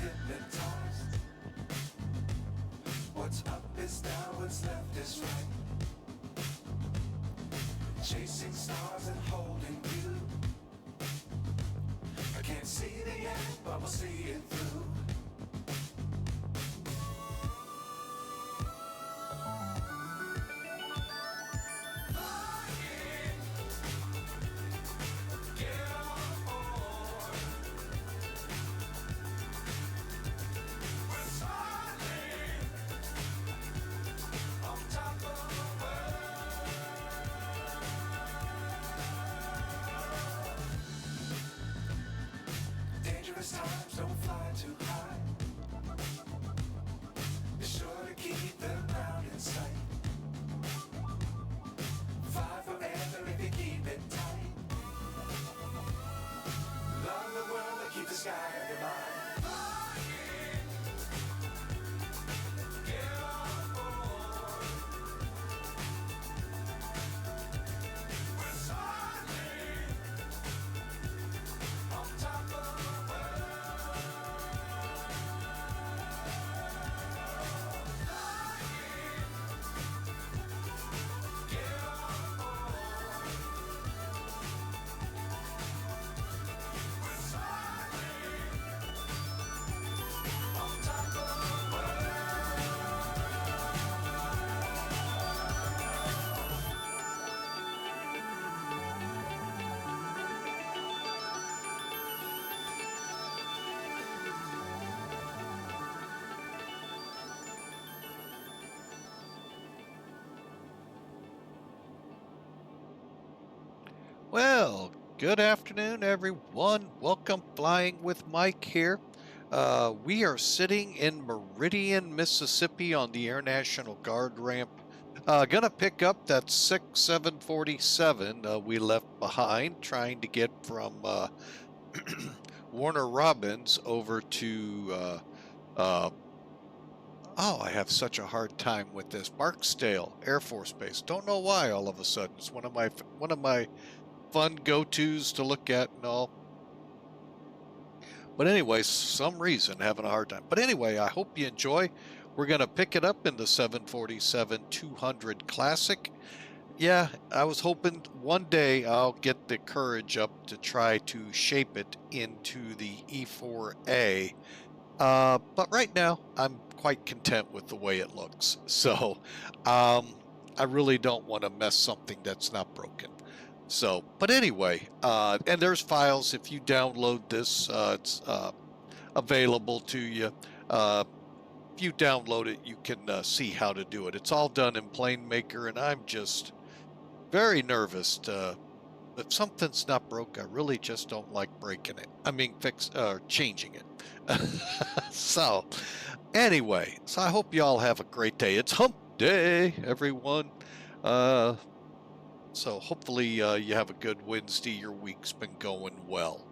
hypnotized. What's up is down, what's left is right. Chasing stars and holding you. I can't see the end, but we'll see it through. Dangerous times, don't fly too high. Be sure to keep the ground in sight. Fly forever if you keep it tight. Love the world and keep the sky on your mind. Get on board. We're soaring on top of the world. Get on board. We're soaring on top of the world. Well, good afternoon, everyone. Welcome, Flying with Mike here. We are sitting in Meridian, Mississippi on the Air National Guard ramp. Gonna pick up that 747 we left behind, trying to get from Warner Robins over to I have such a hard time with this, Barksdale Air Force Base. Don't know why all of a sudden. It's one of my fun go-tos to look at and all. But anyway, some reason having a hard time. But anyway, I hope you enjoy. We're going to pick it up in the 747-200 Classic. Yeah, I was hoping one day I'll get the courage up to try to shape it into the E4A. But right now, I'm quite content with the way it looks. So I really don't want to mess something that's not broken. So, but anyway, and there's files. If you download this, it's available to you. If you download it, you can see how to do it. It's all done in PlaneMaker, and I'm just very nervous if something's not broke. I really just don't like breaking it. I mean, changing it. So, anyway, so I hope you all have a great day. It's Hump Day, everyone. So hopefully you have a good Wednesday. Your week's been going well.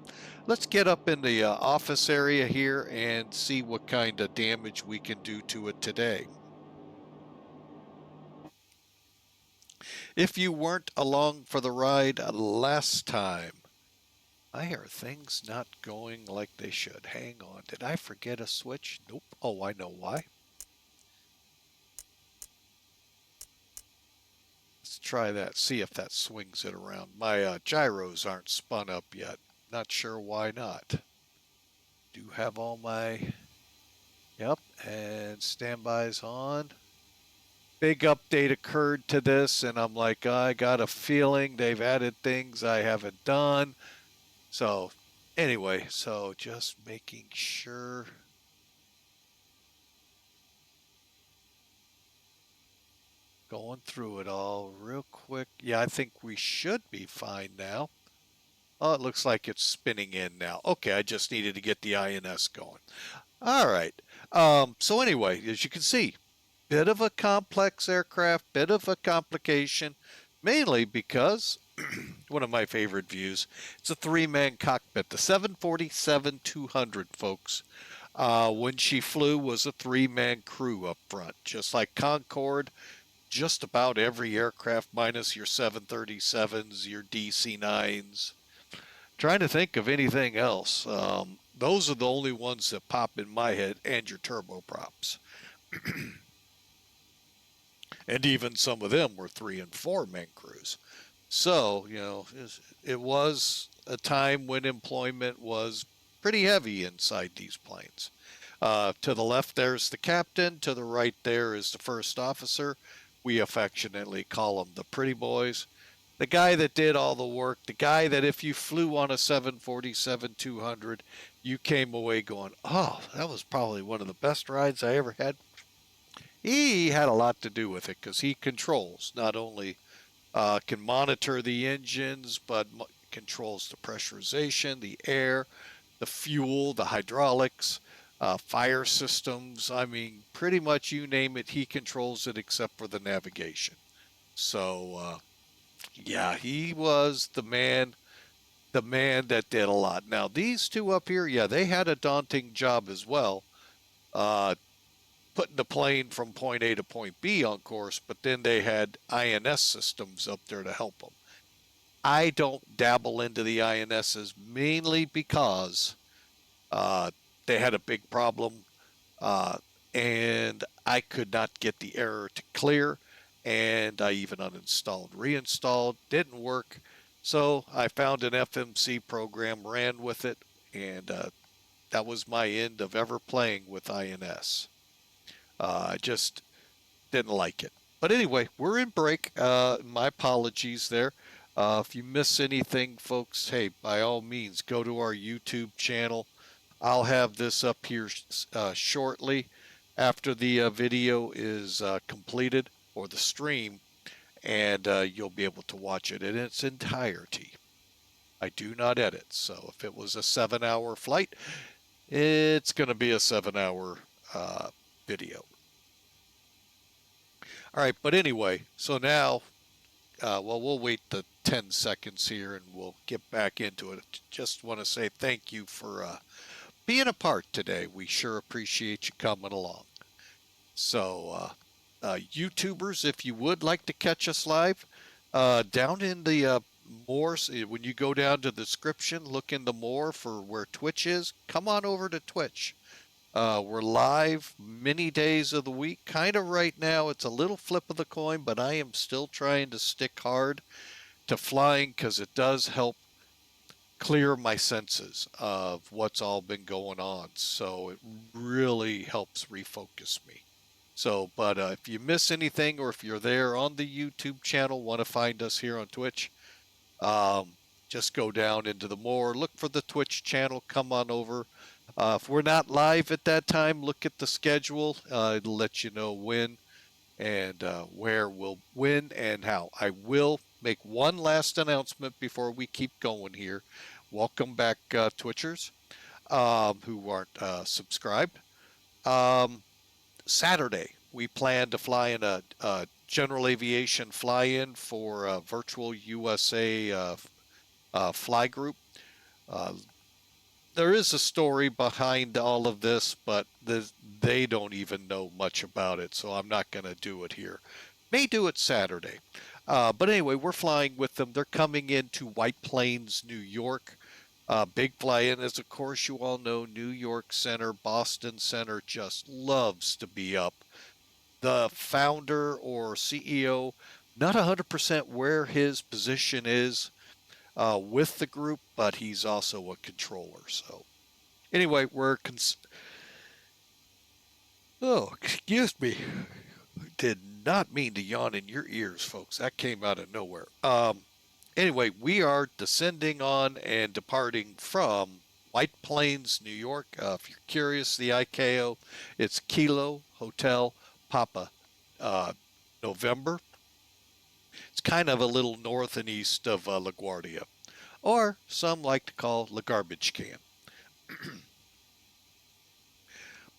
Let's get up in the office area here and see what kind of damage we can do to it today. If you weren't along for the ride last time, why are things not going like they should? Hang on, did I forget a switch? Nope. Oh, I know why. Let's try that, see if that swings it around. My gyros aren't spun up yet. Not sure why not. Do have all my, yep, and standby's on. Big update occurred to this, and I'm like, I got a feeling they've added things I haven't done. So anyway, so just making sure. Going through it all real quick. Yeah, I think we should be fine now. Oh, it looks like it's spinning in now. Okay, I just needed to get the INS going. All right. So anyway, as you can see, bit of a complex aircraft, bit of a complication, mainly because one of my favorite views, it's a three-man cockpit. The 747-200, folks, when she flew was a three-man crew up front, just like Concorde. Just about every aircraft minus your 737s, your DC-9s. Trying to think of anything else. those are the only ones that pop in my head, and your turboprops. And even some of them were 3 and 4 man crews. So, it was a time when employment was pretty heavy inside these planes. To the left, there's the captain. To the right, there is the first officer. We affectionately call them the pretty boys. The guy that did all the work, the guy that if you flew on a 747-200, you came away going, oh, that was probably one of the best rides I ever had. He had a lot to do with it because he controls, not only can monitor the engines, but controls the pressurization, the air, the fuel, the hydraulics, fire systems. I mean, pretty much you name it, he controls it except for the navigation. So, yeah, he was the man that did a lot. Now, these two up here, yeah, they had a daunting job as well, uh, putting the plane from point A to point B on course, but then they had INS systems up there to help them. I don't dabble into the INSs mainly because uh, they had a big problem, uh, and I could not get the error to clear, and I even uninstalled, reinstalled, didn't work. So I found an FMC program, ran with it, and that was my end of ever playing with INS. I just didn't like it. But anyway, we're in break. My apologies there. If you miss anything, folks, hey, by all means, go to our YouTube channel. I'll have this up here shortly after the video is completed, or the stream, and you'll be able to watch it in its entirety. I do not edit, so if it was a 7-hour flight, it's going to be a 7-hour video. All right, but anyway, so now, well, we'll wait the 10 seconds here and we'll get back into it. Just want to say thank you for being a part today. We sure appreciate you coming along. So, YouTubers, if you would like to catch us live, down in the more, when you go down to the description, look in the more for where Twitch is. Come on over to Twitch. We're live many days of the week. Kind of right now, it's a little flip of the coin, but I am still trying to stick hard to flying because it does help clear my senses of what's all been going on. So it really helps refocus me. So, but if you miss anything, or if you're there on the YouTube channel, want to find us here on Twitch, just go down into the more, look for the Twitch channel, come on over. If we're not live at that time, look at the schedule. It'll let you know when and where we'll when and how. I will make one last announcement before we keep going here. Welcome back, Twitchers who aren't subscribed. Saturday, we plan to fly in a general aviation fly-in for a virtual USA fly group. Uh, there is a story behind all of this, but they don't even know much about it, so I'm not going to do it here. May do it Saturday. But anyway, we're flying with them. They're coming into White Plains, New York. Big fly-in, as of course you all know, New York Center, Boston Center just loves to be up. The founder or CEO, not 100% where his position is with the group, but he's also a controller. So anyway, oh, excuse me. Did not mean to yawn in your ears, folks. That came out of nowhere. Anyway, we are descending on and departing from White Plains, New York. If you're curious, the ICAO, it's Kilo Hotel Papa November. It's kind of a little north and east of LaGuardia, or some like to call La Garbage Can.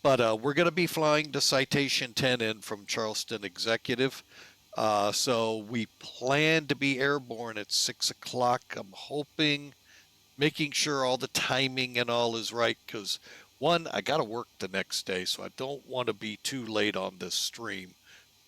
But we're going to be flying to Citation 10 in from Charleston Executive. So we plan to be airborne at 6 o'clock. I'm hoping, making sure all the timing and all is right, because one, I got to work the next day, so I don't want to be too late on this stream.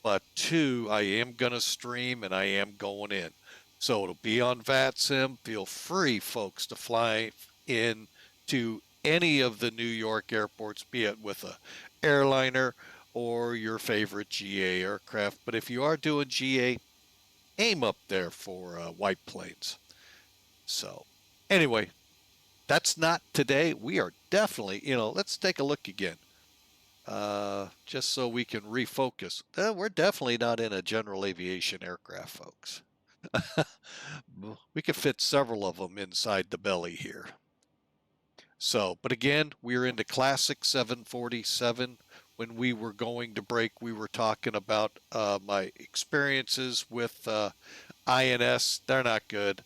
But two, I am going to stream and I am going in. So it'll be on VATSIM. Feel free, folks, to fly in to any of the New York airports, be it with a airliner or your favorite GA aircraft. But if you are doing GA, aim up there for white planes. So anyway, that's not today. We are definitely, let's take a look again. Just so we can refocus. We're definitely not in a general aviation aircraft, folks. We could fit several of them inside the belly here. So, but again, we're into classic 747. When we were going to break, we were talking about my experiences with INS. They're not good.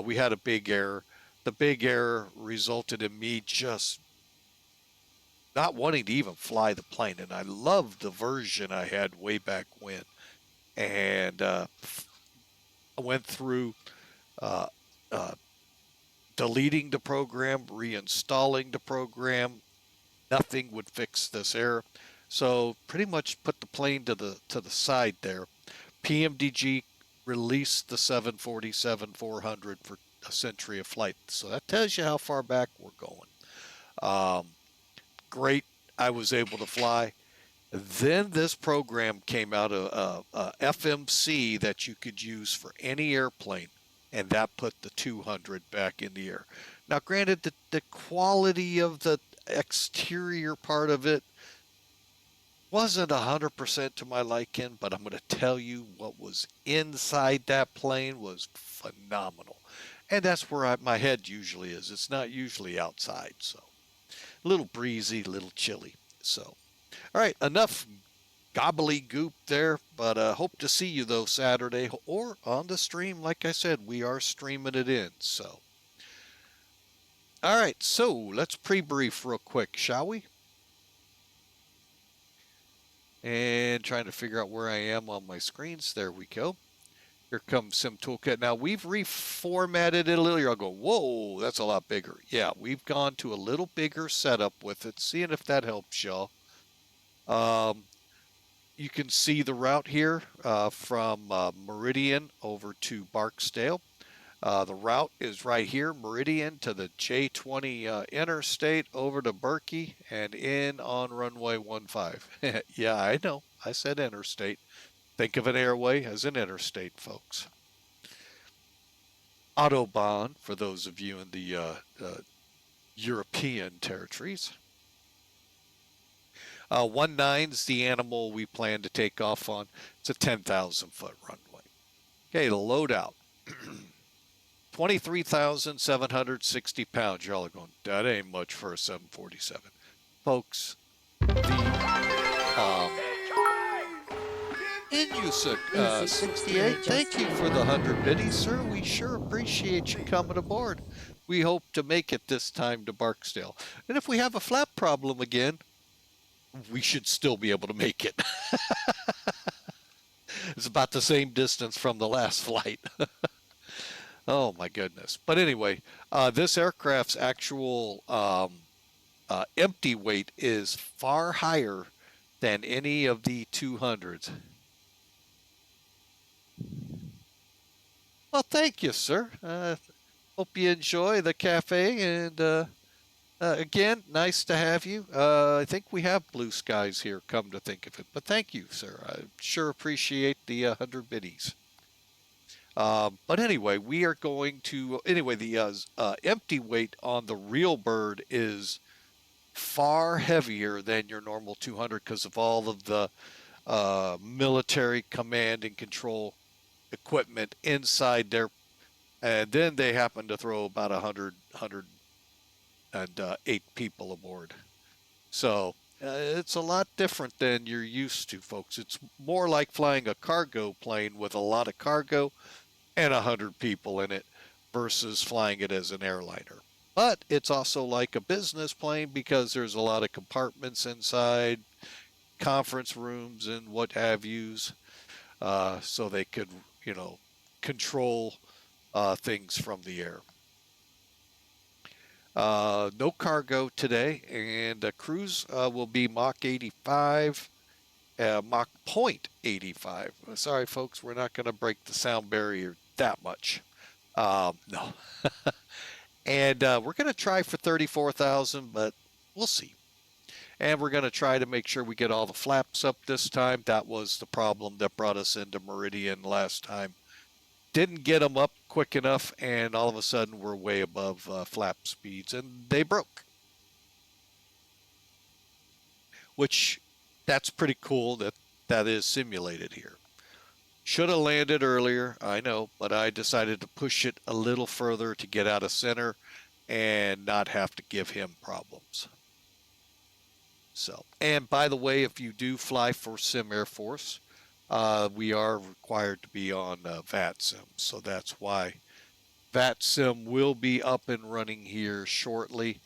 We had a big error. The big error resulted in me just not wanting to even fly the plane. And I loved the version I had way back when. And I went through uh, uh, deleting the program, reinstalling the program. Nothing would fix this error. So pretty much put the plane to the side there. PMDG released the 747-400 for a century of flight. So that tells you how far back we're going. Great, I was able to fly. Then this program came out of FMC that you could use for any airplane, and that put the 200 back in the air. Now, granted, the quality of the exterior part of it wasn't 100% to my liking, but I'm going to tell you what was inside that plane was phenomenal. And that's where my head usually is. It's not usually outside, so a little breezy, a little chilly. So, all right, enough gobbledygook there, but hope to see you though Saturday or on the stream. Like I said, we are streaming it in. So, all right, so let's pre-brief real quick, shall we? And trying to figure out where I am on my screens. There we go. Here comes Sim Toolkit. Now we've reformatted it a little. I'll go, whoa, that's a lot bigger. Yeah, we've gone to a little bigger setup with it, seeing if that helps y'all. You can see the route here from Meridian over to Barksdale. The route is right here, Meridian to the J20 interstate over to BERKE and in on runway 15. Yeah, I know. I said interstate. Think of an airway as an interstate, folks. Autobahn, for those of you in the European territories. 19 is the animal we plan to take off on. It's a 10,000 foot runway. Okay, the loadout. 23,760 pounds. Y'all are going, that ain't much for a 747. Folks, the Inusa 68, thank you for the 100 biddies, sir. We sure appreciate you coming aboard. We hope to make it this time to Barksdale. And if we have a flap problem again, we should still be able to make it. It's about the same distance from the last flight. Oh my goodness. But anyway, this aircraft's actual empty weight is far higher than any of the 200s. Well, thank you, sir. Hope you enjoy the cafe, and again, nice to have you. I think we have blue skies here, come to think of it. But thank you, sir. I sure appreciate the 100 biddies. But anyway, we are going to, anyway, the empty weight on the real bird is far heavier than your normal 200 because of all of the military command and control equipment inside there. And then they happen to throw about 108 people aboard. So it's a lot different than you're used to, folks. It's more like flying a cargo plane with a lot of cargo and 100 people in it versus flying it as an airliner. But it's also like a business plane because there's a lot of compartments inside, conference rooms and what have yous, so they could, control things from the air. No cargo today, and cruise will be Mach 85, Mach 0.85. Sorry, folks, we're not going to break the sound barrier that much. No. And we're going to try for 34,000, but we'll see. And we're going to try to make sure we get all the flaps up this time. That was the problem that brought us into Meridian last time. Didn't get them up quick enough, and all of a sudden we're way above flap speeds, and they broke. Which, that's pretty cool that that is simulated here. Should have landed earlier, I know, but I decided to push it a little further to get out of center and not have to give him problems. So, and by the way, if you do fly for Sim Air Force, we are required to be on VATSIM, so that's why VATSIM will be up and running here shortly,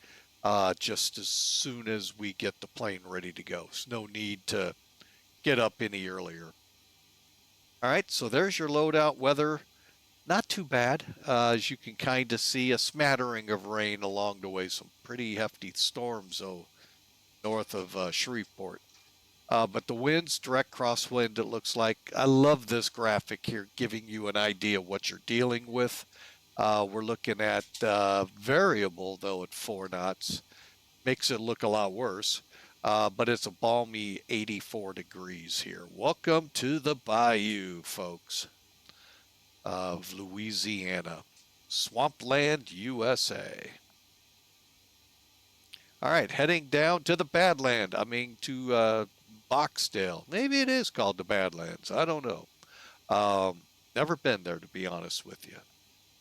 just as soon as we get the plane ready to go. So no need to get up any earlier. All right, so there's your loadout weather. Not too bad. As you can kind of see, a smattering of rain along the way. Some pretty hefty storms, though, north of Shreveport. But the winds, direct crosswind, it looks like. I love this graphic here, giving you an idea of what you're dealing with. We're looking at variable, though, at 4 knots. Makes it look a lot worse. But it's a balmy 84 degrees here. Welcome to the bayou, folks, of Louisiana. Swampland, USA. All right, heading down to the Badland. I mean, to Barksdale. Maybe it is called the Badlands. I don't know. Never been there, to be honest with you.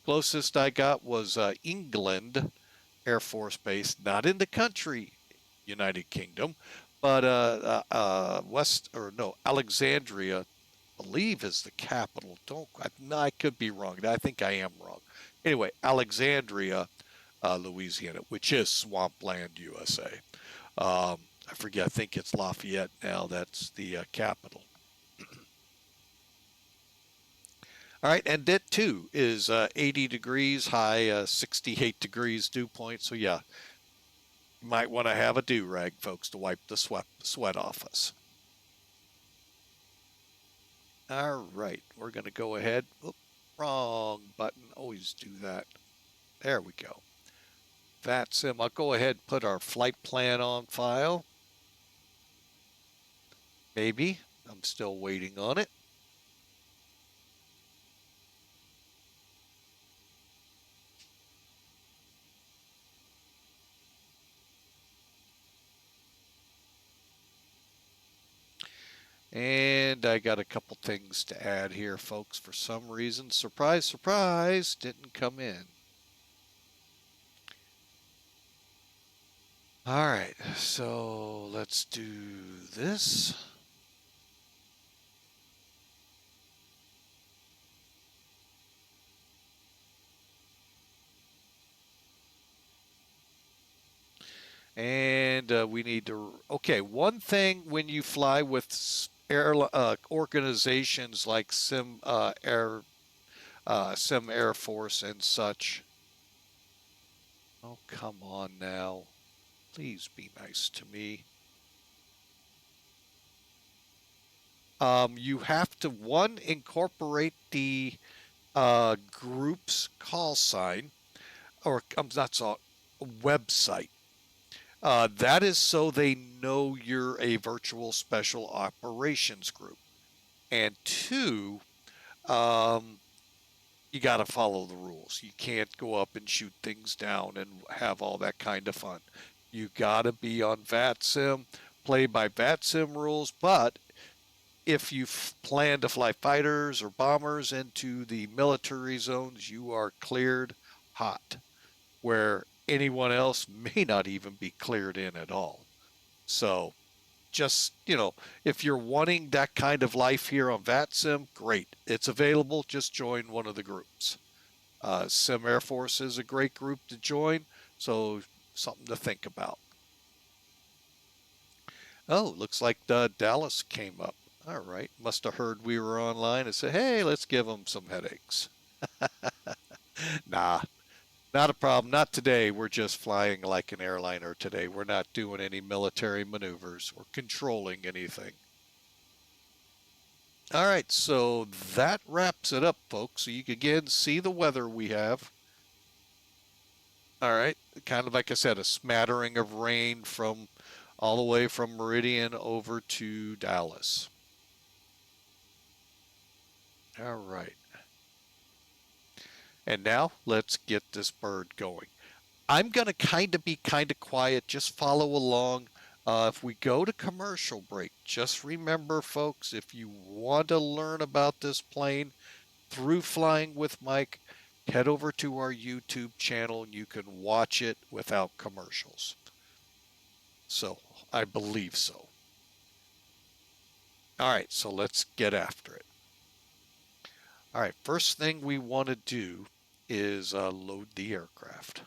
Closest I got was England Air Force Base, not in the country, United Kingdom, but Alexandria, I believe, is the capital. I could be wrong. I think I am wrong. Anyway, Alexandria, Louisiana, which is Swampland, USA. I forget. I think it's Lafayette now. That's the capital. All right, and it too is 80 degrees high, 68 degrees dew point. So yeah, you might want to have a do-rag, folks, to wipe the sweat off us. All right, we're going to go ahead. Oop, wrong button. Always do that. There we go. VATSIM. I'll go ahead and put our flight plan on file. Maybe. I'm still waiting on it. And I got a couple things to add here, folks. For some reason, surprise, surprise, didn't come in. All right, so let's do this. And we need to, okay, one thing when you fly with organizations like Sim Air Force and such. Oh, come on now. Please be nice to me. You have to, one, incorporate the group's call sign, or not so, website. That is so they know you're a virtual special operations group. And two, you got to follow the rules. You can't go up and shoot things down and have all that kind of fun. You got to be on VATSIM, play by VATSIM rules, but if you plan to fly fighters or bombers into the military zones, you are cleared hot, where anyone else may not even be cleared in at all. So just, if you're wanting that kind of life here on VATSIM, great. It's available. Just join one of the groups. Sim Air Force is a great group to join, so something to think about. Oh, looks like Dallas came up. All right, must have heard we were online and said, hey, let's give them some headaches. Nah, not a problem. Not today. We're just flying like an airliner today. We're not doing any military maneuvers or controlling anything. All right, so that wraps it up, folks. So you can again see the weather we have. All right, kind of like I said, a smattering of rain from all the way from Meridian over to Dallas. All right, and now let's get this bird going. I'm going to be kind of quiet, just follow along. If we go to commercial break, just remember, folks, if you want to learn about this plane through Flying with Mike, head over to our YouTube channel and you can watch it without commercials. So, I believe so. All right, so let's get after it. All right, first thing we want to do is load the aircraft.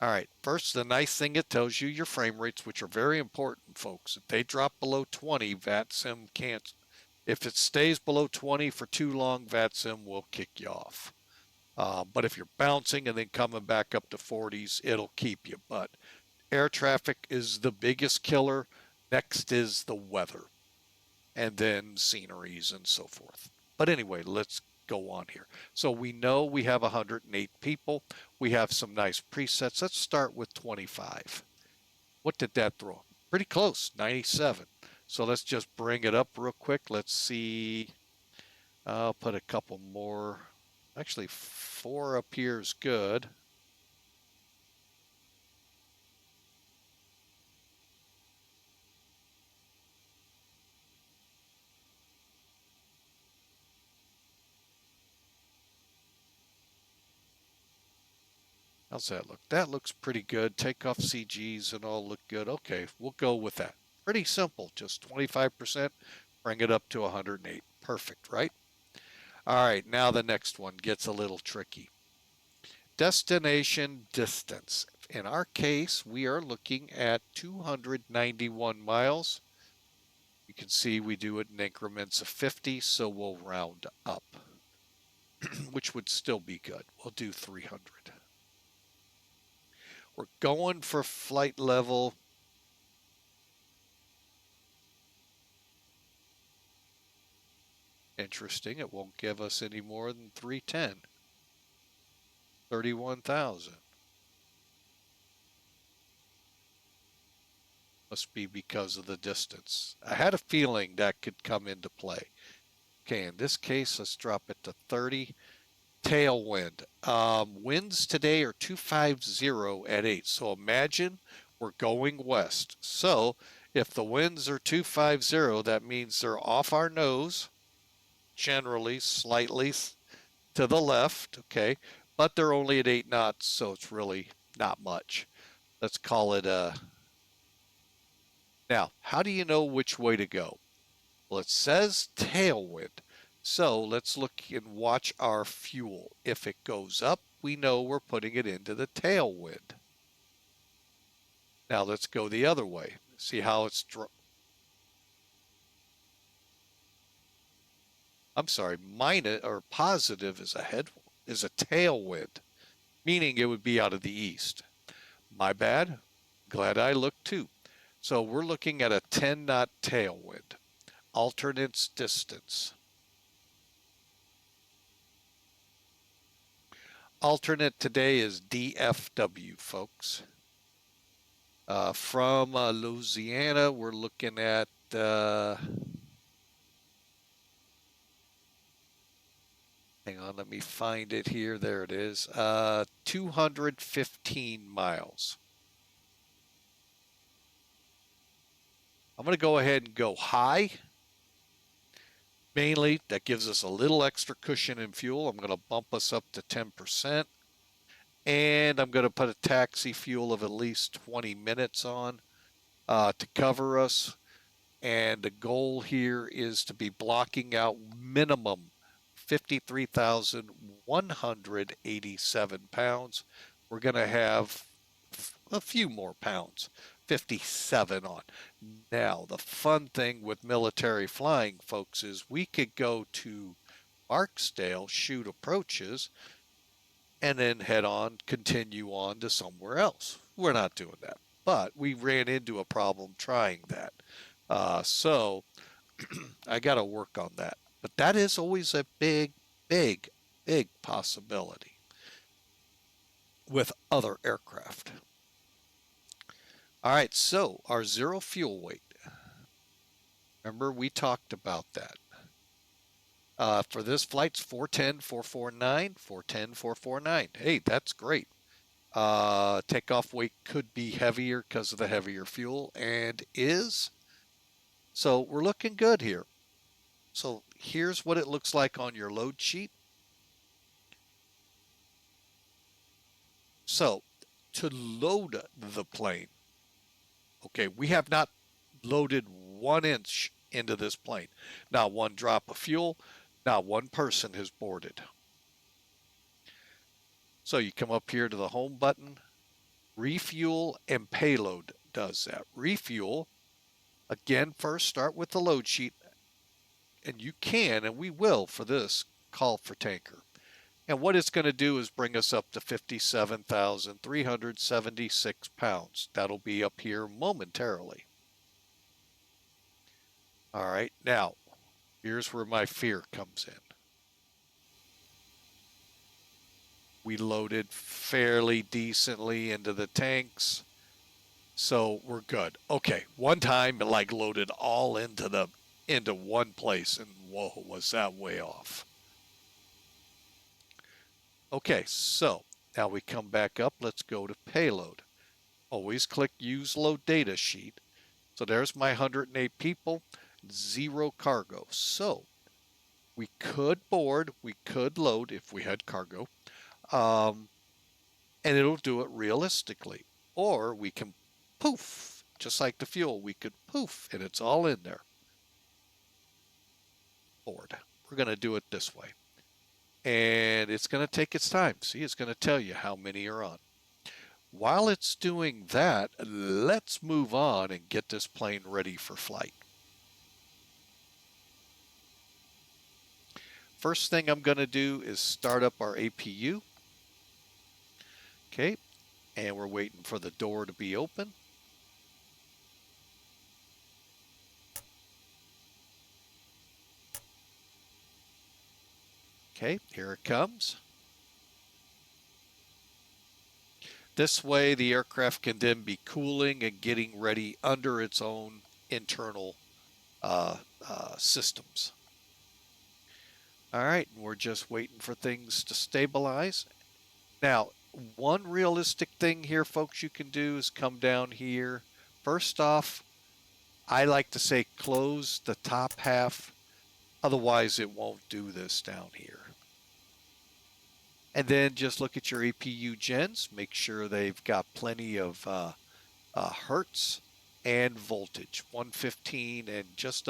All right, first, the nice thing it tells you your frame rates, which are very important, folks. If they drop below 20, VATSIM can't. If it stays below 20 for too long, VATSIM will kick you off. But if you're bouncing and then coming back up to 40s, it'll keep you. But air traffic is the biggest killer. Next is the weather, and then sceneries and so forth. But anyway, let's go on here. So we know we have 108 people. We have some nice presets. Let's start with 25. What did that throw? Pretty close, 97. So let's just bring it up real quick. Let's see. I'll put a couple more. Actually, 4 up here is good. How's that look? That looks pretty good. Takeoff CGs and all look good. Okay, we'll go with that. Pretty simple, just 25%, bring it up to 108. Perfect, right? All right, now the next one gets a little tricky. Destination distance. In our case, we are looking at 291 miles. You can see we do it in increments of 50, so we'll round up, which would still be good. We'll do 300. We're going for flight level. Interesting, it won't give us any more than 310. 31,000. Must be because of the distance. I had a feeling that could come into play. Okay, in this case, let's drop it to 30. Tailwind. Winds today are 250 at 8. So imagine we're going west. So if the winds are 250, that means they're off our nose, generally slightly to the left, okay? But they're only at 8 knots, so it's really not much. Let's call it a... Now, how do you know which way to go? Well, it says tailwind. So let's look and watch our fuel. If it goes up, we know we're putting it into the tailwind. Now let's go the other way. See how it's... I'm sorry, minus or positive is a tailwind, meaning it would be out of the east. My bad. Glad I looked too. So we're looking at a 10 knot tailwind. Alternates distance. Alternate today is DFW, folks. From Louisiana, we're looking at hang on, let me find it here. There it is. 215 miles. I'm going to go ahead and go high. Mainly, that gives us a little extra cushion in fuel. I'm going to bump us up to 10%. And I'm going to put a taxi fuel of at least 20 minutes on to cover us. And the goal here is to be blocking out minimum 53,187 pounds. We're going to have a few more pounds, 57 on. Now, the fun thing with military flying, folks, is we could go to Barksdale, shoot approaches, and then head on, continue on to somewhere else. We're not doing that, but we ran into a problem trying that. So I got to work on that. But that is always a big, big, big possibility. with other aircraft. All right, so our zero fuel weight. Remember, we talked about that. For this flight's 410, 449, 410, 449. Hey, that's great. Takeoff weight could be heavier because of the heavier fuel, and is. So we're looking good here. So here's what it looks like on your load sheet. So to load the plane, okay, we have not loaded 1 inch into this plane. Not one drop of fuel, not one person has boarded. So you come up here to the home button, refuel and payload does that. Refuel, again, first start with the load sheet, and you can, and we will for this, call for tanker. And what it's going to do is bring us up to 57,376 pounds. That'll be up here momentarily. All right, now, here's where my fear comes in. We loaded fairly decently into the tanks, so we're good. Okay, one time it like loaded all into one place, and whoa, was that way off. Okay, so now we come back up. Let's go to payload. Always click use load data sheet. So there's my 108 people, 0 cargo. So we could board, we could load if we had cargo, and it'll do it realistically. Or we can poof, just like the fuel, we could poof, and it's all in there. Board. We're going to do it this way. And it's going to take its time. See, it's going to tell you how many are on. While it's doing that, let's move on and get this plane ready for flight. First thing I'm going to do is start up our APU. Okay, and we're waiting for the door to be open. Okay, here it comes. This way the aircraft can then be cooling and getting ready under its own internal systems. All right, and we're just waiting for things to stabilize. Now, one realistic thing here, folks, you can do is come down here. First off, I like to say close the top half, otherwise it won't do this down here. And then just look at your APU gens, make sure they've got plenty of hertz and voltage, 115 and just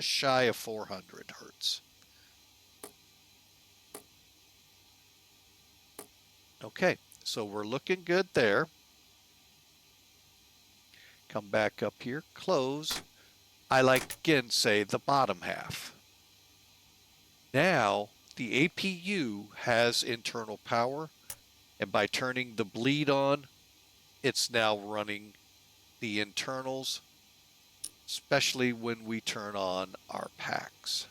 shy of 400 hertz. Okay, so we're looking good there. Come back up here, close. I like to again say the bottom half. Now the APU has internal power, and by turning the bleed on, it's now running the internals, especially when we turn on our packs.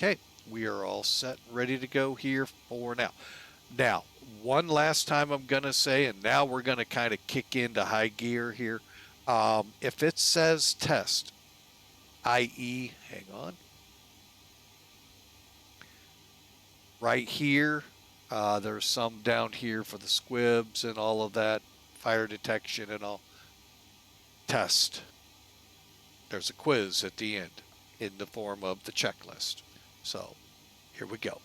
Okay, we are all set and ready to go here for now. Now, one last time I'm going to say, and now we're going to kind of kick into high gear here. If it says test, i.e., hang on, right here, there's some down here for the squibs and all of that, fire detection and all. Test. There's a quiz at the end in the form of the checklist. So, here we go.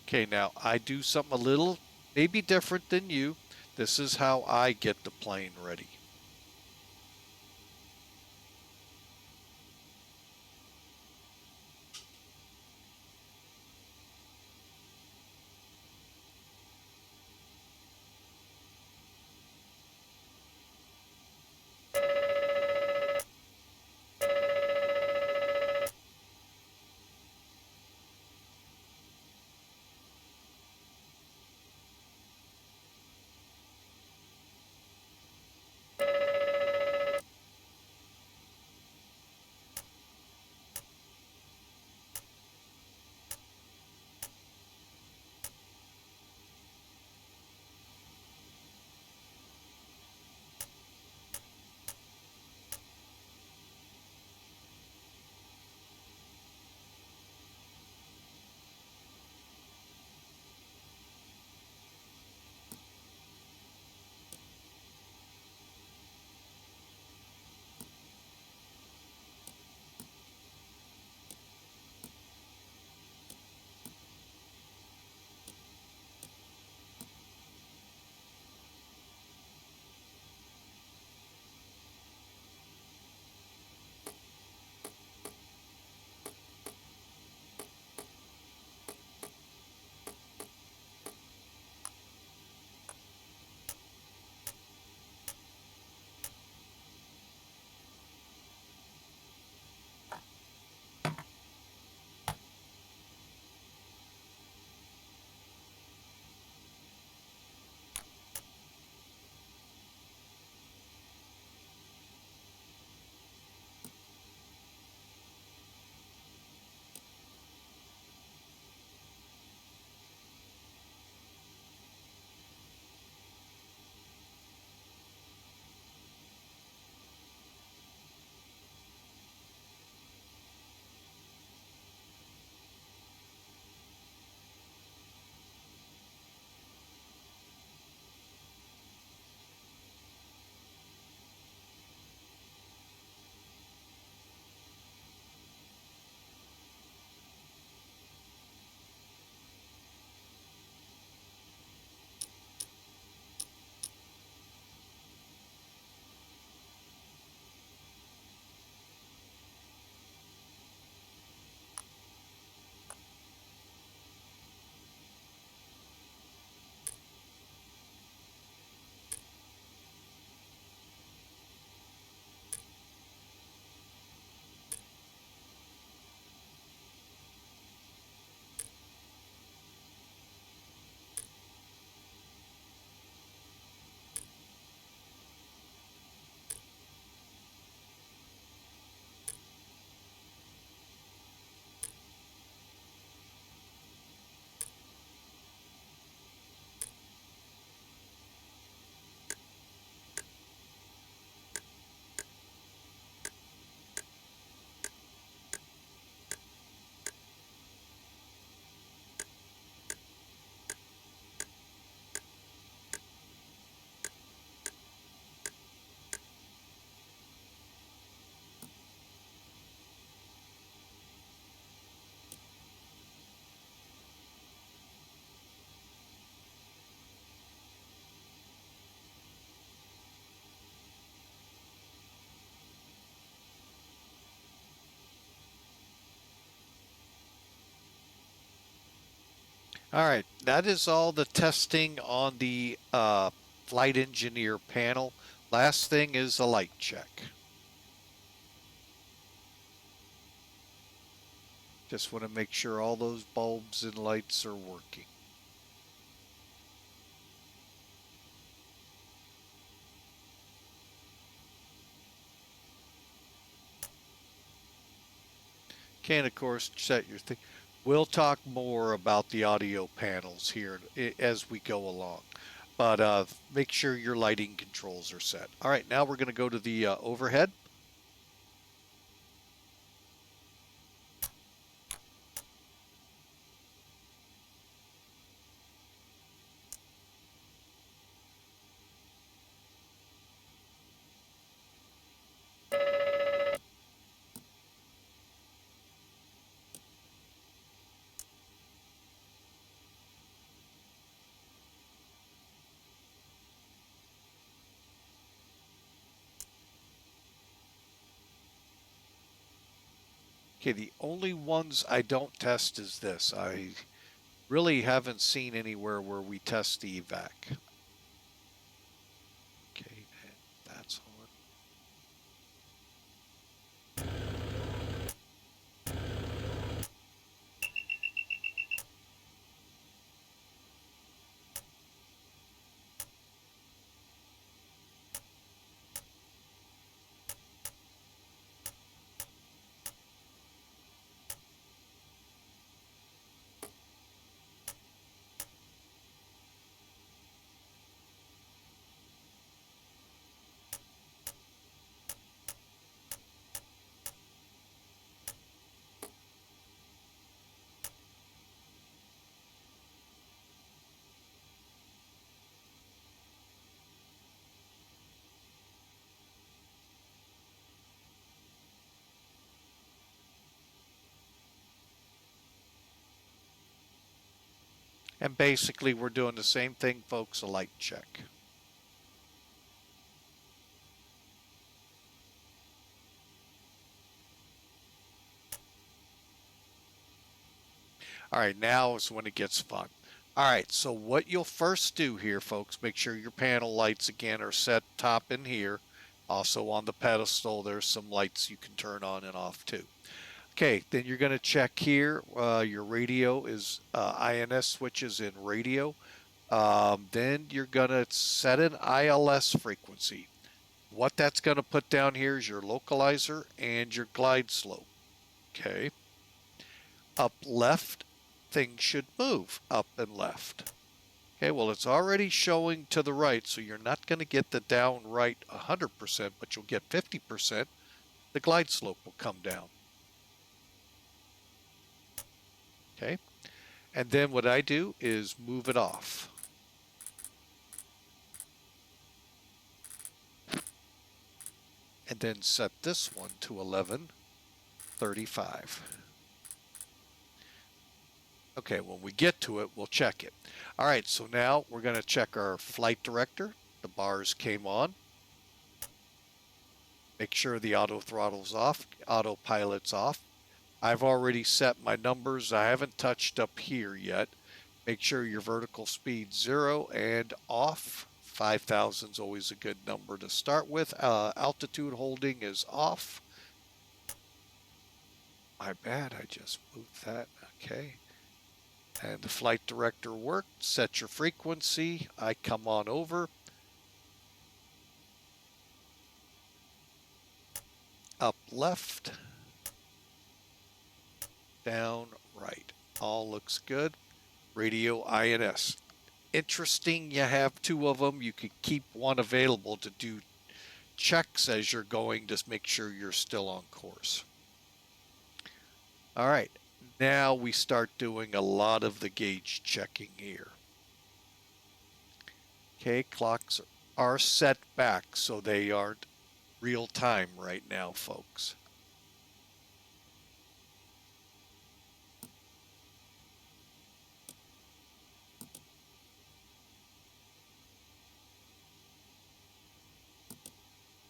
Okay, now I do something a little maybe different than you. This is how I get the plane ready. All right, that is all the testing on the flight engineer panel. Last thing is a light check. Just want to make sure all those bulbs and lights are working. Can, of course, set your thing. We'll talk more about the audio panels here as we go along. But make sure your lighting controls are set. All right, now we're going to go to the overhead. Okay, the only ones I don't test is this. I really haven't seen anywhere where we test the evac. Okay, and that's on. And basically, we're doing the same thing, folks, a light check. All right, now is when it gets fun. All right, so what you'll first do here, folks, make sure your panel lights again are set top in here. Also on the pedestal, there's some lights you can turn on and off too. Okay, then you're going to check here. Your radio is INS switches in radio. Then you're going to set an ILS frequency. What that's going to put down here is your localizer and your glide slope. Okay. Up left, things should move up and left. Okay, well, it's already showing to the right, so you're not going to get the down right 100%, but you'll get 50%. The glide slope will come down. Okay, and then what I do is move it off. And then set this one to 1135. Okay, when we get to it, we'll check it. All right, so now we're going to check our flight director. The bars came on. Make sure the auto throttle's off, autopilot's off. I've already set my numbers. I haven't touched up here yet. Make sure your vertical speed's 0 and off. 5,000 is always a good number to start with. Altitude holding is off. My bad, I just moved that. Okay. And the flight director worked. Set your frequency. I come on over. Up left. Down right. All looks good. Radio INS. Interesting, you have two of them. You could keep one available to do checks as you're going, just make sure you're still on course. All right, now we start doing a lot of the gauge checking here. Okay, clocks are set back, so they aren't real time right now, folks.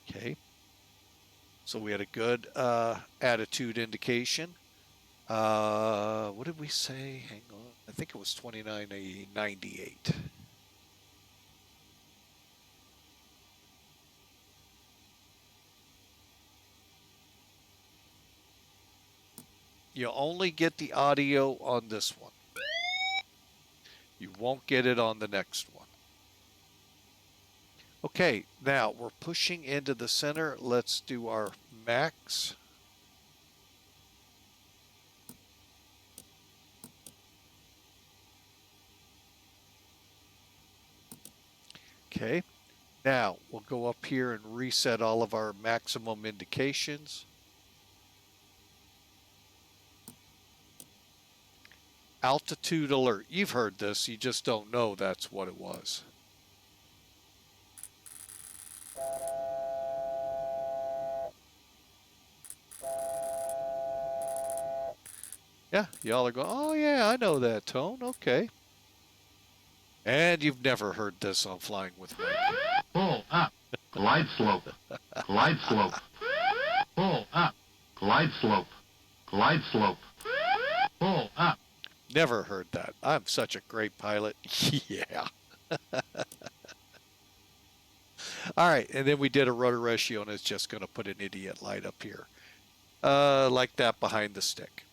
Okay, so we had a good attitude indication. What did we say? Hang on. I think it was 2998. You only get the audio on this one. You won't get it on the next one. Okay, now we're pushing into the center. Let's do our max. Okay, now we'll go up here and reset all of our maximum indications. Altitude alert. You've heard this, you just don't know that's what it was. Yeah, y'all are going, oh yeah, I know that tone, okay. And you've never heard this on Flying with Mike. Pull up, glide slope, glide slope. Pull up, glide slope, glide slope. Pull up. Never heard that. I'm such a great pilot. Yeah. All right, and then we did a rudder ratio, and it's just going to put an idiot light up here. Like that behind the stick.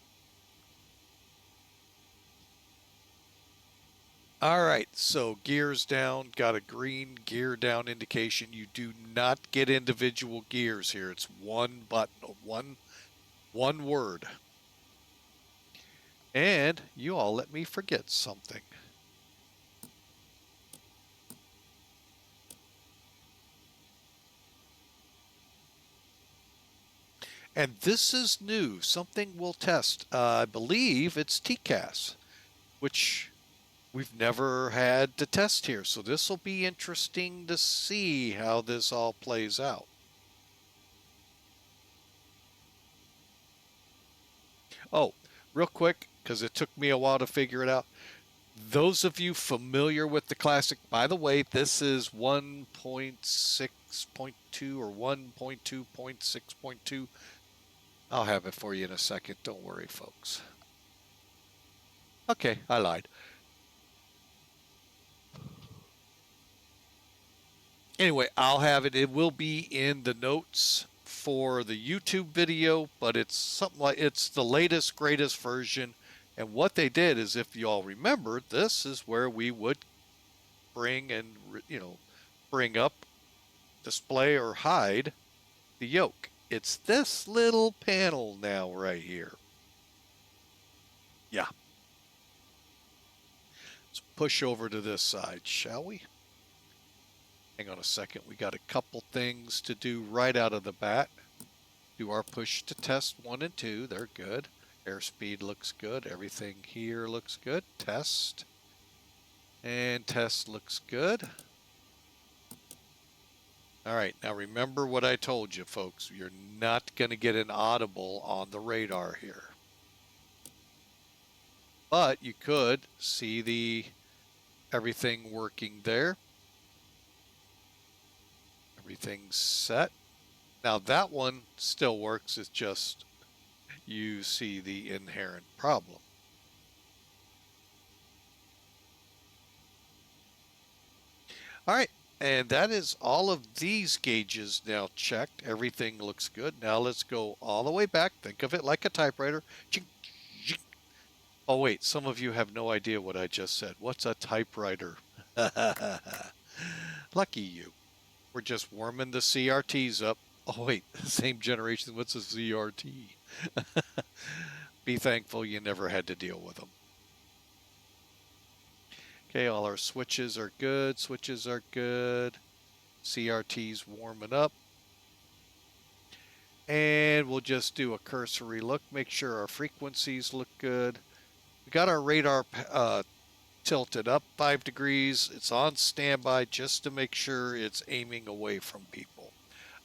All right, so gears down, got a green gear down indication. You do not get individual gears here. It's one button, one word. And you all let me forget something. And this is new, something we'll test. I believe it's TCAS, which we've never had to test here. So this will be interesting to see how this all plays out. Oh, real quick, because it took me a while to figure it out. Those of you familiar with the Classic, by the way, this is 1.6.2 or 1.2.6.2. I'll have it for you in a second. Don't worry, folks. Okay, I lied. Anyway, I'll have it. It will be in the notes for the YouTube video, but it's something like it's the latest, greatest version. And what they did is, if you all remember, this is where we would bring and, bring up, display, or hide the yoke. It's this little panel now right here. Yeah. Let's push over to this side, shall we? Hang on a second. We got a couple things to do right out of the bat. Do our push to test 1 and 2. They're good. Airspeed looks good. Everything here looks good. Test. And test looks good. All right, now remember what I told you, folks. You're not going to get an audible on the radar here. But you could see everything working there. Everything's set. Now that one still works. It's just you see the inherent problem. All right. And that is all of these gauges now checked. Everything looks good. Now let's go all the way back. Think of it like a typewriter. Oh, wait. Some of you have no idea what I just said. What's a typewriter? Lucky you. We're just warming the CRTs up. Oh, wait. Same generation. What's a CRT? Be thankful you never had to deal with them. Okay, all our switches are good. Switches are good. CRT's warming up. And we'll just do a cursory look. Make sure our frequencies look good. We got our radar tilted up 5 degrees. It's on standby just to make sure it's aiming away from people.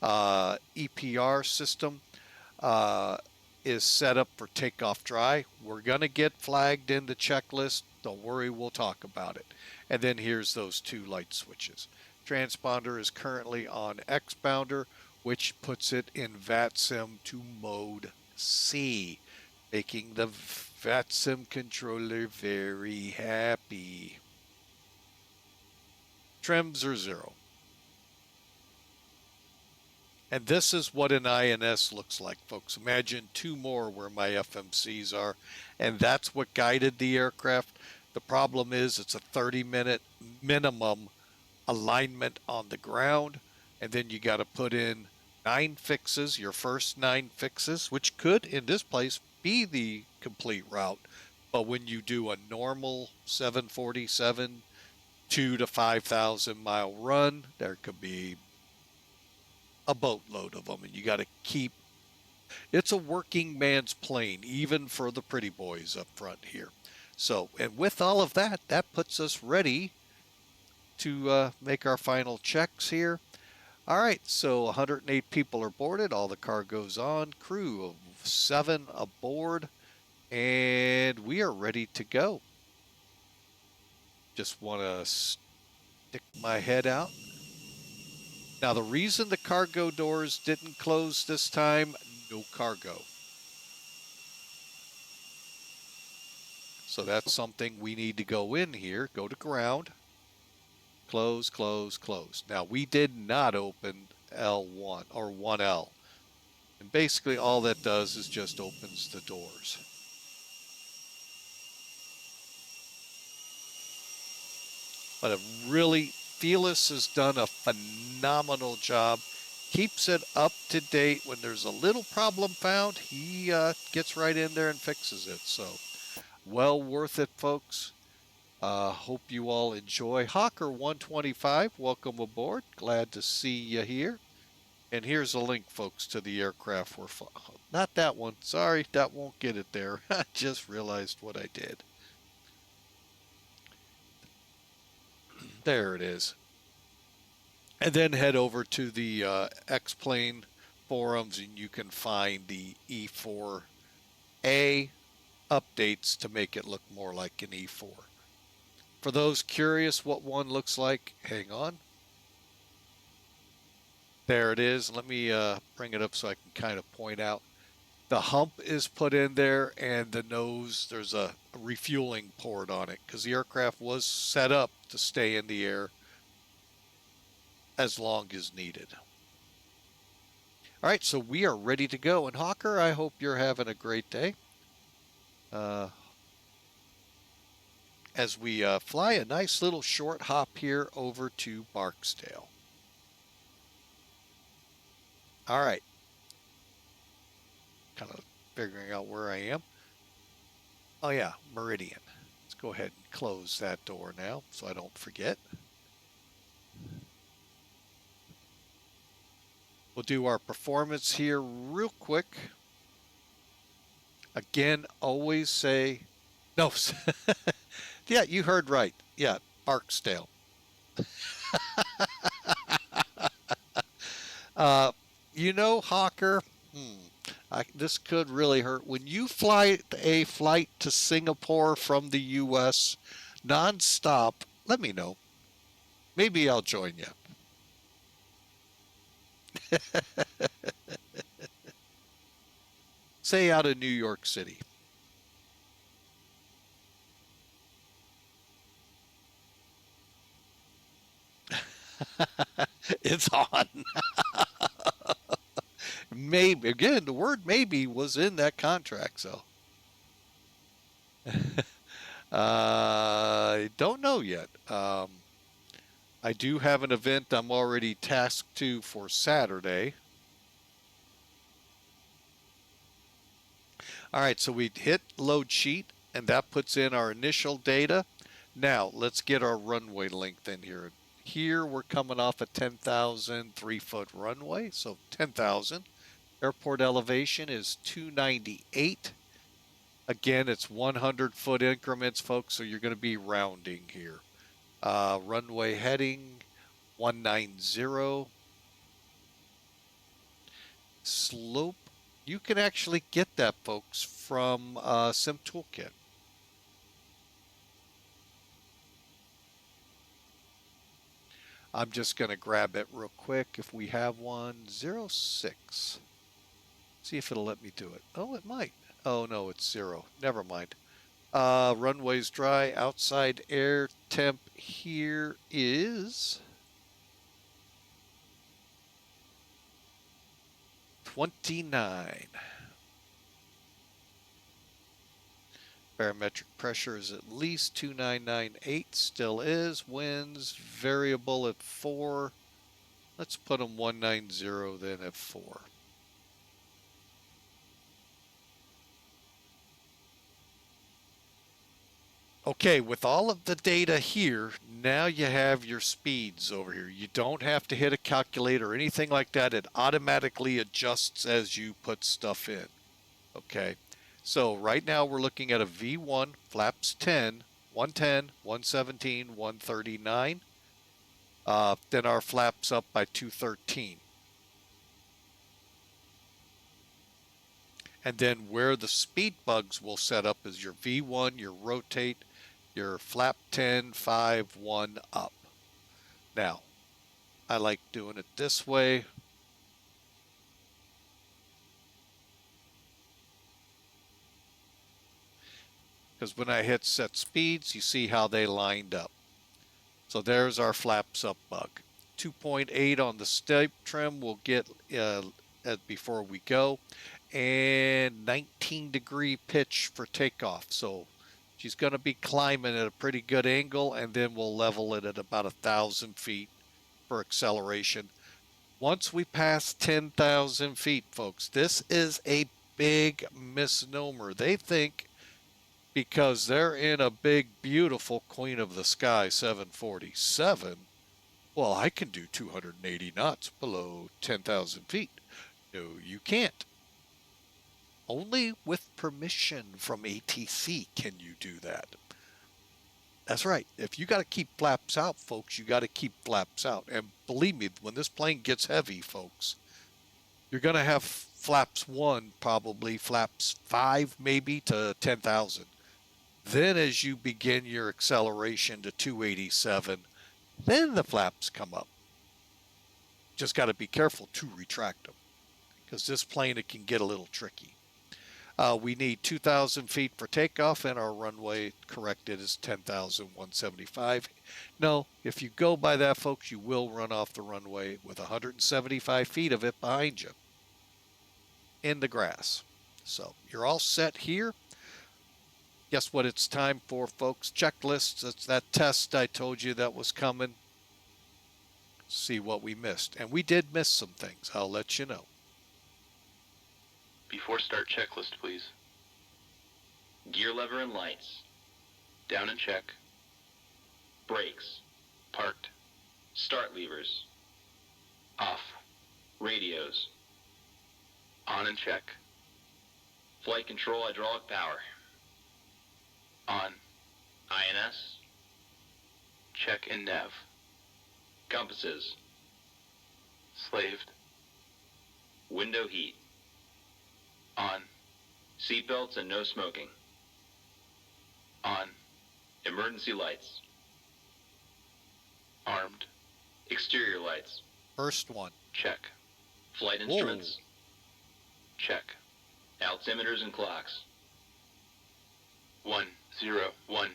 EPR system is set up for takeoff dry. We're going to get flagged in the checklist. Don't worry, we'll talk about it. And then here's those 2 light switches. Transponder is currently on X-bounder, which puts it in VATSIM to mode C, making the VATSIM controller very happy. Trims are 0. And this is what an INS looks like, folks. Imagine 2 more where my FMCs are, and that's what guided the aircraft. The problem is it's a 30-minute minimum alignment on the ground, and then you got to put in 9 fixes, your first 9 fixes, which could, in this place, be the complete route. But when you do a normal 747 2 to 5,000 mile run, there could be a boatload of them, and you got to keep. It's a working man's plane, even for the pretty boys up front here. So, and with all of that, that puts us ready to make our final checks here. All right, so 108 people are boarded. All the cargo's on. Crew of 7 aboard, and we are ready to go. Just want to stick my head out. Now, the reason the cargo doors didn't close this time, no cargo. So that's something we need to go in here, go to ground, close, close, close. Now, we did not open L1 or 1L. And basically all that does is just opens the doors. But a really, Felis has done a phenomenal job. Keeps it up to date. When there's a little problem found, he gets right in there and fixes it. So, well worth it, folks. Hope you all enjoy. Hawker 125, welcome aboard. Glad to see you here. And here's a link, folks, to the aircraft we're flying. Not that one. Sorry, that won't get it there. I just realized what I did. There it is. And then head over to the X-Plane forums and you can find the E4A updates to make it look more like an E4. For those curious what one looks like, hang on. There it is. Let me bring it up so I can kind of point out. The hump is put in there, and the nose, there's a refueling port on it because the aircraft was set up to stay in the air as long as needed. All right, so we are ready to go. And Hawker, I hope you're having a great day. As we fly a nice little short hop here over to Barksdale. All right. Kind of figuring out where I am. Oh yeah, Meridian. Let's go ahead and close that door now so I don't forget. We'll do our performance here real quick. Again, always say, no, yeah, you heard right. Yeah, Barksdale. You know, Hawker, this could really hurt. When you fly a flight to Singapore from the U.S. nonstop, let me know. Maybe I'll join you. Say out of New York City. It's on. Maybe, again, the word maybe was in that contract, so. I don't know yet. I do have an event I'm already tasked to for Saturday. All right, so we hit load sheet, and that puts in our initial data. Now, let's get our runway length in here. Here, we're coming off a 10,000 3-foot runway, so 10,000. Airport elevation is 298. Again, it's 100-foot increments, folks, so you're going to be rounding here. Runway heading 190. Slope, you can actually get that, folks, from Sim Toolkit. I'm just going to grab it real quick if we have one. 06. See if it'll let me do it. Oh, it might. Oh no, it's 0. Never mind. Runway's dry. Outside air temp here is 29. Barometric pressure is at least 2998. Still is. Winds variable at 4. Let's put them 190 then at 4. Okay, with all of the data here, now you have your speeds over here. You don't have to hit a calculator or anything like that. It automatically adjusts as you put stuff in. Okay, so right now we're looking at a V1, flaps 10, 110, 117, 139. Then our flaps up by 213. And then where the speed bugs will set up is your V1, your rotate, your flap 10, 5, 1 up. Now, I like doing it this way. Because when I hit set speeds, you see how they lined up. So there's our flaps up bug. 2.8 on the stipe trim we'll get before we go. And 19-degree pitch for takeoff. So she's going to be climbing at a pretty good angle, and then we'll level it at about 1,000 feet for acceleration. Once we pass 10,000 feet, folks, this is a big misnomer. They think because they're in a big, beautiful Queen of the Sky 747, well, I can do 280 knots below 10,000 feet. No, you can't. Only with permission from ATC can you do that. That's right. If you got to keep flaps out, folks, you got to keep flaps out. And believe me, when this plane gets heavy, folks, you're going to have flaps 1, probably flaps 5, maybe to 10,000. Then as you begin your acceleration to 287, then the flaps come up. Just got to be careful to retract them, because this plane, it can get a little tricky. We need 2,000 feet for takeoff, and our runway corrected is 10,175. No, if you go by that, folks, you will run off the runway with 175 feet of it behind you in the grass. So you're all set here. Guess what it's time for, folks? Checklists. That's that test I told you that was coming. See what we missed. And we did miss some things. I'll let you know. Before start checklist, please. Gear lever and lights. Down and check. Brakes. Parked. Start levers. Off. Radios. On and check. Flight control hydraulic power. On. INS. Check and nav. Compasses. Slaved. Window heat. On. Seatbelts and no smoking. On. Emergency lights. Armed. Exterior lights. First one. Check. Flight instruments. Check. Altimeters and clocks. 1015.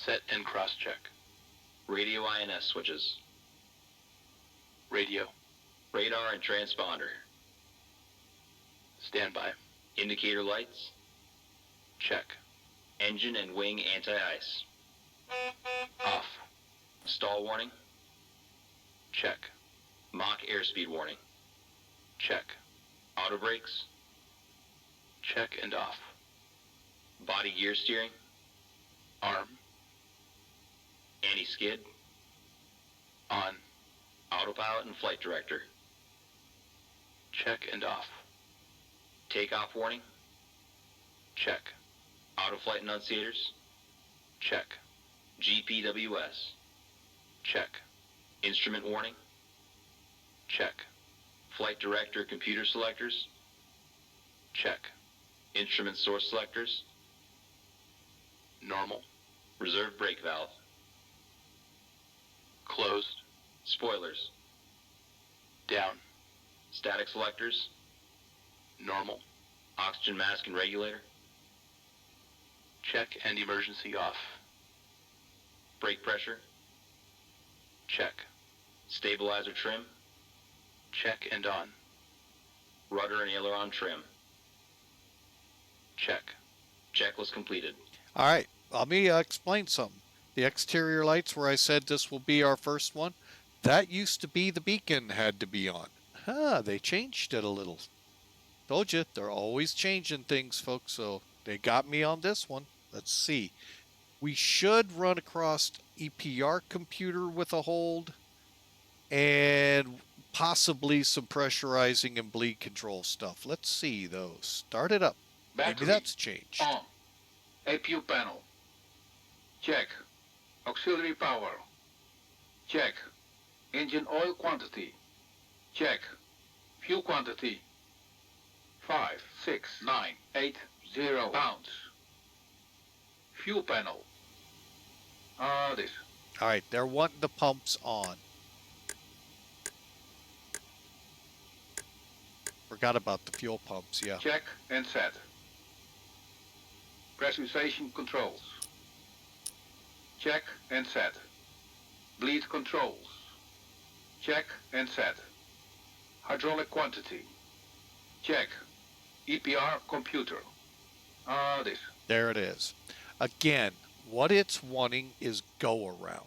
Set and cross check. Radio INS switches. Radio. Radar and transponder. Standby. Indicator lights. Check. Engine and wing anti-ice. Off. Stall warning. Check. Mach airspeed warning. Check. Auto brakes. Check and off. Body gear steering. Arm. Anti-skid. On. Autopilot and flight director. Check and off. Takeoff warning. Check. Auto flight enunciators. Check. GPWS. Check. Instrument warning. Check. Flight director computer selectors. Check. Instrument source selectors. Normal. Reserve brake valve. Closed. Spoilers. Down. Static selectors. Normal. Oxygen mask and regulator. Check and emergency off. Brake pressure. Check. Stabilizer trim. Check and on. Rudder and aileron trim. Check. Checklist completed. All right, let me explain something. The exterior lights where I said this will be our first one, that used to be the beacon had to be on. They changed it a little. Told you, they're always changing things, folks, so they got me on this one. Let's see. We should run across EPR computer with a hold and possibly some pressurizing and bleed control stuff. Let's see those. Start it up. Maybe Battery that's changed. on. APU panel. Check. Auxiliary power. Check. Engine oil quantity. Check. Fuel quantity. 5,6,9,8,0 pounds. Fuel panel. This. All right, they're wanting the pumps on. Forgot about the fuel pumps, yeah. Check and set. Pressurization controls. Check and set. Bleed controls. Check and set. Hydraulic quantity. Check. EPR computer. This. There it is. Again, what it's wanting is go around.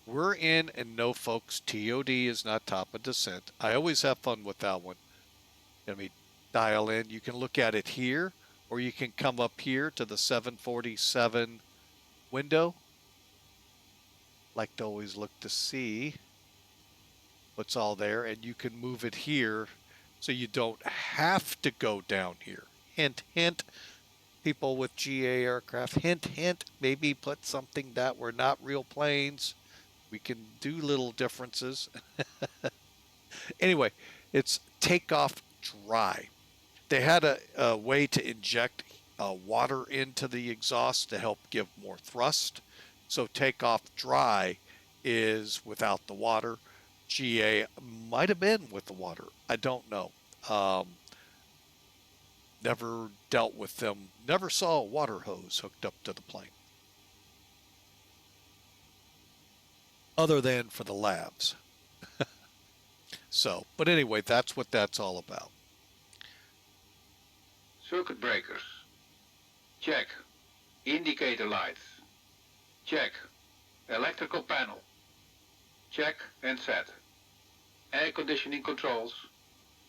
We're in, and no, folks, TOD is not top of descent. I always have fun with that one. Let me dial in. You can look at it here, or you can come up here to the 747 window. Like to always look to see what's all there, and you can move it here so you don't have to go down here. Hint, hint. People with GA aircraft, hint, hint, maybe put something that were not real planes. We can do little differences. Anyway, it's takeoff dry. They had a way to inject water into the exhaust to help give more thrust. So takeoff dry is without the water. GA might have been with the water. I don't know. Never dealt with them. Never saw a water hose hooked up to the plane. Other than for the labs. So, but anyway, that's what that's all about. Circuit breakers. Check. Indicator lights. Check. Electrical panel. Check and set. Air conditioning controls.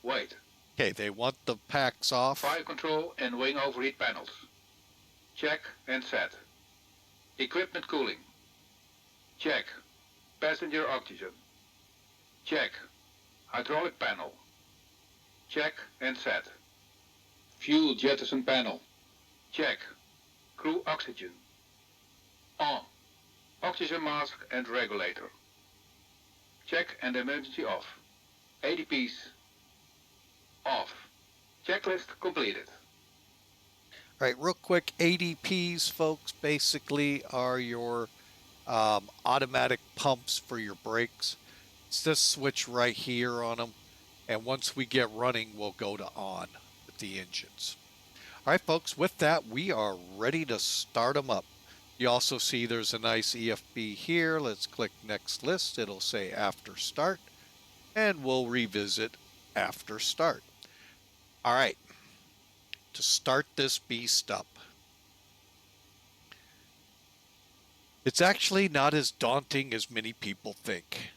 Wait. Okay, they want the packs off. Fire control and wing overheat panels. Check and set. Equipment cooling. Check. Passenger oxygen. Check. Hydraulic panel. Check and set. Fuel jettison panel. Check. Crew oxygen. On. Oxygen mask and regulator. Check and emergency off. ADPs off. Checklist completed. All right, real quick, ADPs, folks, basically are your automatic pumps for your brakes. It's this switch right here on them, and once we get running, we'll go to on with the engines. All right, folks, with that, we are ready to start them up. You also see there's a nice EFB here. Let's click next list. It'll say after start, and we'll revisit after start. All right, to start this beast up, it's actually not as daunting as many people think.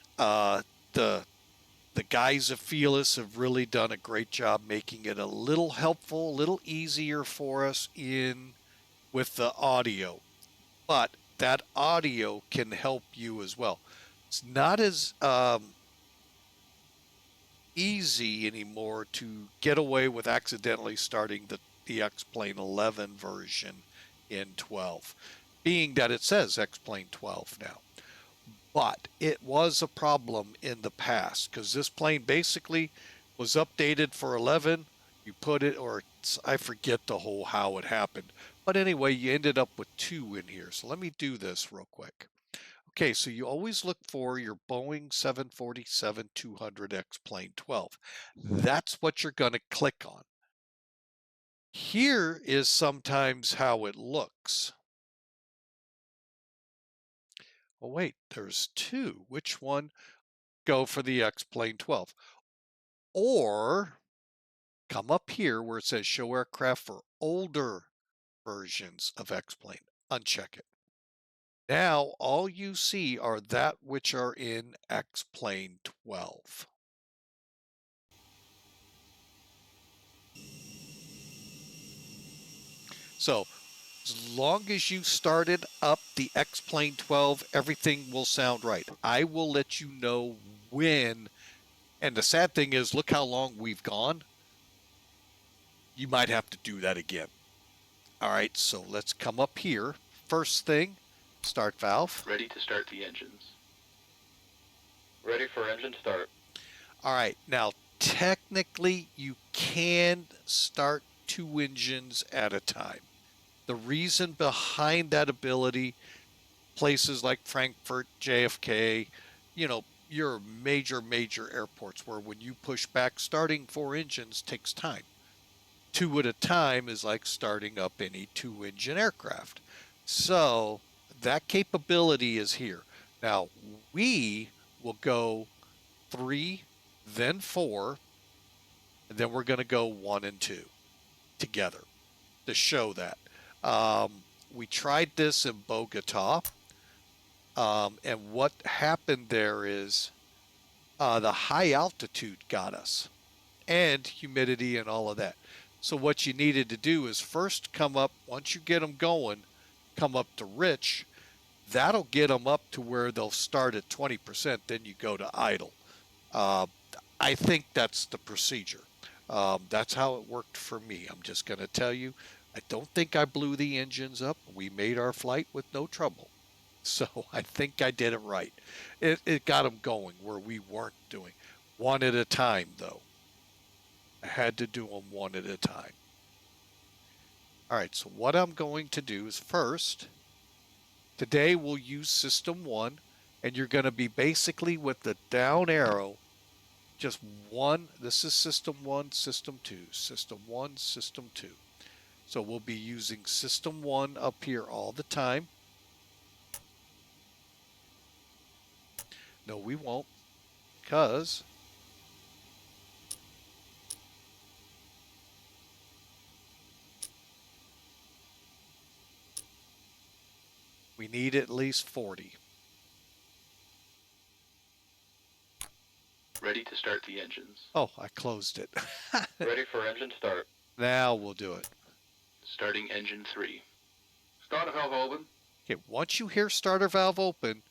The guys at Felis have really done a great job making it a little helpful, a little easier for us in with the audio. But that audio can help you as well. It's not as easy anymore to get away with accidentally starting the X-Plane 11 version in 12, being that it says X-Plane 12 now. But it was a problem in the past because this plane basically was updated for 11. You put it, or I forget the whole how it happened. But anyway, you ended up with 2 in here. So let me do this real quick. Okay, so you always look for your Boeing 747-200 X-Plane 12. That's what you're going to click on. Here is sometimes how it looks. Oh, wait, there's two. Which one? Go for the X-Plane 12. Or come up here where it says show aircraft for older versions of X-Plane. Uncheck it. Now all you see are that which are in X-Plane 12. So as long as you started up the X-Plane 12, everything will sound right. I will let you know when. And the sad thing is, look how long we've gone. You might have to do that again. All right, so let's come up here. First thing, start valve. Ready to start the engines. Ready for engine start. All right, now technically you can start two engines at a time. The reason behind that ability, places like Frankfurt, JFK, your major airports where when you push back, starting four engines takes time. Two at a time is like starting up any two-engine aircraft. So that capability is here. Now we will go 3, then 4, and then we're going to go 1 and 2 together to show that. We tried this in Bogota, and what happened there is the high altitude got us, and humidity and all of that. So what you needed to do is first come up, once you get them going, come up to rich. That'll get them up to where they'll start at 20%, then you go to idle. I think that's the procedure. That's how it worked for me. I'm just going to tell you, I don't think I blew the engines up. We made our flight with no trouble. So I think I did it right. It got them going where we weren't doing. One at a time, though. I had to do them one at a time. All right, so what I'm going to do is first, today we'll use System 1, and you're going to be basically with the down arrow, just one. This is System 1, System 2, System 1, System 2. So we'll be using System 1 up here all the time. No, we won't, because we need at least 40. Ready to start the engines. Oh, I closed it. Ready for engine start. Now we'll do it. Starting engine 3. Starter valve open. Okay, once you hear starter valve open,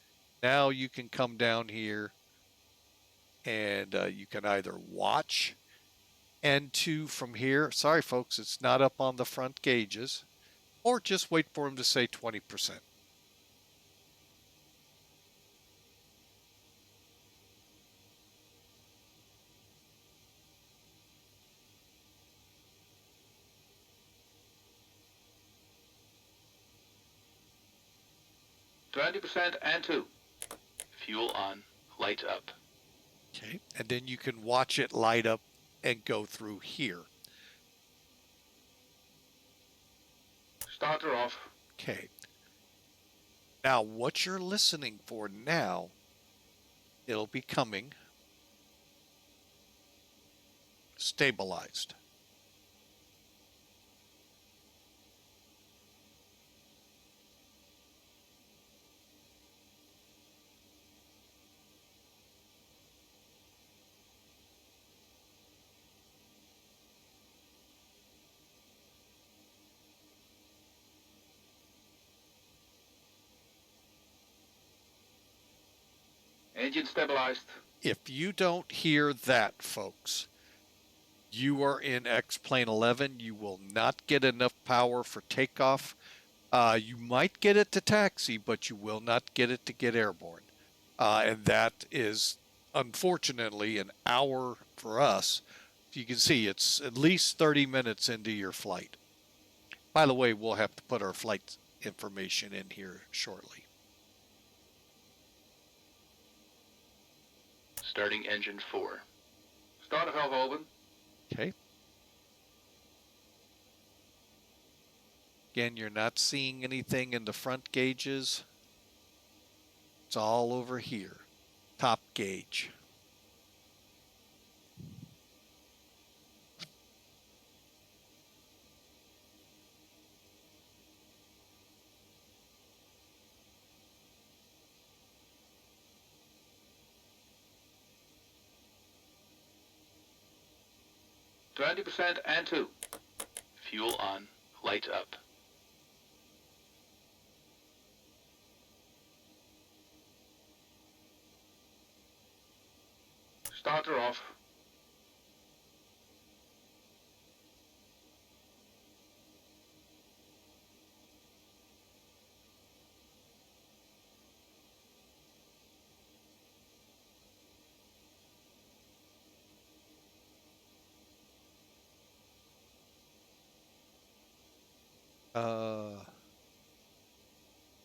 now you can come down here and you can either watch N2 from here. Sorry, folks, it's not up on the front gauges. Or just wait for them to say 20%. %and 2. Fuel on. Lights up. Okay, and then you can watch it light up and go through here. Starter off. Okay. Now, what you're listening for now, it'll be coming stabilized. Engine stabilized. If you don't hear that, folks, you are in X-Plane 11. You will not get enough power for takeoff. You might get it to taxi, but you will not get it to get airborne. And that is, unfortunately, an hour for us. You can see it's at least 30 minutes into your flight. By the way, we'll have to put our flight information in here shortly. Starting engine 4. Starter valve open. Okay. Again, you're not seeing anything in the front gauges. It's all over here. Top gauge. %, and 2. Fuel on. Lights up. Starter off.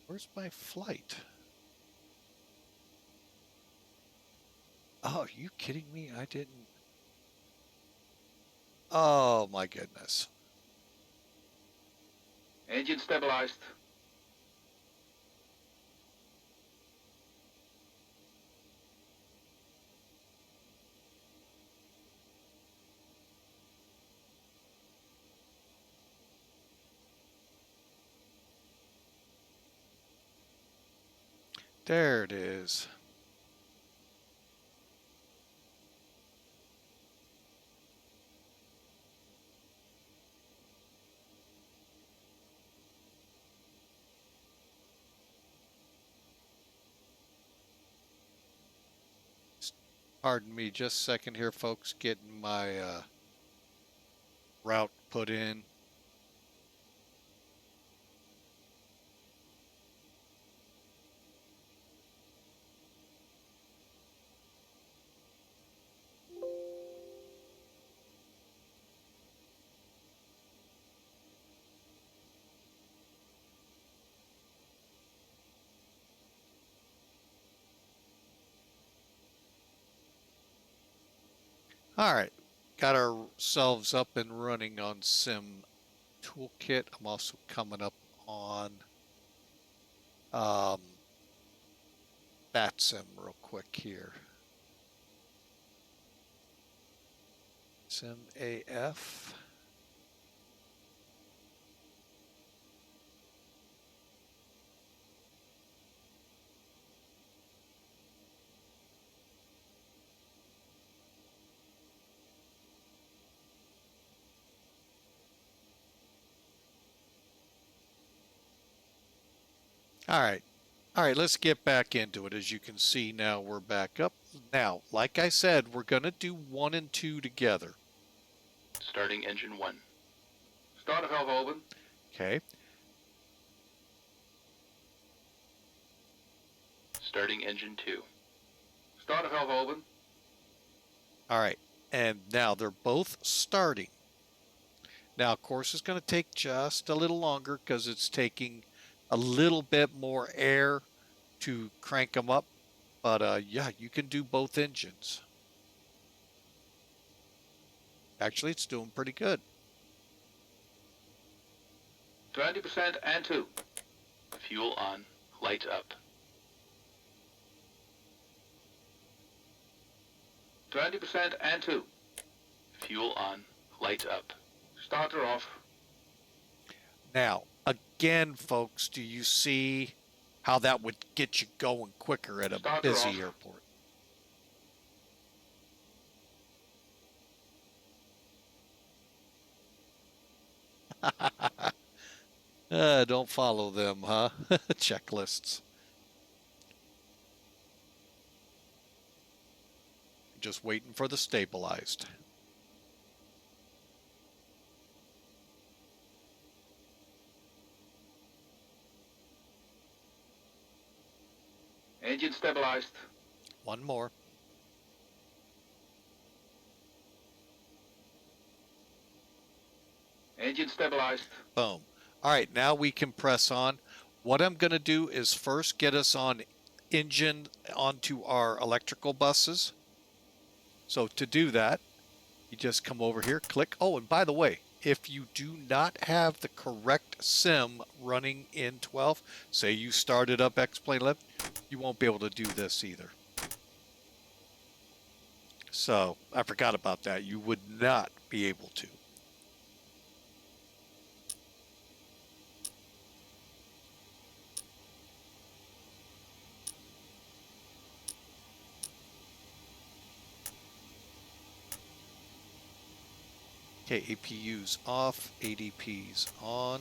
Where's my flight? Oh, are you kidding me? I didn't. Oh my goodness. Engine stabilized. There it is. Pardon me just a second here, folks, getting my route put in. All right, got ourselves up and running on Sim Toolkit. I'm also coming up on BatSim real quick here. Sim AF. All right, let's get back into it. As you can see now, we're back up. Now, like I said, we're going to do 1 and 2 together. Starting engine 1. Starter valve open. Okay. Starting engine 2. Starter valve open. All right, and now they're both starting. Now, of course, it's going to take just a little longer because it's taking a little bit more air to crank them up. But yeah, you can do both engines. Actually, it's doing pretty good. 20% and 2. Fuel on. Lights up. 20% and 2. Fuel on. Lights up. Starter off. Now, again, folks, do you see how that would get you going quicker at a Starter busy off. airport? Don't follow them, huh? Checklists. Just waiting for the stabilized. Engine stabilized. One more. Engine stabilized. Boom. All right, now we can press on. What I'm going to do is first get us on engine onto our electrical buses. So to do that, you just come over here, click. Oh, and by the way, if you do not have the correct sim running in 12, say you started up X-Plane 11, you won't be able to do this either. So I forgot about that. You would not be able to. Okay, APU's off, ADP's on.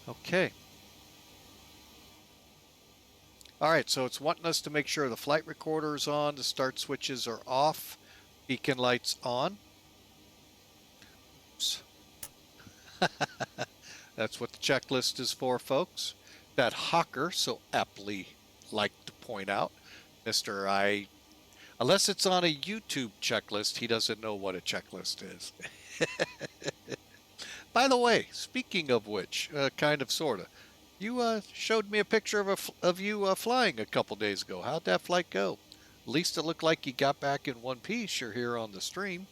Okay. All right, so it's wanting us to make sure the flight recorder is on, the start switches are off, beacon lights on. Oops. That's what the checklist is for, folks. That Hawker so aptly liked to point out, Mr. Unless it's on a YouTube checklist, he doesn't know what a checklist is. By the way, speaking of which, kind of, sort of, you showed me a picture of you flying a couple days ago. How'd that flight go? At least it looked like you got back in one piece. You're here on the stream.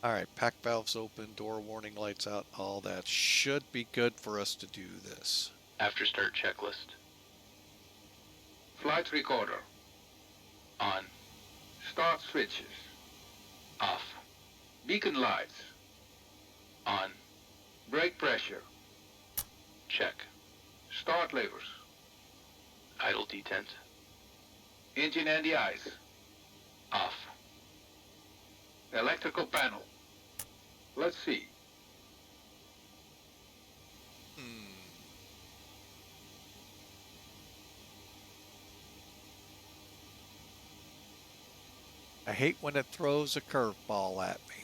All right, pack valves open, door warning lights out. All that should be good for us to do this. After start checklist. Flight recorder. On. Start switches. Off. Beacon lights. On. Brake pressure. Check. Start levers. Idle detent. Engine and the ice. Off. Electrical panel. Let's see. I hate when it throws a curveball at me.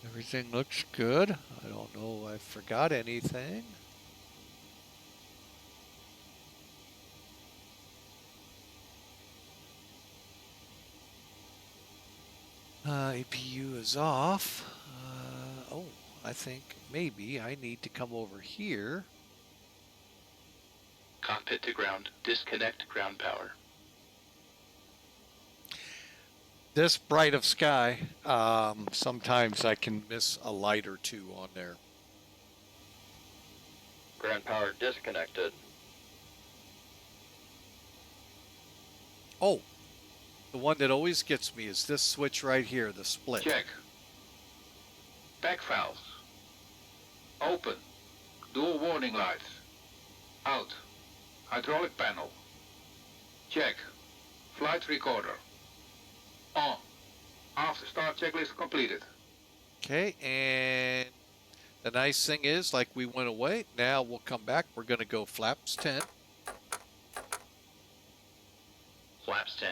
Everything looks good. I don't know if I forgot anything. APU is off. Oh, I think maybe I need to come over here. Cockpit to ground. Disconnect ground power. This bright of sky, sometimes I can miss a light or two on there. Ground power disconnected. Oh, the one that always gets me is this switch right here, the split. Check. Pack valves. Open. Door warning lights. Out. Hydraulic panel. Check. Flight recorder. On. After start checklist completed. Okay, and the nice thing is, like we went away, now we'll come back. We're going to go flaps 10. Flaps 10.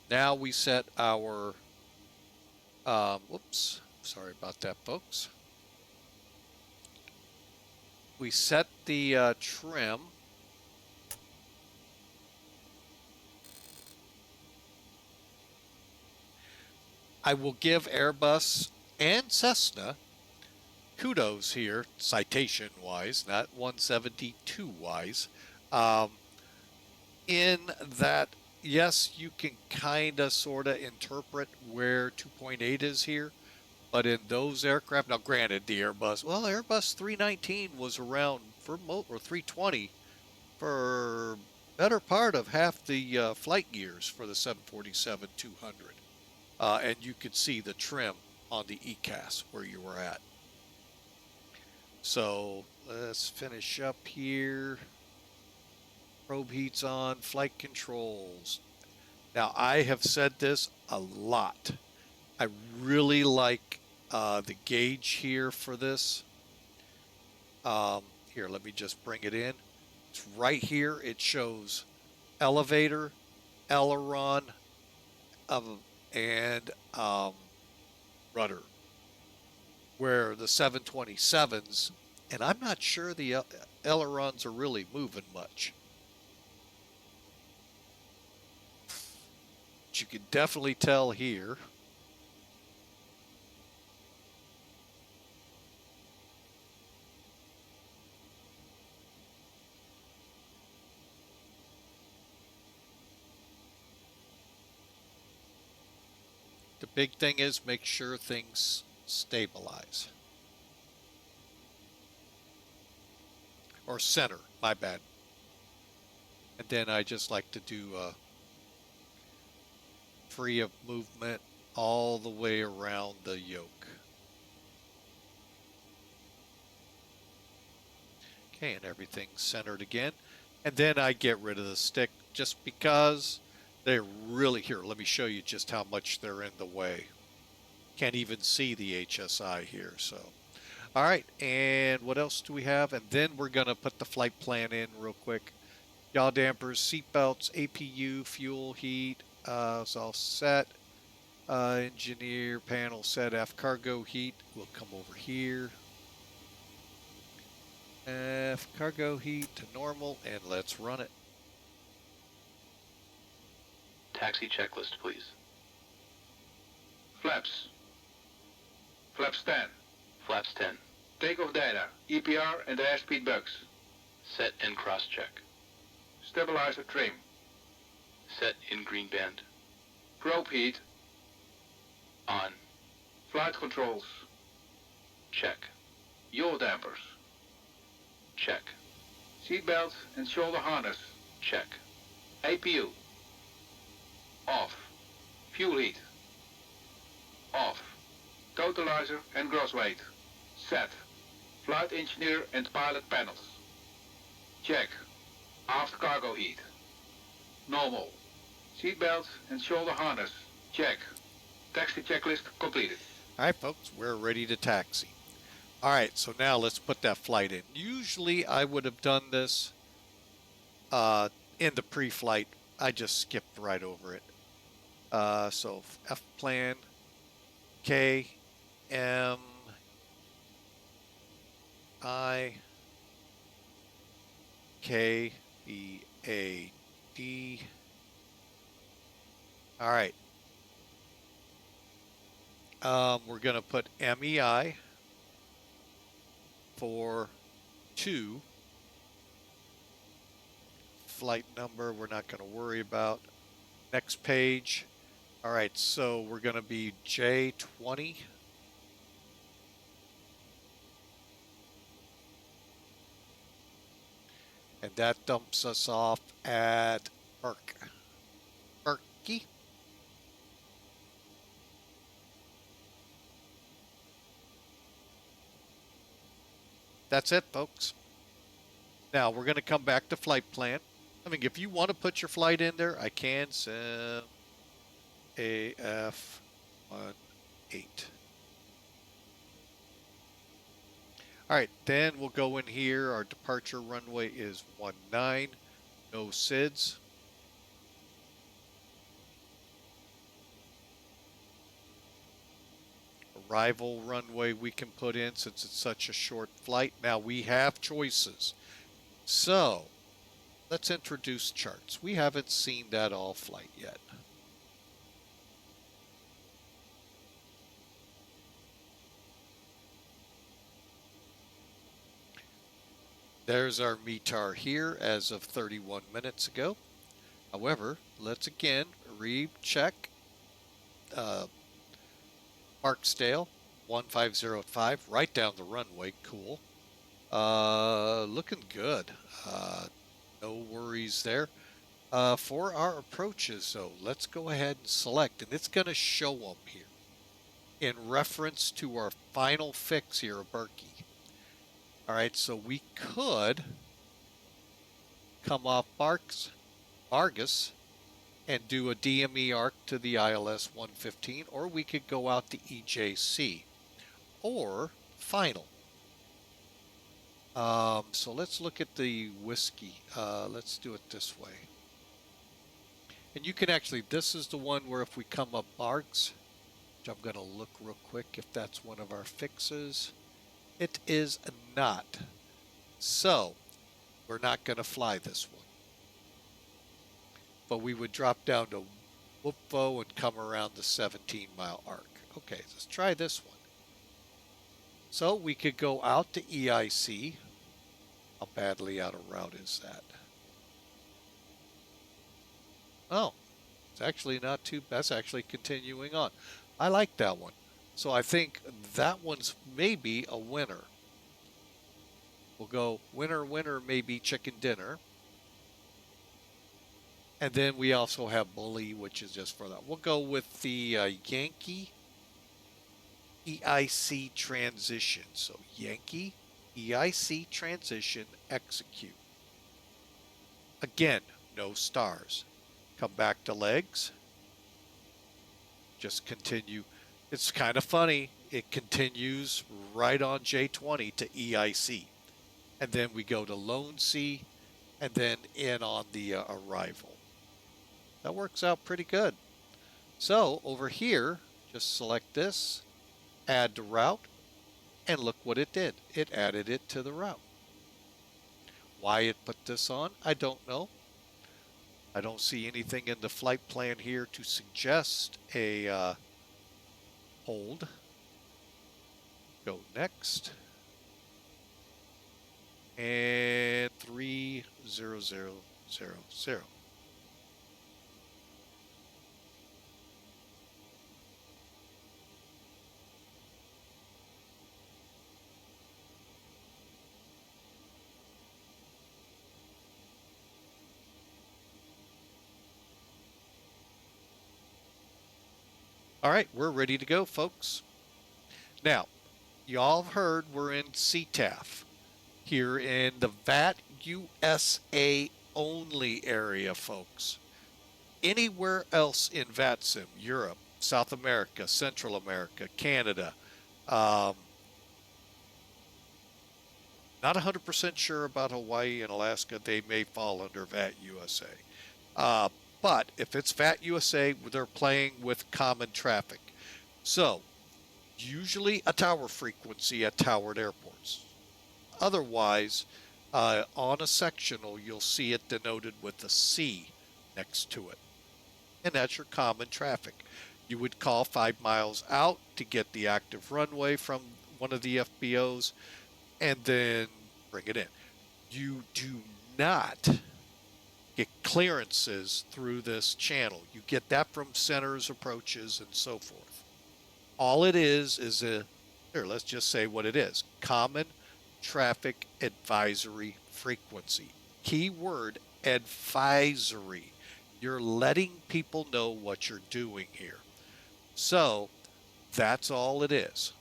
Now we set our, whoops, sorry about that, folks. We set the trim. I will give Airbus and Cessna kudos here, citation-wise, not 172-wise, in that, yes, you can kind of, sort of interpret where 2.8 is here, but in those aircraft, now granted, the Airbus, well, Airbus 319 was around for, or 320 for better part of half the flight years for the 747-200. And you could see the trim on the ECAS where you were at. So let's finish up here. Probe heat's on, flight controls. Now I have said this a lot. I really like the gauge here for this. Here, let me just bring it in. It's right here. It shows elevator, aileron, and rudder, where the 727s, and I'm not sure the ailerons are really moving much. but you can definitely tell here. The big thing is make sure things stabilize. Or center, my bad. And then I just like to do free of movement all the way around the yoke. Okay, and everything's centered again. And then I get rid of the stick just because they're really, here, let me show you just how much they're in the way. Can't even see the HSI here, so. All right, and what else do we have? And then we're gonna put the flight plan in real quick. Yaw dampers, seat belts, APU, fuel, heat, it's all set. Engineer panel set, F cargo heat will come over here. F cargo heat to normal, and let's run it. Taxi checklist, please. Flaps. Flaps 10. Flaps 10. Takeoff data, EPR and airspeed bugs. Set and cross-check. Stabilizer trim. Set in green band. Probe heat. On. Flight controls. Check. Yaw dampers. Check. Seatbelt and shoulder harness. Check. APU. Off. Fuel heat. Off. Totalizer and gross weight. Set. Flight engineer and pilot panels. Check. Aft cargo heat. Normal. Seatbelt and shoulder harness. Check. Taxi checklist completed. All right, folks, we're ready to taxi. All right, so now let's put that flight in. Usually I would have done this in the pre-flight. I just skipped right over it. So F plan, KMEI, KBAD. All right. We're going to put MEI for 2. Flight number we're not going to worry about. Next page. All right, so we're going to be J20. And that dumps us off at BERKE. That's it, folks. Now we're going to come back to flight plan. I mean, if you want to put your flight in there, I can. Sim AF18. All right, then we'll go in here. Our departure runway is 19. No SIDS. Arrival runway we can put in since it's such a short flight. Now we have choices. So let's introduce charts. We haven't seen that all flight yet. There's our METAR here as of 31 minutes ago. However, let's again recheck Barksdale 1505 right down the runway. Cool. Looking good. No worries there. For our approaches, though, let's go ahead and select, and it's going to show them here in reference to our final fix here of BERKE. All right, so we could come off Vargas and do a DME arc to the ILS 115, or we could go out to EJC or final. So let's look at the whiskey. Let's do it this way. And you can actually, this is the one where if we come up Barks, which I'm going to look real quick if that's one of our fixes. It is not. So we're not going to fly this one. But we would drop down to whoop-fo, and come around the 17-mile arc. Okay, let's try this one. So we could go out to EIC. How badly out of route is that? Oh, it's actually not too, that's actually continuing on. I like that one. So I think that one's maybe a winner. We'll go winner, winner, maybe chicken dinner. And then we also have Bully, which is just for that. We'll go with the Yankee EIC transition. So Yankee EIC transition, execute. Again, no stars. Come back to legs. Just continue. It's kind of funny. It continues right on J20 to EIC. And then we go to Lone C and then in on the arrival. That works out pretty good. So over here, just select this, add to route, and look what it did. It added it to the route. Why it put this on, I don't know. I don't see anything in the flight plan here to suggest a hold. Go next. And 30000. All right, we're ready to go, folks. Now, y'all have heard we're in CTAF here in the VAT USA only area, folks. Anywhere else in VATSIM, Europe, South America, Central America, Canada, not 100% sure about Hawaii and Alaska. They may fall under VAT USA. But if it's VAT USA, they're playing with common traffic. So, usually a tower frequency at towered airports. Otherwise, on a sectional, you'll see it denoted with a C next to it. And that's your common traffic. You would call 5 miles out to get the active runway from one of the FBOs and then bring it in. You do not get clearances through this channel. You get that from centers, approaches, and so forth. All it is a, here, let's just say what it is. Common traffic advisory frequency. Keyword advisory. You're letting people know what you're doing here. So that's all it is.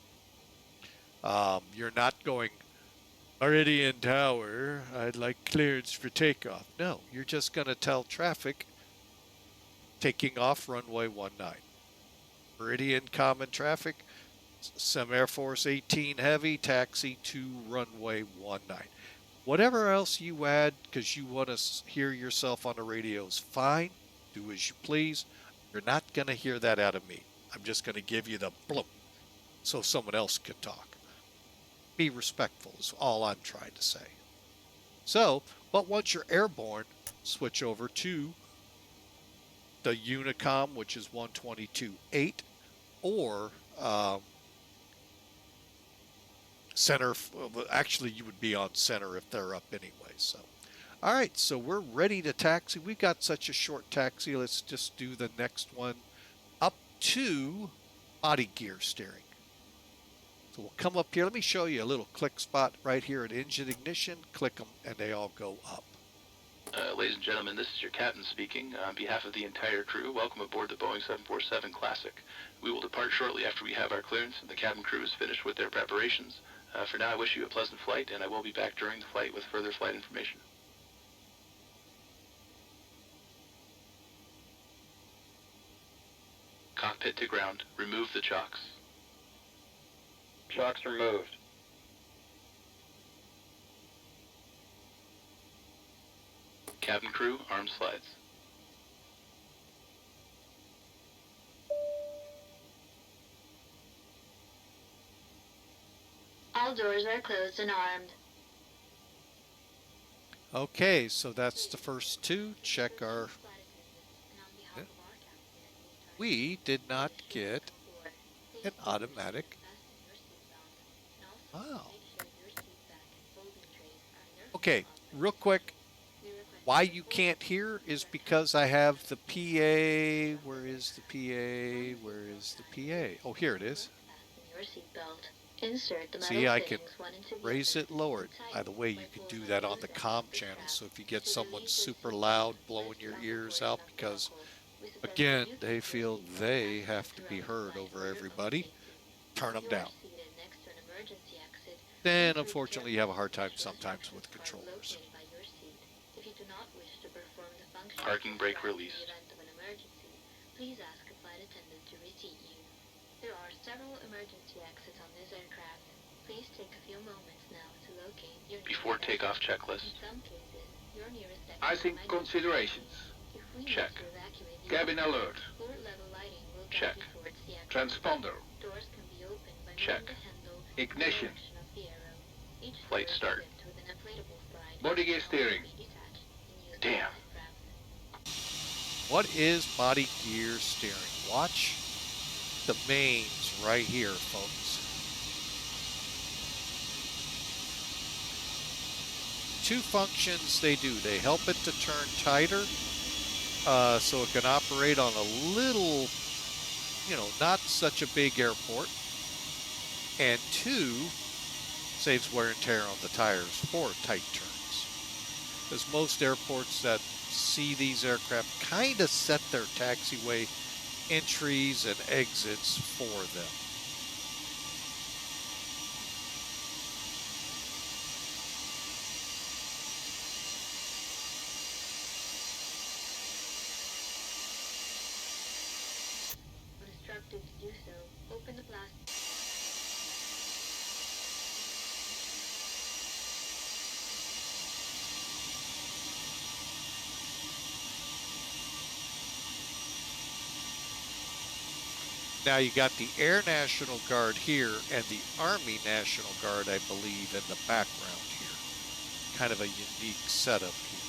You're not going, Meridian Tower, I'd like clearance for takeoff. No, you're just going to tell traffic taking off runway 19. Meridian common traffic, some Air Force 18 heavy, taxi to runway 19. Whatever else you add because you want to hear yourself on the radio is fine. Do as you please. You're not going to hear that out of me. I'm just going to give you the bloop so someone else can talk. Be respectful is all I'm trying to say. So, but once you're airborne, switch over to the Unicom, which is 122.8, or center. Actually, you would be on center if they're up anyway. So, all right, so we're ready to taxi. We've got such a short taxi. Let's just do the next one up to body gear steering. So we'll come up here. Let me show you a little click spot right here at engine ignition. Click them, and they all go up. Ladies and gentlemen, this is your captain speaking. On behalf of the entire crew, welcome aboard the Boeing 747 Classic. We will depart shortly after we have our clearance and the cabin crew is finished with their preparations. For now, I wish you a pleasant flight, and I will be back during the flight with further flight information. Cockpit to ground. Remove the chocks. Chocks removed. Cabin crew, arm slides. All doors are closed and armed. Okay, so that's the first two. Check our. we did not get an automatic. Wow. Okay, real quick, why you can't hear is because I have the PA. Where is the PA? Where is the PA? Oh, here it is. Insert the metal See, I can fittings one into the raise other it, lower it. and By the tighten way, by you can pulling do on that the on loose the ends of comm the channel. strap. So if you get To someone release your super seat loud belt, blowing rest your back ears forward out enough because, buckle. We suggest again, you keep they your feel seat belt they fastened have to be throughout the heard flight over for your own everybody, safety. turn If them you are down. seated next to an emergency exit, Then, please read unfortunately, you have a carefully hard to time make sure the sometimes access with card controllers. located by your seat. If you do not wish to perform the function of Parking the brake strap in released. the event of an emergency, please ask a flight attendant to reseat you. There are several emergency exits on this aircraft. Please take a few moments now to locate your Before nearest takeoff exit. checklist. In some cases, your nearest exit Icing might be considerations. if we Check. need to evacuate the Cabin alert. floor level lighting will Check. guide you towards the exit. Transponder. Doors can be opened by Check. moving the handle Ignition. in the direction of the arrow. Each Flight door is start. equipped with an inflatable slide. Body gear It can also steering. be detached and used Damn. as a life raft. What is body gear steering? Watch the mains right here, folks. Two functions they do. They help it to turn tighter so it can operate on a little, not such a big airport. And two, saves wear and tear on the tires for tight turns. Because most airports that see these aircraft kind of set their taxiway entries and exits for them. When instructed to do so, open the plastic. Now you got the Air National Guard here and the Army National Guard, I believe, in the background here. Kind of a unique setup here.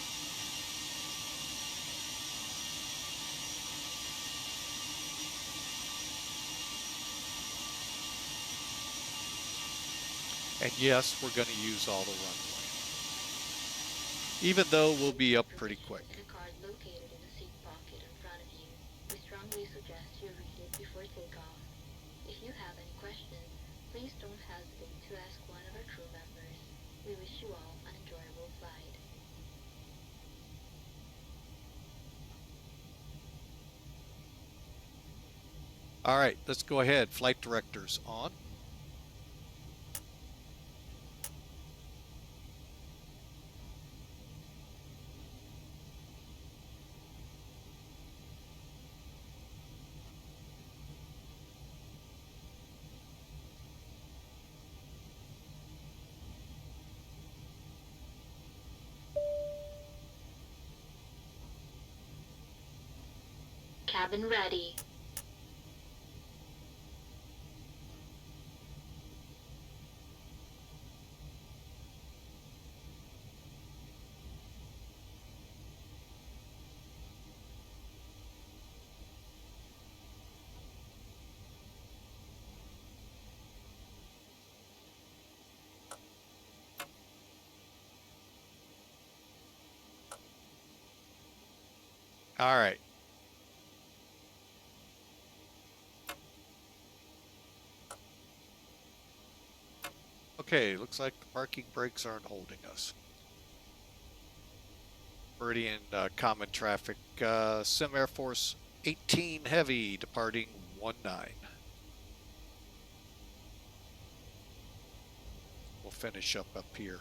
And yes, we're going to use all the runway. Even though we'll be up pretty quick. And a card located in the seat pocket in front of you. We strongly suggest you read it before takeoff. If you have any questions, please don't hesitate to ask one of our crew members. We wish you all an enjoyable flight. All right, let's go ahead. Flight directors on. Cabin ready. All right. Okay, looks like the parking brakes aren't holding us. Meridian common traffic, Sim Air Force 18 Heavy departing 19. We'll finish up here.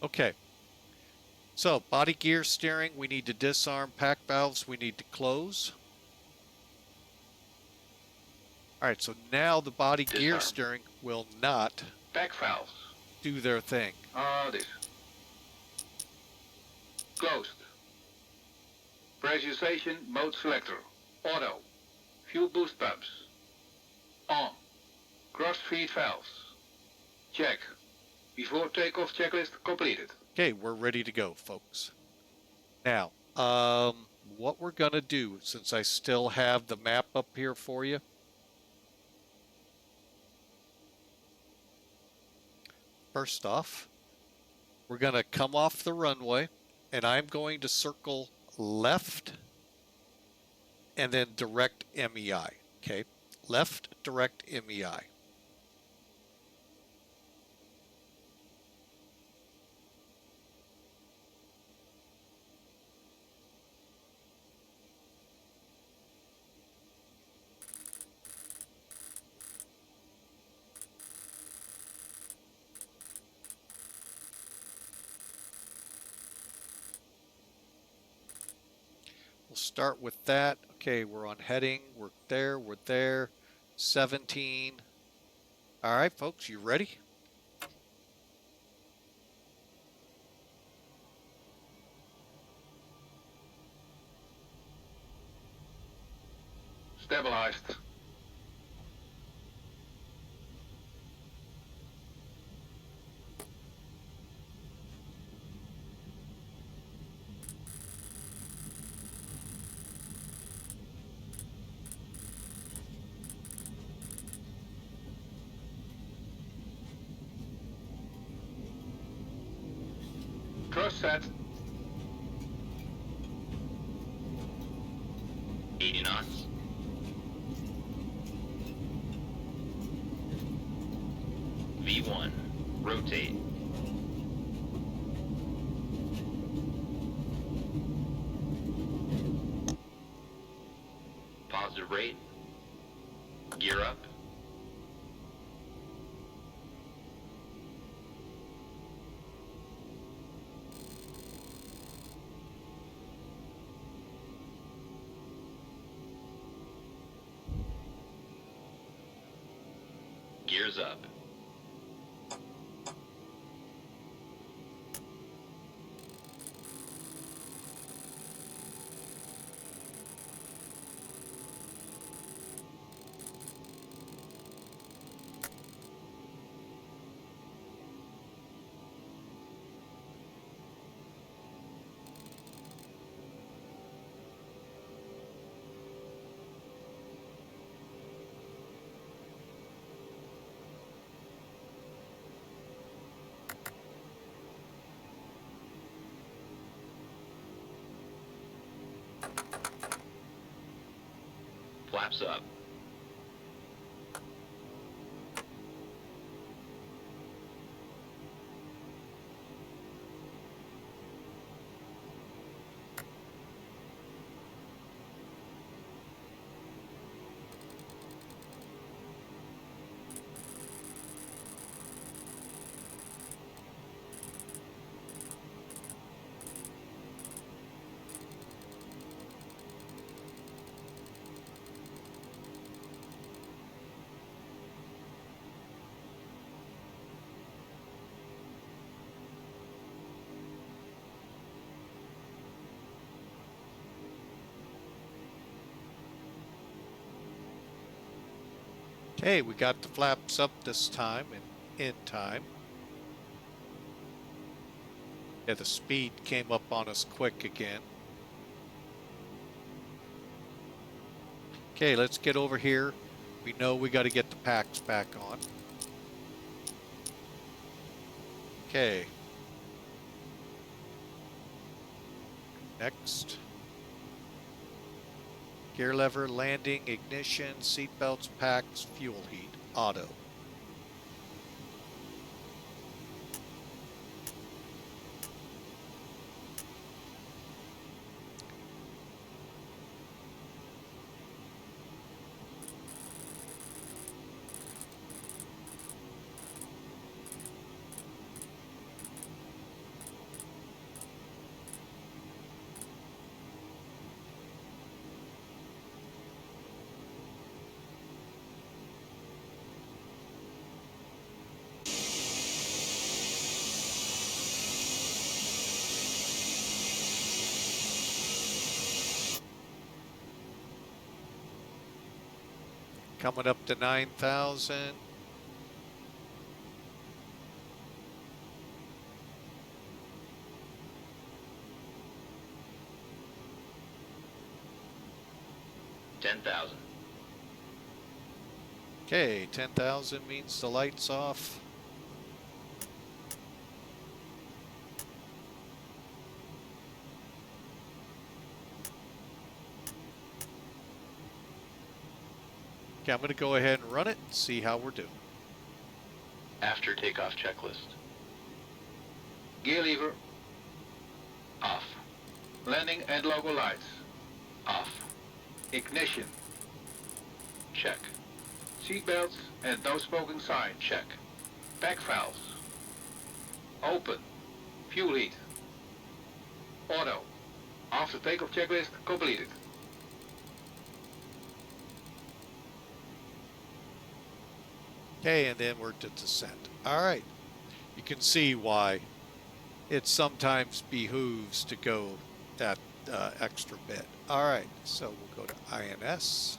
Okay. So, body gear steering, we need to disarm. Pack valves, we need to close. All right, so now the body gear Disarm. steering will not Pack valves. do their thing. This. Closed. Pressurization mode selector. Auto. Fuel boost pumps. On. Cross feed valves. Check. Before takeoff checklist completed. Okay, we're ready to go, folks. Now, what we're gonna do, since I still have the map up here for you, first off, we're gonna come off the runway, and I'm going to circle left and then direct MEI, okay? Left, direct MEI. We'll start with that. Okay, we're on heading. We're there. 17. All right, folks, you ready? Stabilized. Thrust set. 80 knots. V1. Rotate. Positive rate. Gear up. Gears up. Flaps up. Okay, we got the flaps up this time and in time. Yeah, the speed came up on us quick again. Okay, let's get over here. We know we got to get the packs back on. Okay. Next. Gear lever, landing, ignition, seatbelts, packs, fuel heat, auto. Coming up to 9,000. Okay, 10,000 means the light's off. Okay, I'm going to go ahead and run it and see how we're doing. After takeoff checklist. Gear lever. Off. Landing and logo lights. Off. Ignition. Check. Seatbelts and no smoking sign. Check. Pack valves. Open. Fuel heat. Auto. After takeoff checklist completed. Okay, and then we're to descent. All right. You can see why it sometimes behooves to go that extra bit. All right, so we'll go to INS.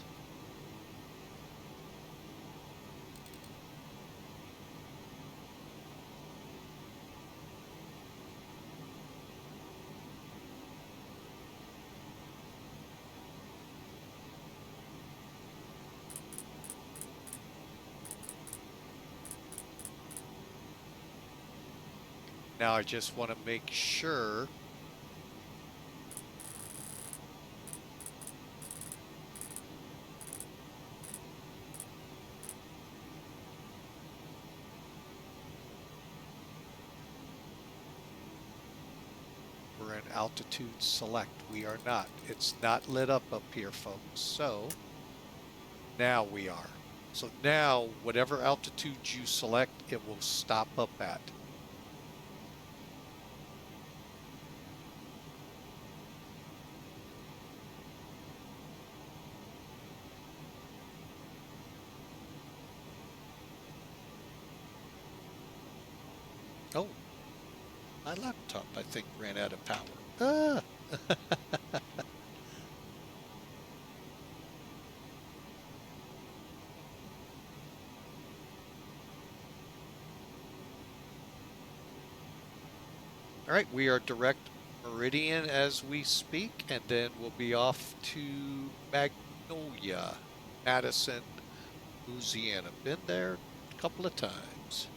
Now I just want to make sure we're in altitude select. We are not. It's not lit up here, folks. So now we are. So now whatever altitude you select, it will stop up at. Oh, my laptop, I think, ran out of power. Ah! All right, we are direct Meridian as we speak, and then we'll be off to Magnolia, Madison, Louisiana. Been there a couple of times.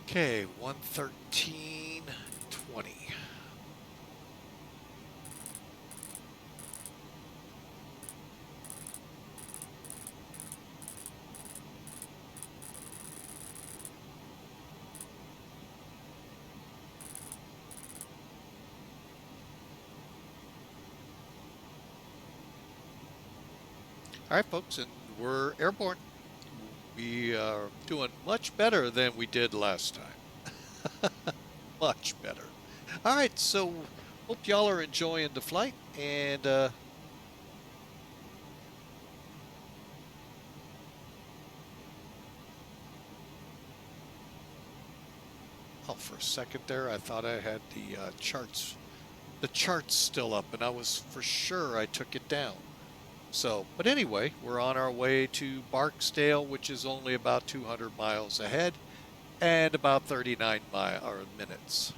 Okay, 113.20. All right, folks, and we're airborne. We are doing much better than we did last time. Much better. All right, so hope y'all are enjoying the flight, and oh, for a second there, I thought I had the charts still up, and I was for sure I took it down. So, but anyway, we're on our way to Barksdale, which is only about 200 miles ahead and about 39 minutes.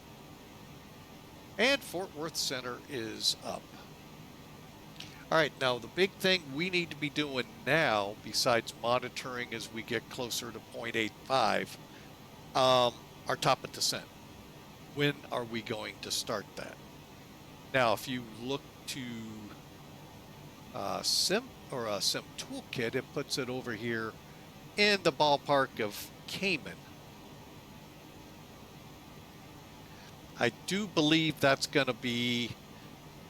And Fort Worth Center is up. All right, now the big thing we need to be doing now, besides monitoring as we get closer to 0.85, our top of descent. When are we going to start that? Now, if you look to Sim Toolkit, it puts it over here in the ballpark of Cayman. I do believe that's going to be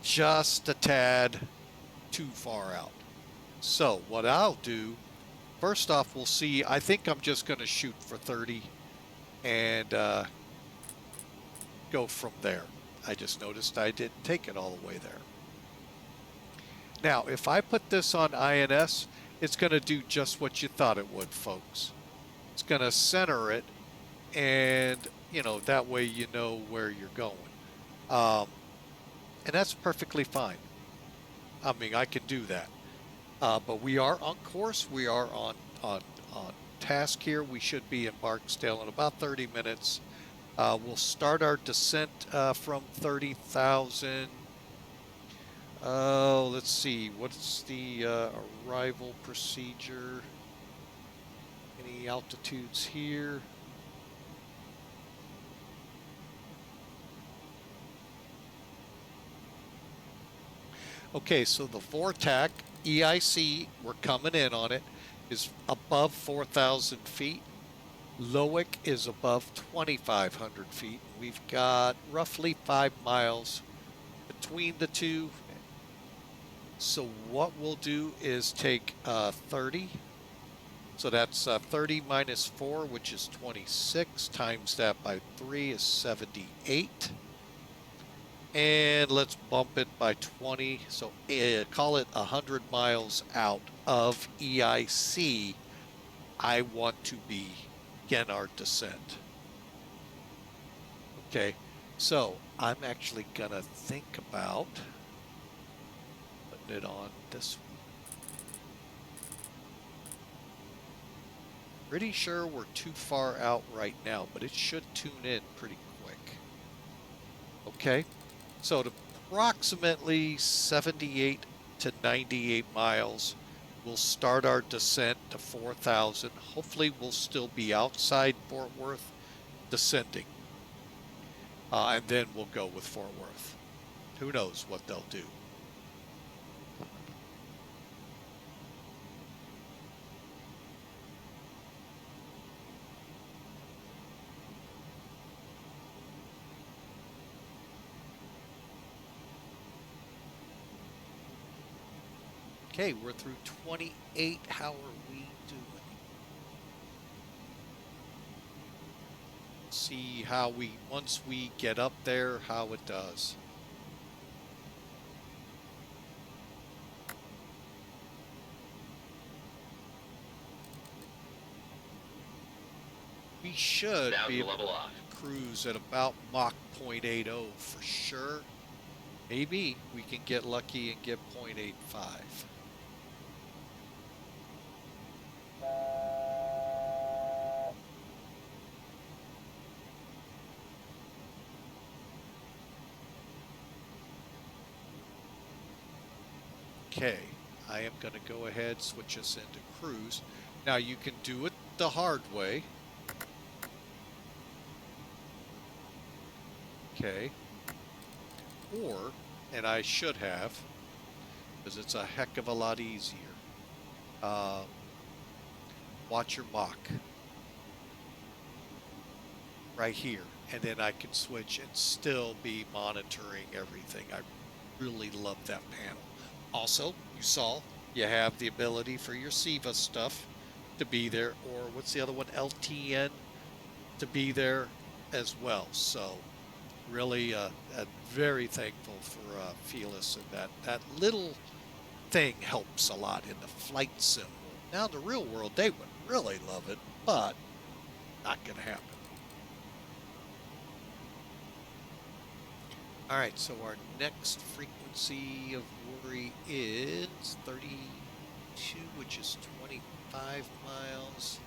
just a tad too far out. So what I'll do first off, we'll see. I think I'm just going to shoot for 30 and go from there. I just noticed I didn't take it all the way there. Now, if I put this on INS, it's going to do just what you thought it would, folks. It's going to center it, and, you know, that way you know where you're going. And that's perfectly fine. I mean, I can do that. But we are on course. We are on task here. We should be in Barksdale in about 30 minutes. We'll start our descent from 30,000. Let's see. What's the arrival procedure? Any altitudes here? Okay, so the VORTAC EIC, we're coming in on it, is above 4,000 feet. LOIC is above 2,500 feet. We've got roughly 5 miles between the two. So what we'll do is take 30. So that's 30 minus 4, which is 26, times that by 3 is 78. And let's bump it by 20. So call it 100 miles out of EIC. I want to begin our descent. Okay, so I'm actually going to think about putting it on this one. Pretty sure we're too far out right now, but it should tune in pretty quick. Okay, so at approximately 78 to 98 miles, we'll start our descent to 4,000. Hopefully we'll still be outside Fort Worth descending. And then we'll go with Fort Worth. Who knows what they'll do. Okay, we're through 28. How are we doing? See how once we get up there, how it does. We should be able to cruise at about Mach 0.80 for sure. Maybe we can get lucky and get 0.85. Okay, I am going to go ahead, switch us into cruise. Now you can do it the hard way. Okay. Or, and I should have, because it's a heck of a lot easier. Watch your Mach. Right here. And then I can switch and still be monitoring everything. I really love that panel. Also, you saw you have the ability for your SEVA stuff to be there, or what's the other one, LTN, to be there as well. So really very thankful for Felis, and that little thing helps a lot in the flight sim. Now in the real world, they would really love it, but not going to happen. All right, so our next frequency of worry is 32, which is 25 miles.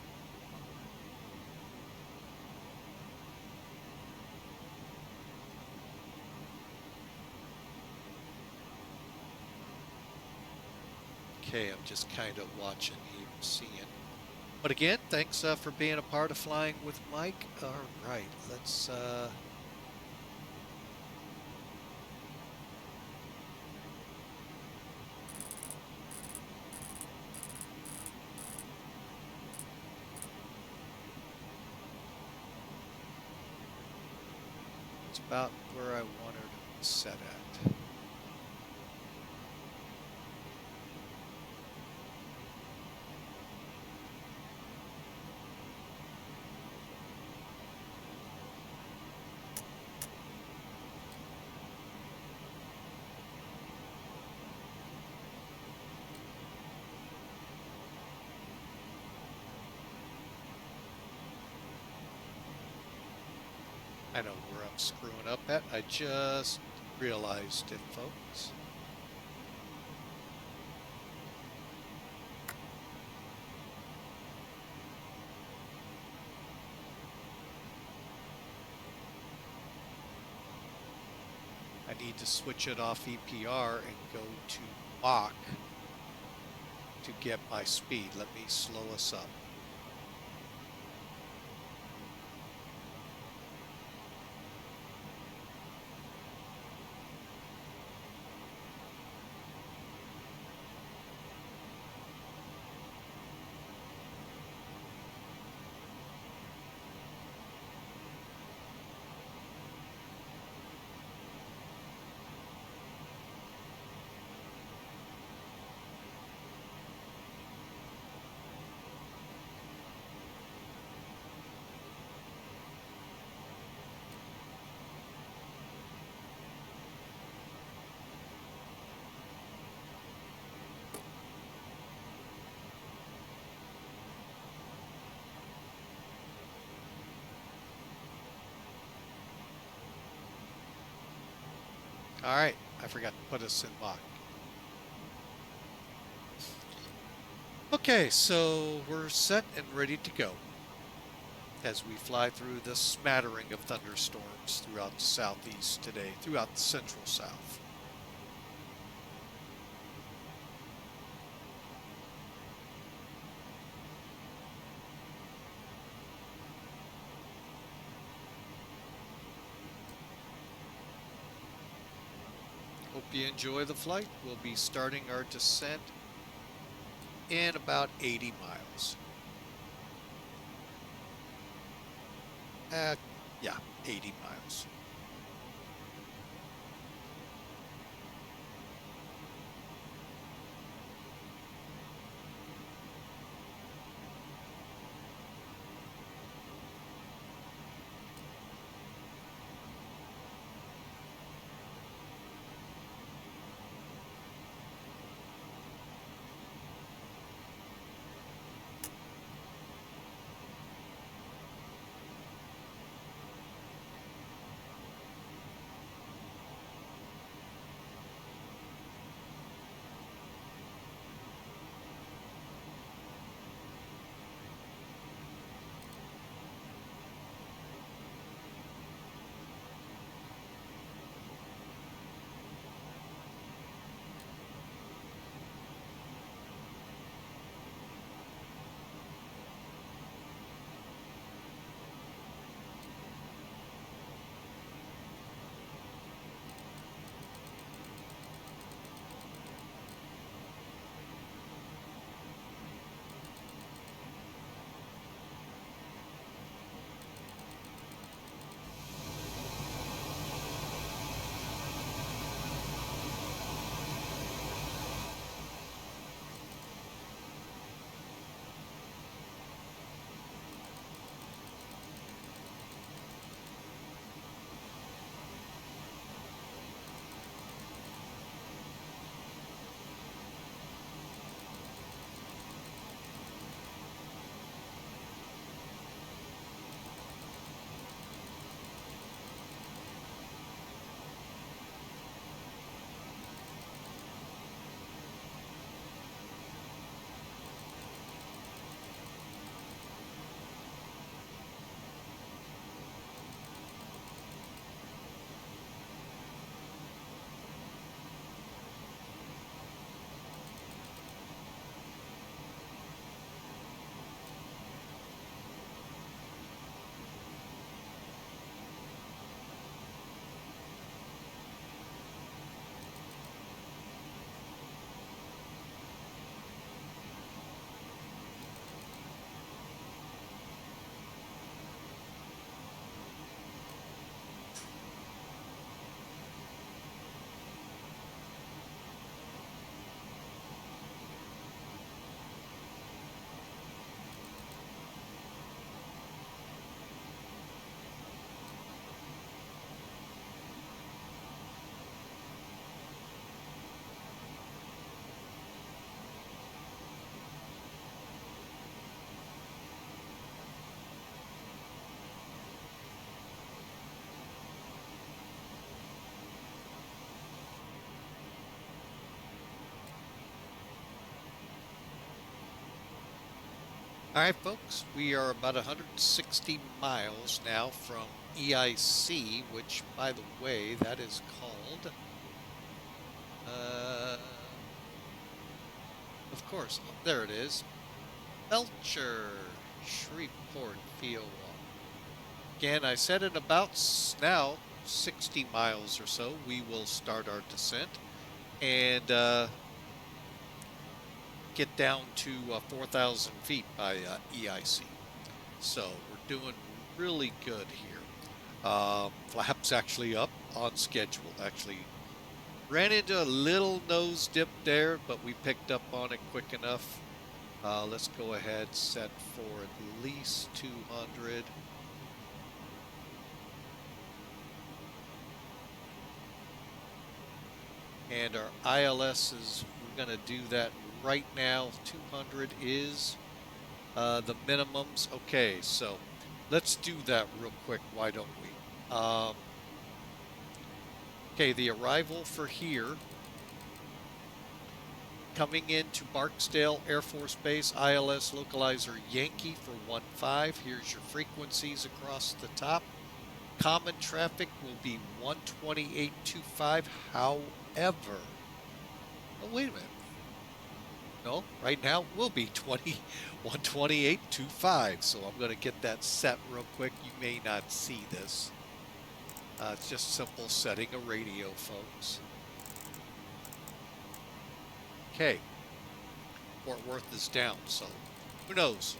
Okay, I'm just kind of watching here, seeing. But again, thanks for being a part of Flying with Mike. All right, let's... It's about where I wanted to set at. I know where I'm screwing up at. I just realized it, folks. I need to switch it off EPR and go to Mach to get my speed. Let me slow us up. All right, I forgot to put us in Mach. Okay, so we're set and ready to go as we fly through the smattering of thunderstorms throughout the southeast today, throughout the central south. Hope you enjoy the flight. We'll be starting our descent in about 80 miles. Yeah, 80 miles. All right, folks, we are about 160 miles now from EIC, which, by the way, that is called, of course, there it is, Belcher, Shreveport, VOR. Again, I said in about now 60 miles or so, we will start our descent and get down to 4,000 feet by EIC. So we're doing really good here. Flaps actually up on schedule. Actually ran into a little nose dip there, but we picked up on it quick enough. Let's go ahead, set for at least 200. And our ILS is, we're going to do that right now. 200 is the minimums. Okay, so let's do that real quick. Why don't we? Okay, the arrival for here, coming into Barksdale Air Force Base, ILS localizer Yankee for 15. Here's your frequencies across the top. Common traffic will be 128.25. However, oh, wait a minute. No, right now will be 128.25. So I'm going to get that set real quick. You may not see this. It's just simple setting a radio, folks. Okay. Fort Worth is down, so who knows?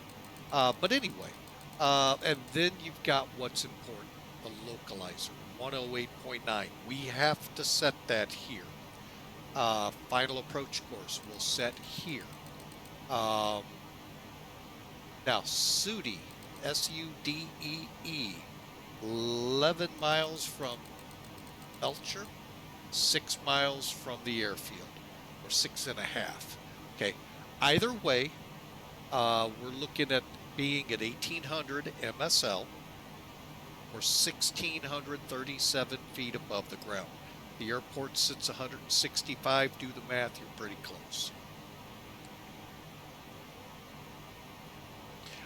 But anyway, and then you've got what's important, the localizer, 108.9. We have to set that here. Final approach course will set here. Now, SUDEE, S-U-D-E-E, 11 miles from Belcher, 6 miles from the airfield, or 6.5. Okay, either way, we're looking at being at 1,800 MSL, or 1,637 feet above the ground. The airport sits 165. Do the math, you're pretty close.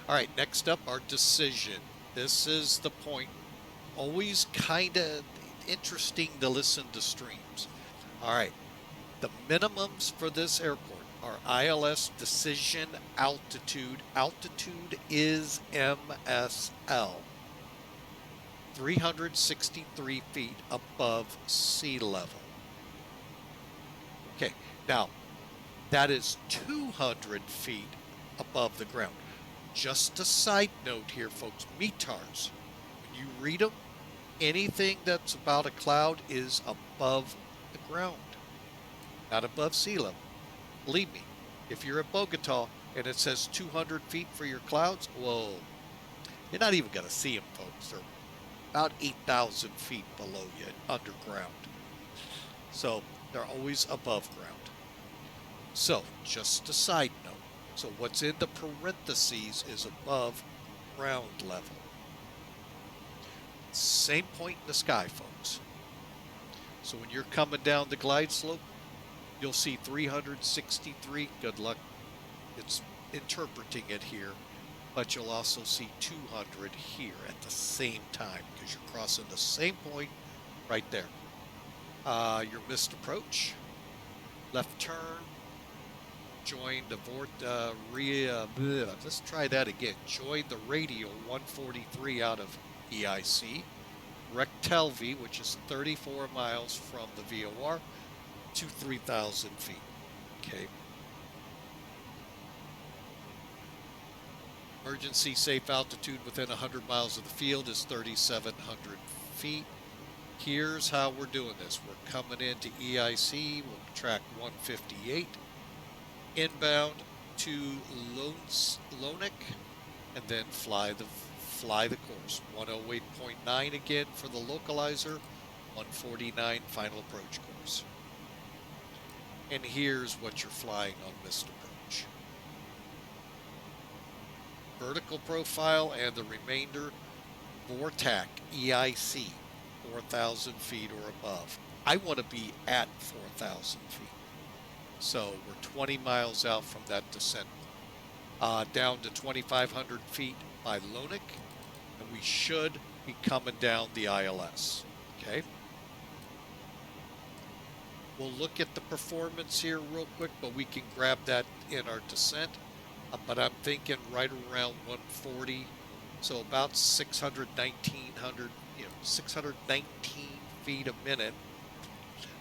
All right, next up, our decision. This is the point. Always kind of interesting to listen to streams. All right, the minimums for this airport are ILS decision altitude. Altitude is MSL. 363 feet above sea level. Okay, now that is 200 feet above the ground. Just a side note here, folks, METARs, when you read them, anything that's about a cloud is above the ground, not above sea level. Believe me, if you're at Bogota and it says 200 feet for your clouds, whoa, you're not even going to see them, folks. They're about 8,000 feet below you underground. So they're always above ground. So just a side note. So what's in the parentheses is above ground level. Same point in the sky, folks. So when you're coming down the glide slope, you'll see 363. Good luck. It's interpreting it here. But you'll also see 200 here at the same time because you're crossing the same point right there. Your missed approach, left turn, join the let's try that again. Join the radio 143 out of EIC, Rectelvi, which is 34 miles from the VOR to 3,000 feet. Okay. Emergency safe altitude within 100 miles of the field is 3,700 feet. Here's how we're doing this. We're coming into EIC. We'll track 158. Inbound to Lonick, and then fly the course. 108.9 again for the localizer. 149 final approach course. And here's what you're flying on missed approach. Vertical profile and the remainder VORTAC EIC 4,000 feet or above. I want to be at 4,000 feet. So we're 20 miles out from that descent point. down to 2,500 feet by Lonick, and we should be coming down the ILS. Okay. We'll look at the performance here real quick, but we can grab that in our descent. But I'm thinking right around 140, so about 619 feet a minute.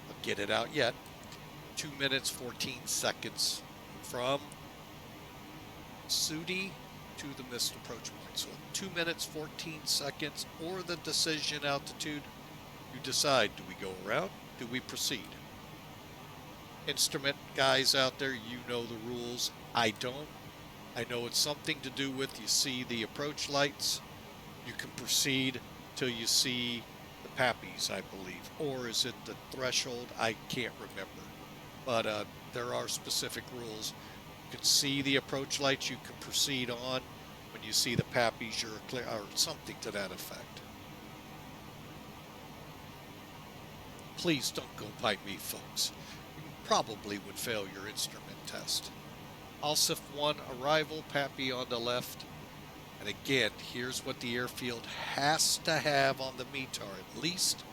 I'll get it out yet. 2 minutes 14 seconds from Sudi to the missed approach point. So 2 minutes 14 seconds, or the decision altitude. You decide: do we go around? Do we proceed? Instrument guys out there, you know the rules. I don't. I know it's something to do with, you see the approach lights, you can proceed till you see the pappies, I believe. Or is it the threshold? I can't remember. But there are specific rules. You can see the approach lights, you can proceed on. When you see the pappies, you're clear, or something to that effect. Please don't go bite me, folks. Probably would fail your instrument test. ALSIF 1 arrival, Pappy on the left. And again, here's what the airfield has to have on the METAR: at least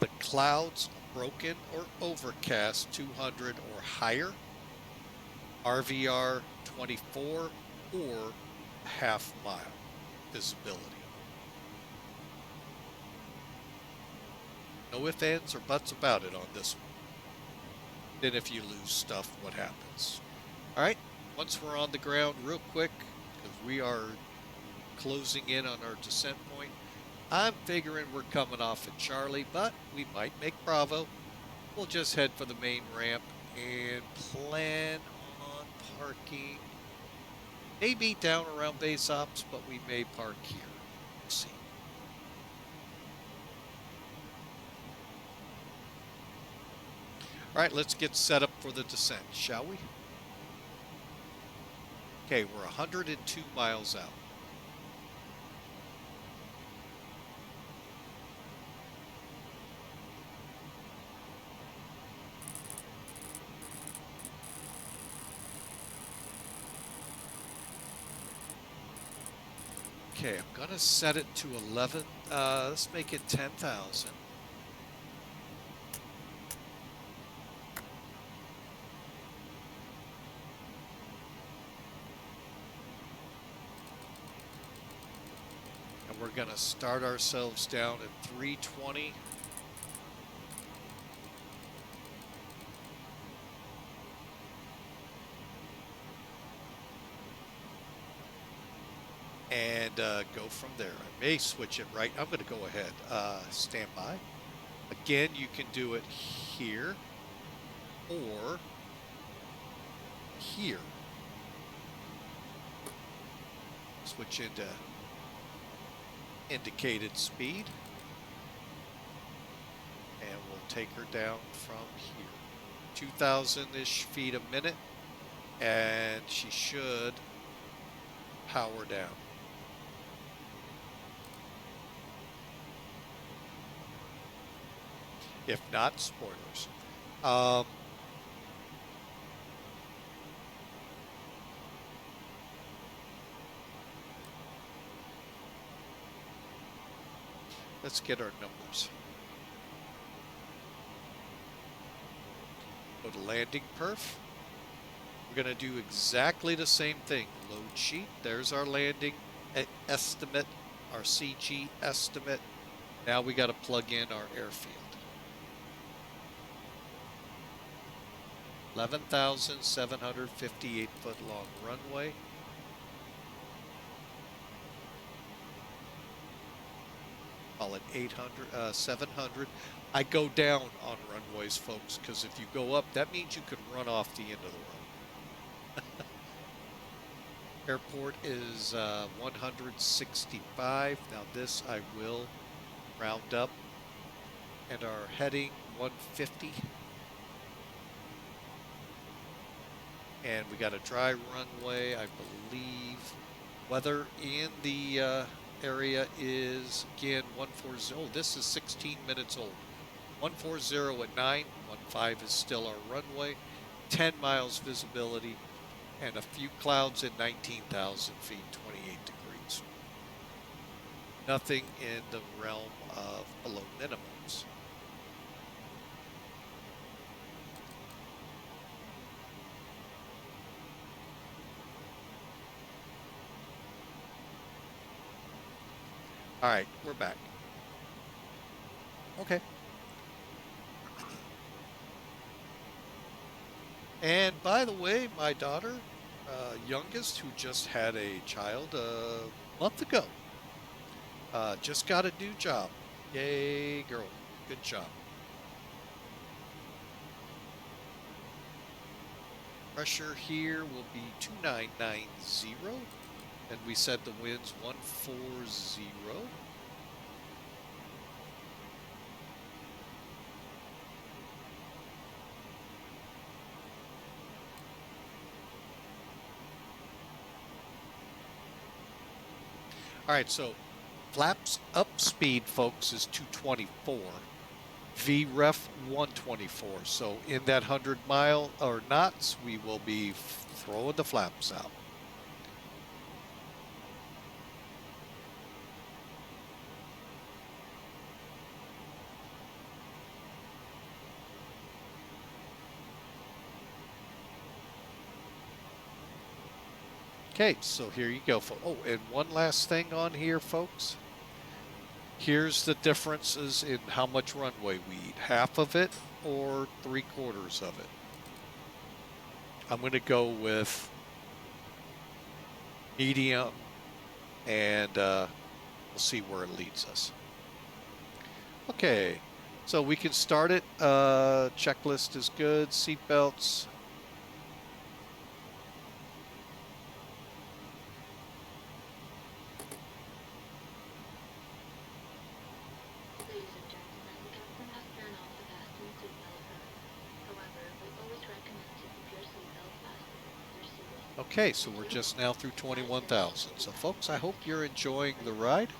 the clouds broken or overcast 200 or higher, RVR 24 or half mile visibility. No ifs, ands, or buts about it on this one. Then if you lose stuff, what happens? All right, once we're on the ground, real quick, because we are closing in on our descent point, I'm figuring we're coming off at Charlie, but we might make Bravo. We'll just head for the main ramp and plan on parking. Maybe down around base ops, but we may park here. We'll see. All right, let's get set up for the descent, shall we? Okay, we're 102 miles out. Okay, I'm gonna set it to 11. Let's make it 10,000. We're going to start ourselves down at 320. And go from there. I may switch it right. I'm going to go ahead. Stand by. Again, you can do it here or here. Switch into indicated speed, and we'll take her down from here, 2,000-ish feet a minute, and she should power down. If not, spoilers. Let's get our numbers. Go to landing perf. We're going to do exactly the same thing. Load sheet. There's our landing estimate, our CG estimate. Now we got to plug in our airfield. 11,758 foot long runway. Call it 800, 700. I go down on runways, folks, because if you go up, that means you could run off the end of the runway. Airport is 165. Now this I will round up. And our heading 150. And we got a dry runway, I believe. Weather in the area is again 140. Oh, this is 16 minutes old. 140 at 9. 15 is still our runway. 10 miles visibility. and a few clouds at 19,000 feet, 28 degrees. Nothing in the realm of below minimums. All right, we're back. Okay. And by the way, my daughter, youngest, who just had a child a month ago, just got a new job. Yay, girl. Good job. Pressure here will be 2990, and we said the wind's 140. All right, so flaps up speed, folks, is 224. VREF 124. So in that 100-mile or knots, we will be throwing the flaps out. Okay, so here you go. Oh, and one last thing on here, folks. Here's the differences in how much runway we eat. Half of it or 3/4 of it. I'm going to go with medium, and we'll see where it leads us. Okay, so we can start it. Checklist is good. Seatbelts. Ladies and gentlemen, the captain has turned off the fasten seatbelt sign. However, we always recommend to keep your seatbelt fastened when you're seated. Okay, so we're just now through 21,000. So folks, I hope you're enjoying the ride.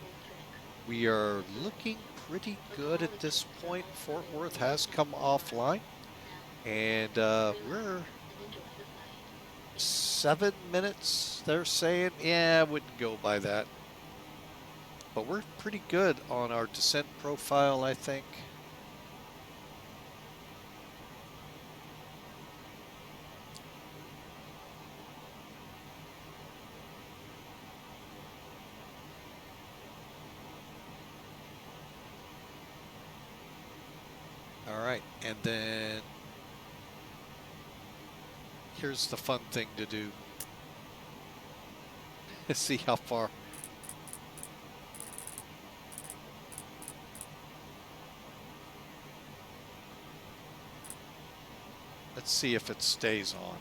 We are looking pretty good at this point. Fort Worth has come offline, and we're 7 minutes, they're saying. Yeah, I wouldn't go by that. But we're pretty good on our descent profile, I think. All right, and then here's the fun thing to do. See how far. Let's see if it stays on.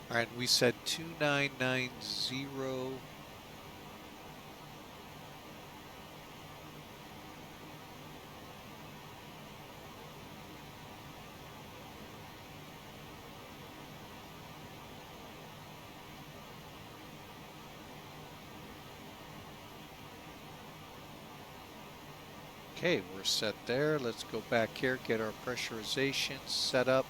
All right, we said 2990. Okay, we're set there. Let's go back here, get our pressurization set up.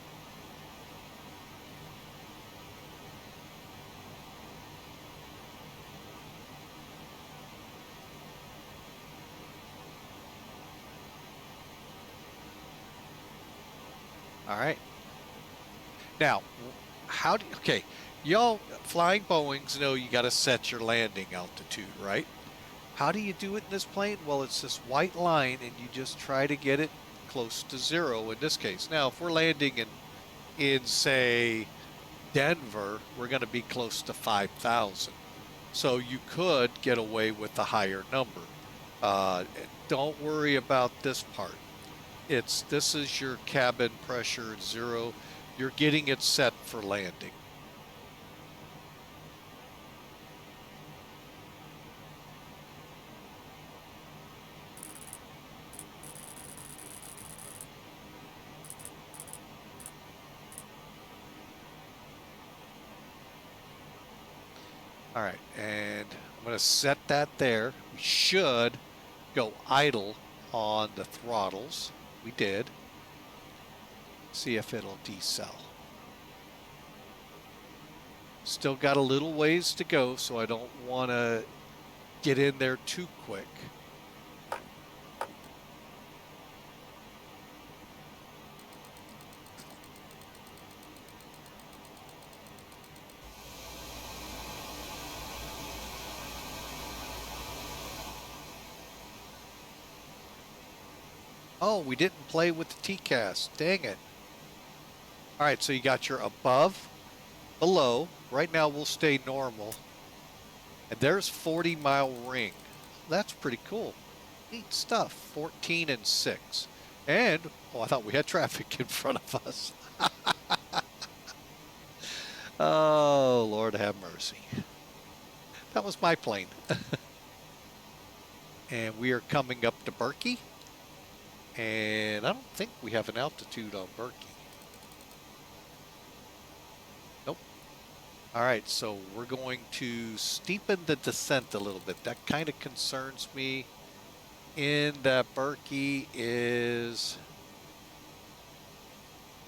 All right. Now, how do okay? Y'all flying Boeings know you got to set your landing altitude, right? How do you do it in this plane? Well, it's this white line, and you just try to get it close to zero in this case. Now, if we're landing in say Denver, we're going to be close to 5,000. So you could get away with a higher number. Don't worry about this part. This is your cabin pressure at zero. You're getting it set for landing. All right, and I'm going to set that there. We should go idle on the throttles. We did. See if it'll decel. Still got a little ways to go, so I don't want to get in there too quick. Oh, we didn't play with the TCAS. Dang it. All right, so you got your above, below. Right now we'll stay normal. And there's 40-mile ring. That's pretty cool. Neat stuff. 14 and 6. And, oh, I thought we had traffic in front of us. Oh, Lord have mercy. That was my plane. And we are coming up to BERKE. And I don't think we have an altitude on BERKE. Nope. All right, so we're going to steepen the descent a little bit. That kind of concerns me in that BERKE is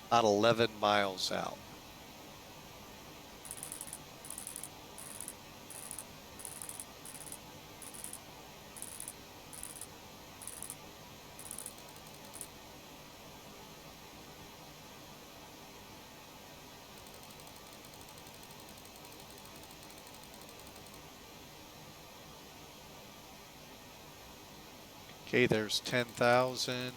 about 11 miles out. Okay, there's 10,000.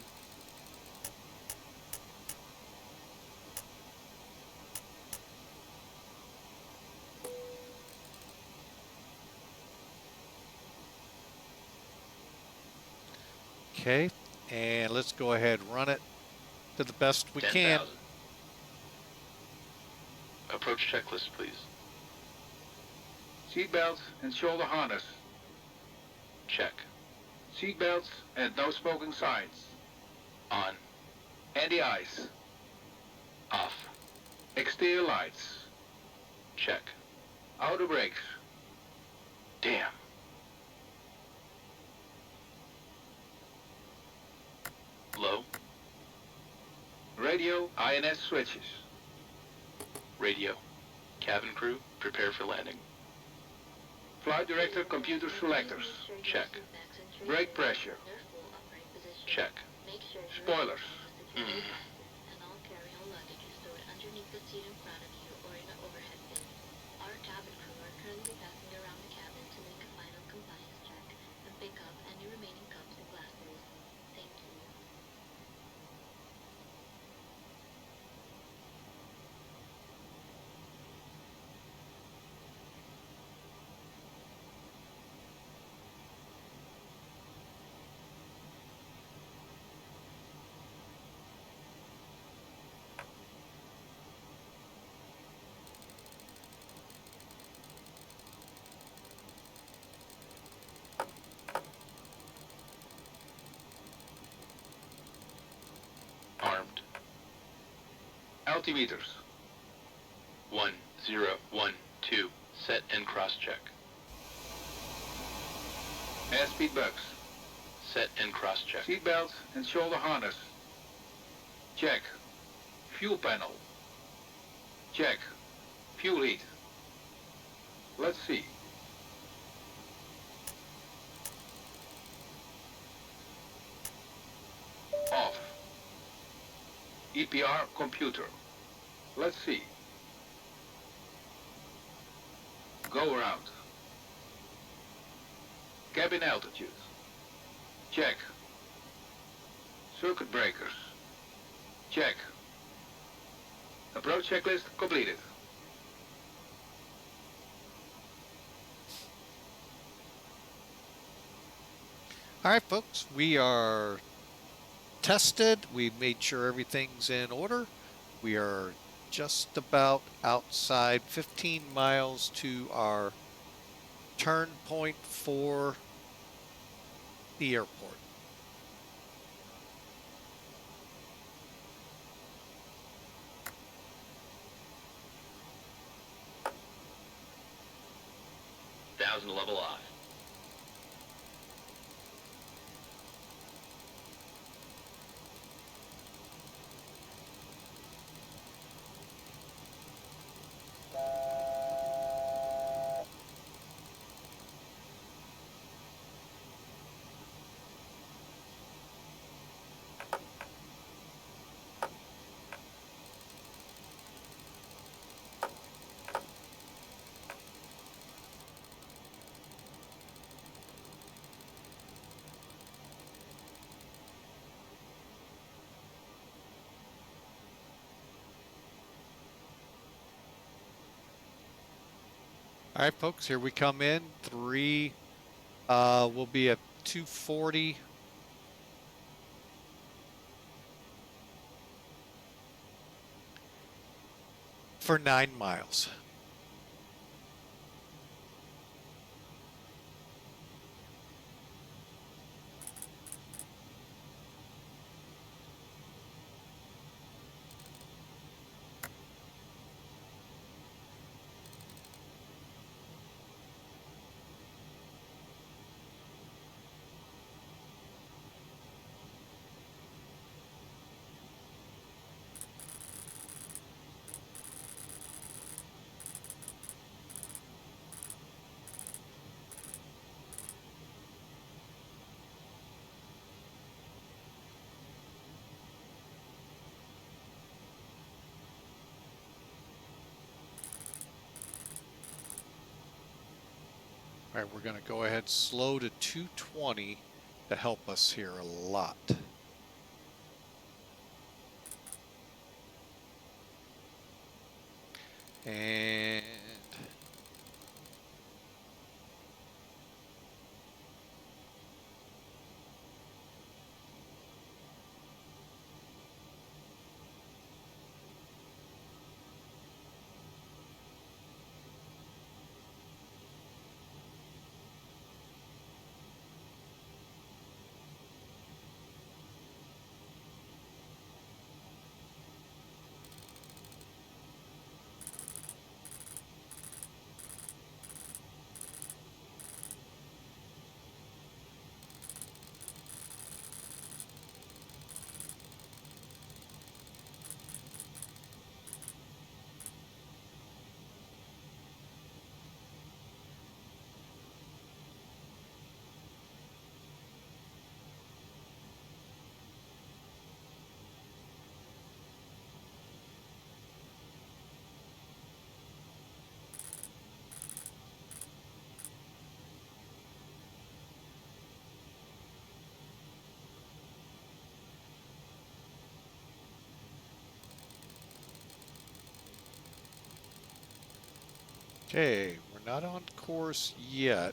Okay, and let's go ahead and run it to the best we can. 10,000. Approach checklist, please. Seatbelts and shoulder harness. Check. Seatbelts and no smoking signs. On. Anti-ice. Off. Exterior lights. Check. Outer brakes. Damn. Low. Radio INS switches. Radio. Cabin crew, prepare for landing. Flight director computer selectors. Check. Brake pressure. Check. Spoilers. Mm. And all carry-on luggage is stored underneath the seat in front of you or in an overhead bin. Our cabin crew are currently passing around the cabin to make a final compliance check and pick up any remaining cups and glasses. Thank you. Armed. Altimeters. 1, 0, 1, 2. Set and cross-check. Airspeed bugs. Set and cross-check. Seatbelt and shoulder harness. Check. Fuel panel. Check. Fuel heat. Let's see. Off. EPR computer. Let's see. Go around. Cabin altitude. Check. Circuit breakers. Check. Approach checklist completed. All right, folks, we are tested. We made sure everything's in order. We are just about outside 15 miles to our turn point for the airport. Thousand level off. All right, folks, here we come in. Three, we'll be at 240. For 9 miles. All right, we're going to go ahead slow to 220 to help us here a lot. And okay, we're not on course yet.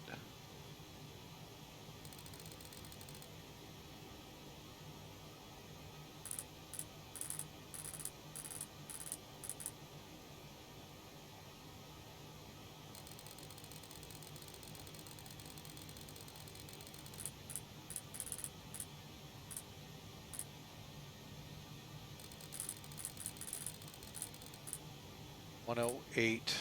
(108).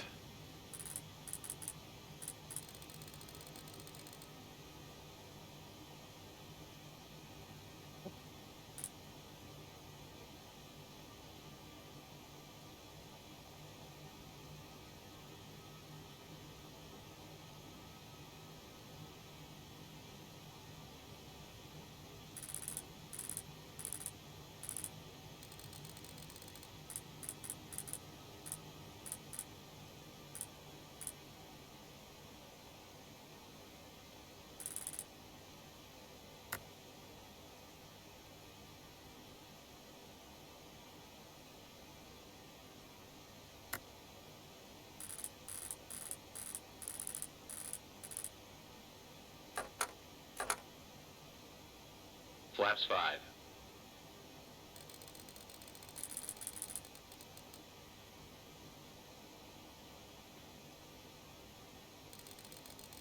Flaps 5.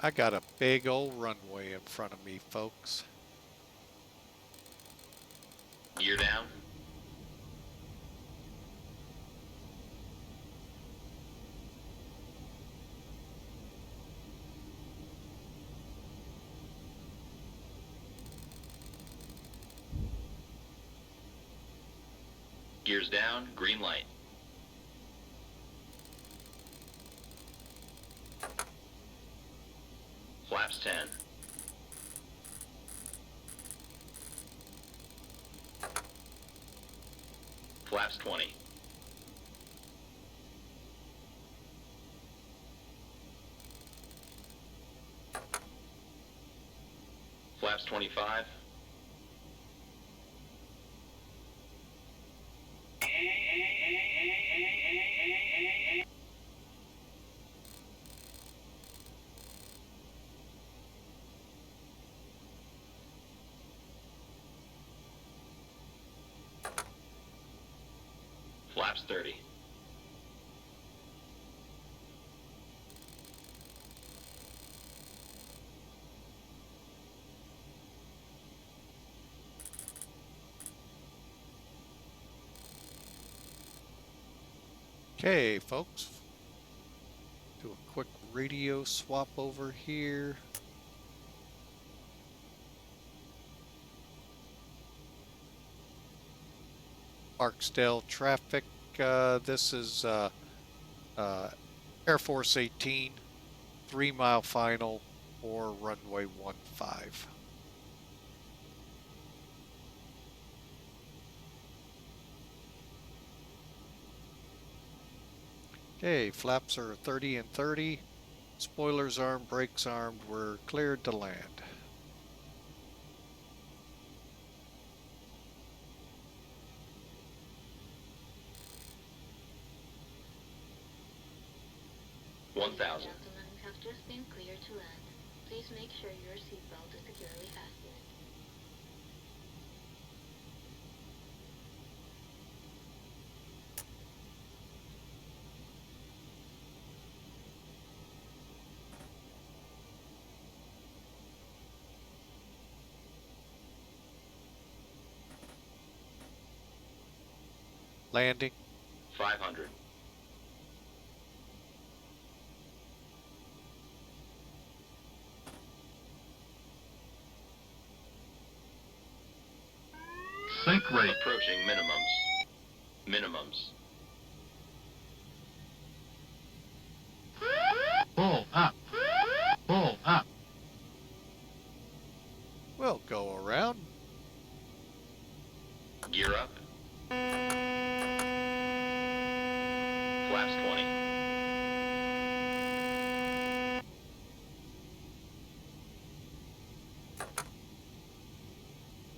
I got a big old runway in front of me, folks. Gear down. Gears down, green light. Flaps 10. Flaps 20. Flaps 25. Flaps 30. Okay, folks. Do a quick radio swap over here. Barksdale traffic. This is Air Force 18, 3-mile final for runway 15. Okay, flaps are 30 and 30. Spoilers armed, brakes armed. We're cleared to land. Gentlemen have just been cleared to land. Please make sure your seatbelt is securely fastened. Landing. 500. Sink rate. Approaching minimums. Minimums. Pull up. Pull up. We'll go around. Gear up. Flaps 20.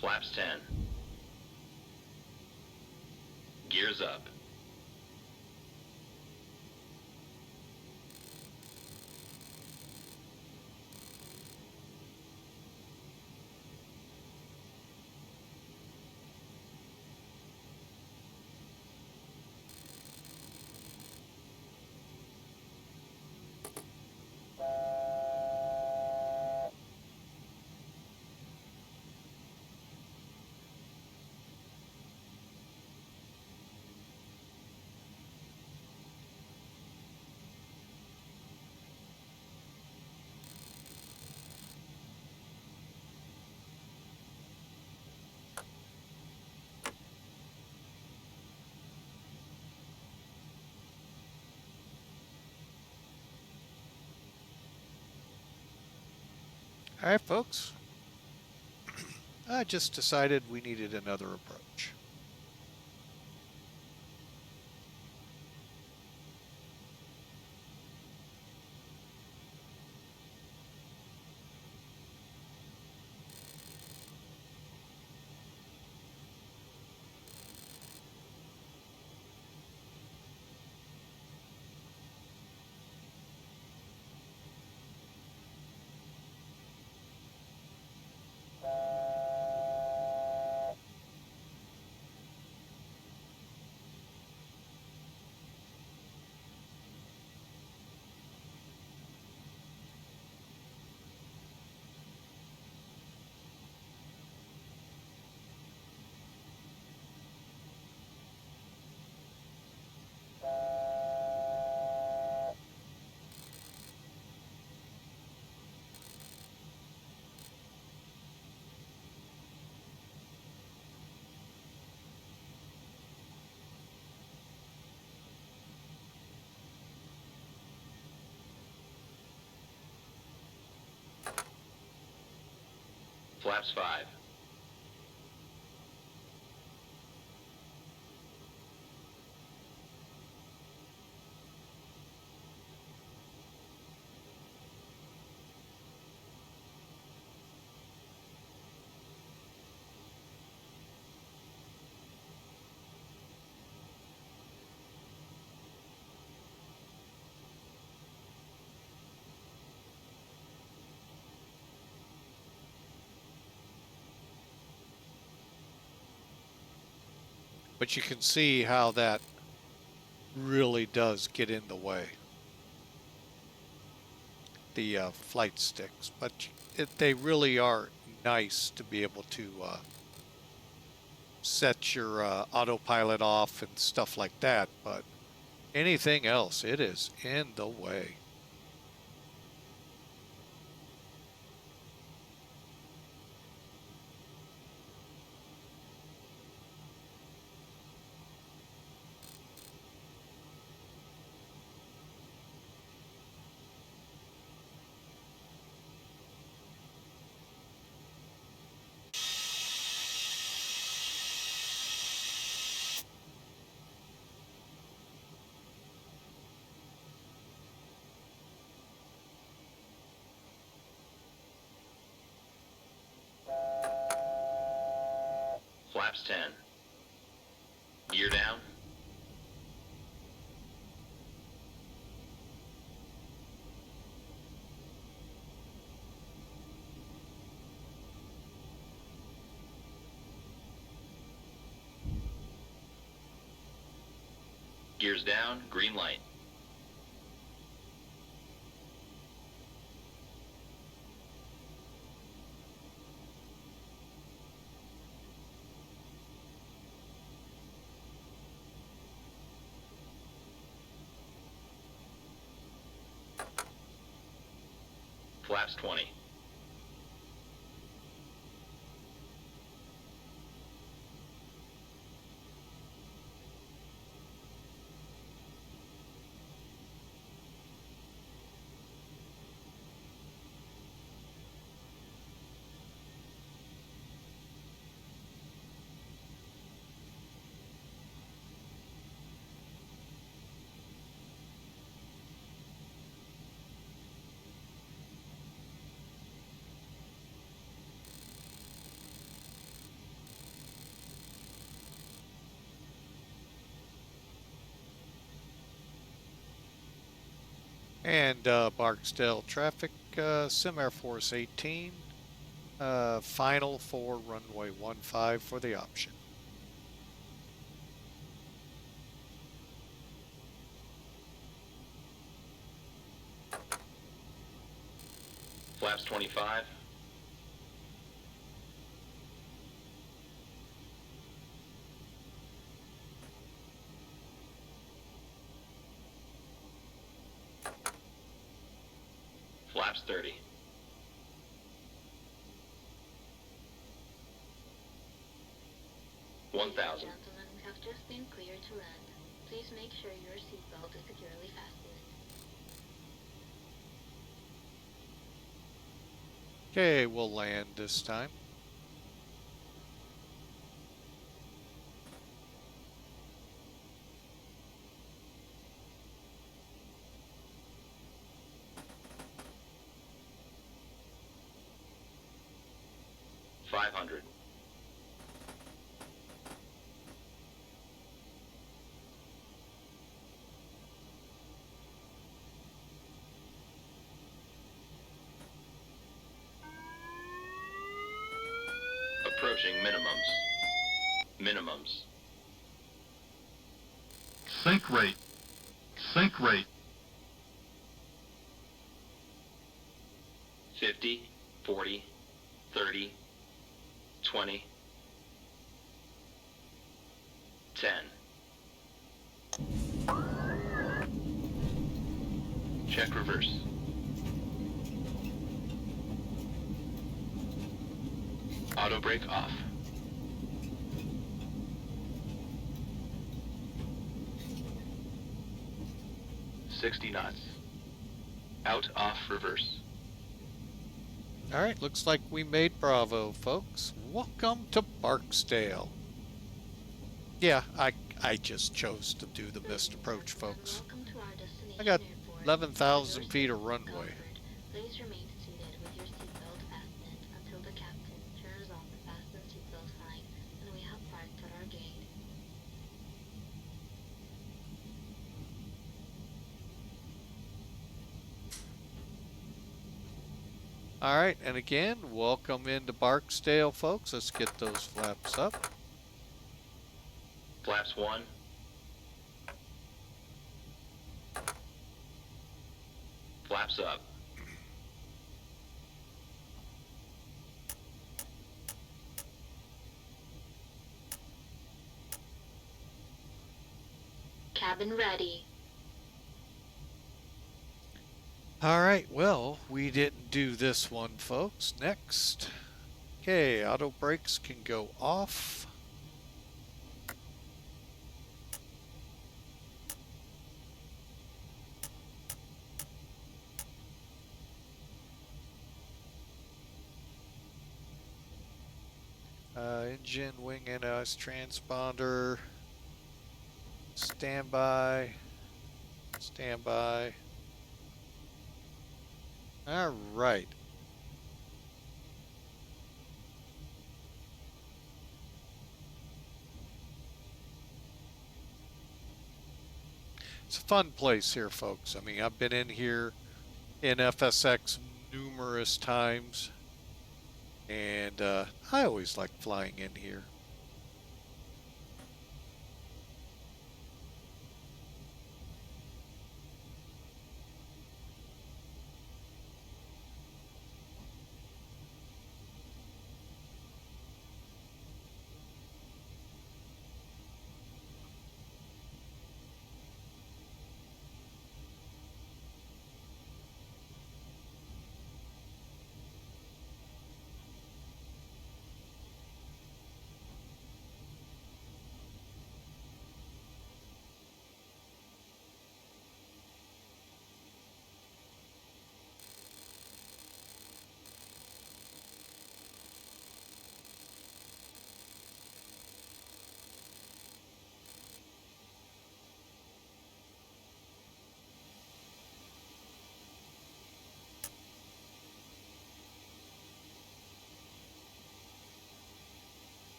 Flaps 10. Gears up. All right, folks. I just decided we needed another approach. Flaps 5. But you can see how that really does get in the way. The flight sticks, but they really are nice to be able to set your autopilot off and stuff like that, but anything else, it is in the way. Flaps 10. Gear down. Gears down, green light. Flaps 20. And Barksdale traffic, Sim Air Force 18, final for runway 15 for the option. Flaps 25. Flaps 30. Ladies 1,000. and gentlemen, we have just been cleared to land. Please make sure your seatbelt is securely fastened. Okay, we'll land this time. $500. Approaching minimums. Minimums. Sink rate. Sink rate. 50, 40, 30, 20, 10. Check reverse. Auto brake off. .60 knots. Out, off, reverse. All right, looks like we made Bravo, folks. Welcome to Barksdale. Yeah, I just chose to do the missed approach, folks. Welcome to our destination I got airport. 11,000 For feet your of safety and runway. comfort, please remain seated with your seatbelt fastened until the captain turns on the fasten seatbelt sign and we have parked at our gate. All right, and again, welcome into Barksdale, folks. Let's get those flaps up. Flaps 1. Flaps up. Cabin ready. All right, well, we didn't do this one, folks. Next. Okay, auto brakes can go off. Engine, wing, NOS, transponder. Standby. Standby. All right. It's a fun place here, folks. I mean, I've been in here in FSX numerous times, and I always like flying in here.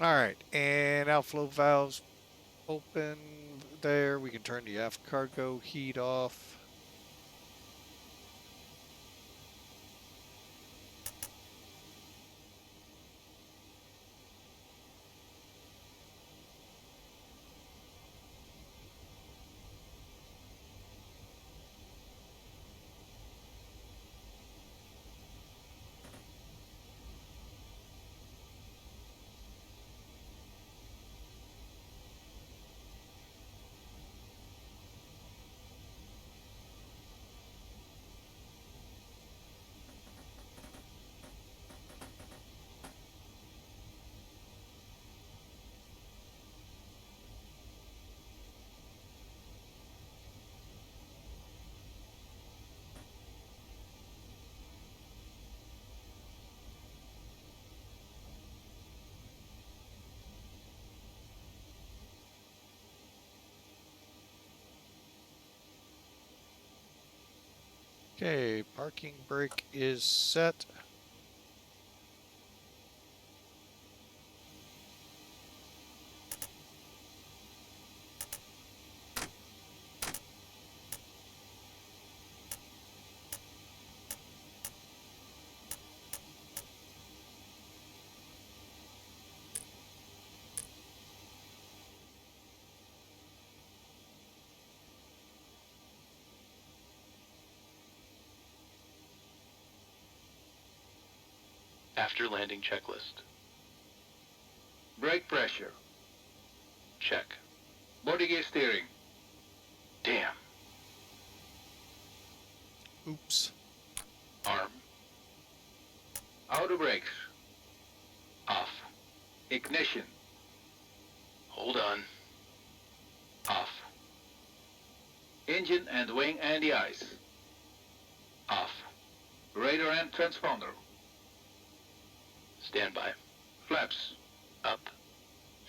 All right, and outflow valves open there. We can turn the aft cargo heat off. Okay, parking brake is set. After landing checklist. Brake pressure. Check. Body gear steering. Damn. Oops. Arm. Outer brakes. Off. Ignition. Hold on. Off. Engine and wing anti-ice. Off. Radar and transponder. Stand by. Flaps. Up.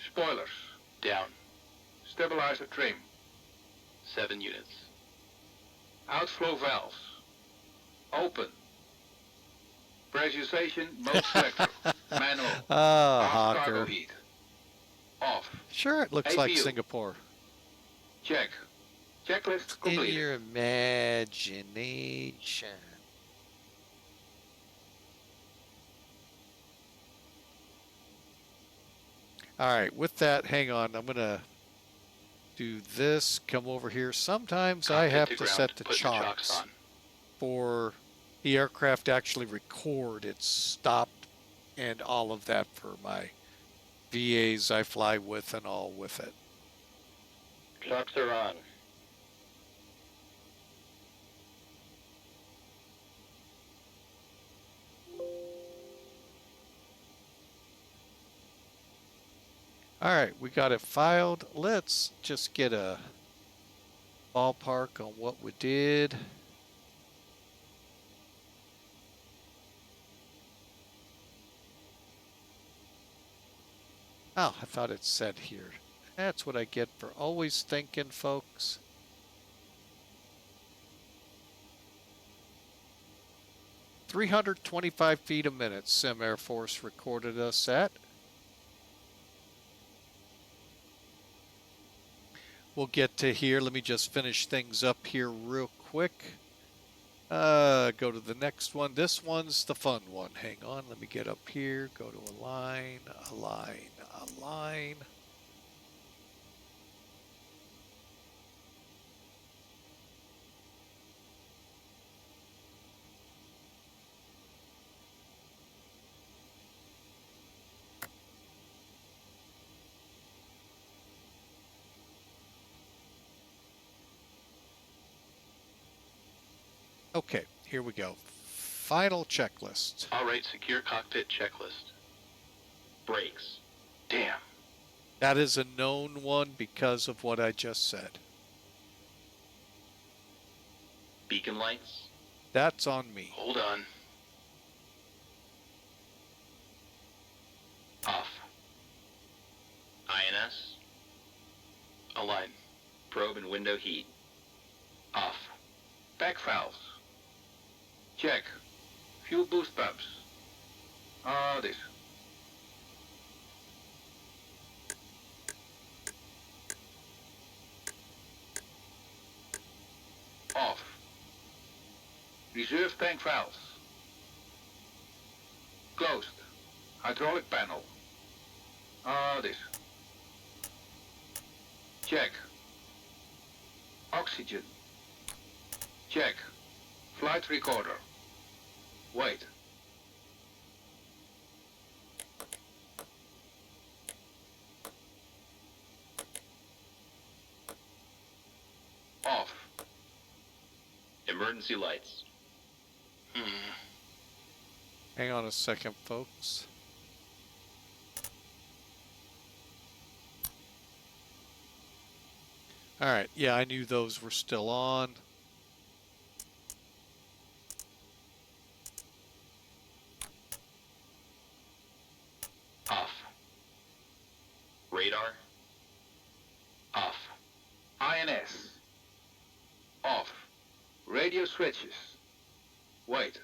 Spoilers. Down. Stabilizer trim. 7 units. Outflow valves. Open. Pressurization mode selector. Manual. Ah, Off cargo Hawker. heat. Off. Sure, it looks like APU. Singapore. Check. Checklist In completed. your imagination. All right, with that, hang on. I'm going to do this, come over here. Sometimes I Cockpit have to to ground. set the Put chocks on. for the aircraft to actually record its stopped and all of that for my VAs I fly with and all with it. Chocks are on. All right, we got it filed. Let's just get a ballpark on what we did. Oh, I thought it said here. That's what I get for always thinking, folks. "325 feet a minute," Sim Air Force recorded us at. We'll get to here. Let me just finish things up here real quick. Go to the next one. This one's the fun one. Hang on. Let me get up here. Go to align, align, align. Okay, here we go. Final checklist. All right, secure cockpit checklist. Brakes. Damn. That is a known one because of what I just said. Beacon lights. That's on me. Hold on. Off. INS. Align. Probe and window heat. Off. Back valves. Check. Fuel boost pumps. This. Off. Reserve tank valves. Closed. Hydraulic panel. This. Check. Oxygen. Check. Flight recorder. Wait. Off. Emergency lights. Hang on a second, folks. All right, yeah, I knew those were still on. Off. Radar. Off. INS. Off. Radio switches. Wait.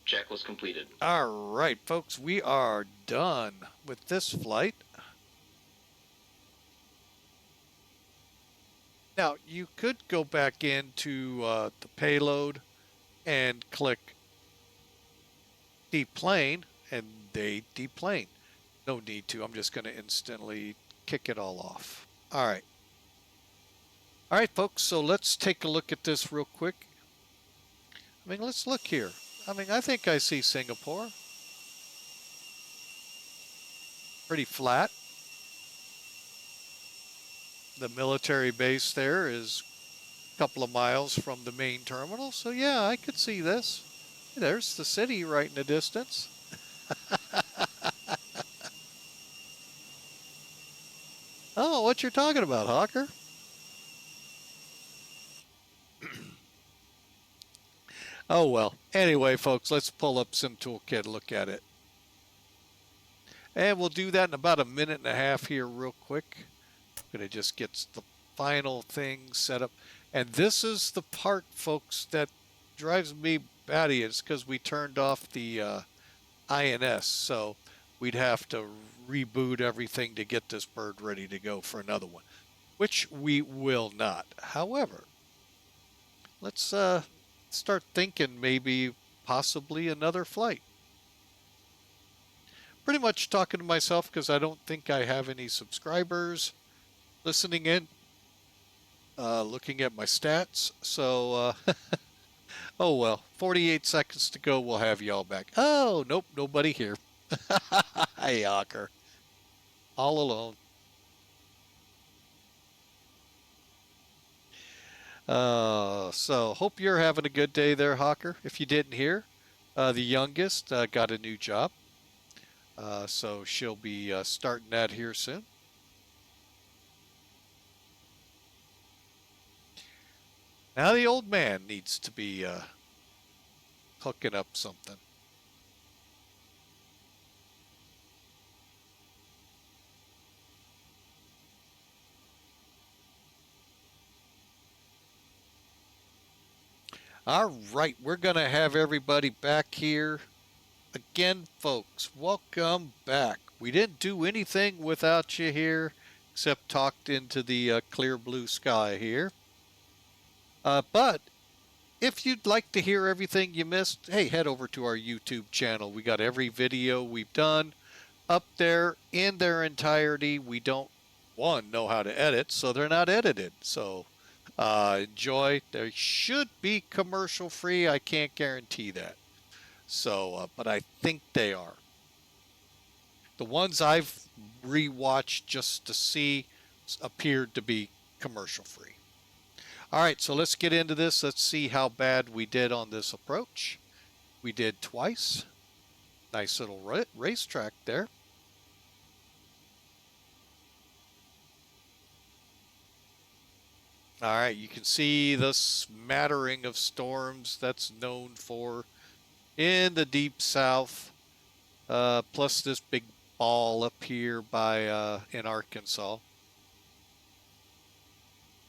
Checklist completed. All right, folks, we are done with this flight. Now, you could go back into the payload and click deplane, and they deplane. No need to. I'm just going to instantly kick it all off. All right. All right, folks, so let's take a look at this real quick. I mean, let's look here. I mean, I think I see Singapore. Pretty flat. The military base there is a couple of miles from the main terminal. So yeah, I could see this. There's the city right in the distance. Oh, what you're talking about, Hawker? Oh, well. Anyway, folks, let's pull up Sim Toolkit and look at it. And we'll do that in about a minute and a half here real quick. I'm going to just get the final thing set up. And this is the part, folks, that drives me batty. It's because we turned off the INS. So we'd have to reboot everything to get this bird ready to go for another one, which we will not. However, let's start thinking maybe possibly another flight. Pretty much talking to myself because I don't think I have any subscribers listening in, looking at my stats. So, oh well, 48 seconds to go. We'll have y'all back. Oh, nope, nobody here. Hey, Hawker. All alone. So hope you're having a good day there, Hawker. If you didn't hear, the youngest got a new job. So she'll be starting that here soon. Now the old man needs to be hooking up something. All right, we're going to have everybody back here. Again, folks, welcome back. We didn't do anything without you here except talked into the clear blue sky here. But if you'd like to hear everything you missed, hey, head over to our YouTube channel. We got every video we've done up there in their entirety. We don't, one, know how to edit, so they're not edited. So enjoy. They should be commercial free. I can't guarantee that. So, but I think they are. The ones I've rewatched just to see appeared to be commercial free. All right, so let's get into this. Let's see how bad we did on this approach. We did twice. Nice little racetrack there. All right, you can see the smattering of storms that's known for in the deep south, plus this big ball up here by in Arkansas.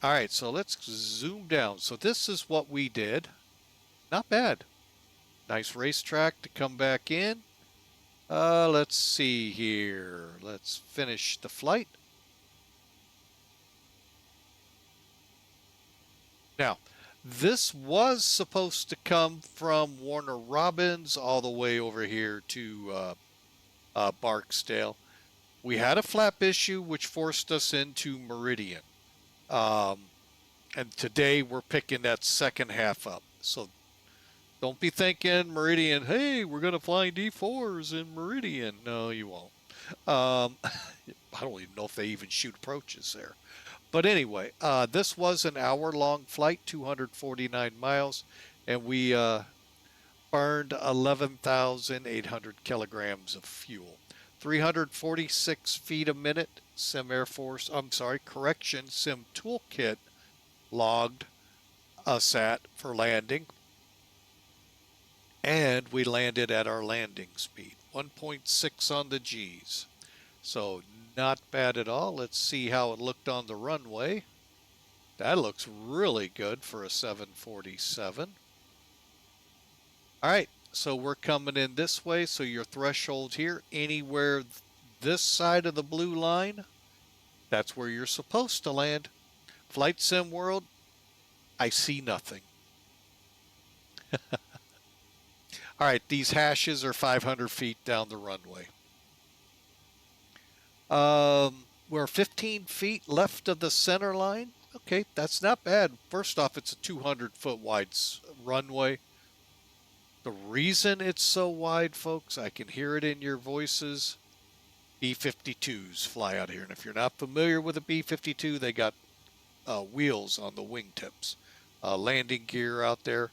All right, so let's zoom down. So this is what we did. Not bad. Nice racetrack to come back in. Let's see here. Let's finish the flight. Now, this was supposed to come from Warner Robins all the way over here to Barksdale. We had a flap issue which forced us into Meridian. And today we're picking that second half up. So don't be thinking Meridian, hey, we're going to fly D4s in Meridian. No, you won't. I don't even know if they even shoot approaches there. But anyway, this was an hour-long flight, 249 miles, and we burned 11,800 kilograms of fuel. 346 feet a minute, Sim Toolkit logged us at for landing. And we landed at our landing speed, 1.6 on the G's. So not bad at all. Let's see how it looked on the runway. That looks really good for a 747. All right, so we're coming in this way. So your threshold here, anywhere this side of the blue line, that's where you're supposed to land. Flight Sim World, I see nothing. All right, these hashes are 500 feet down the runway. We're 15 feet left of the center line. Okay, that's not bad. First off, it's a 200-foot wide runway. The reason it's so wide, folks, I can hear it in your voices. B-52s fly out here. And if you're not familiar with a B-52, they got wheels on the wingtips. Landing gear out there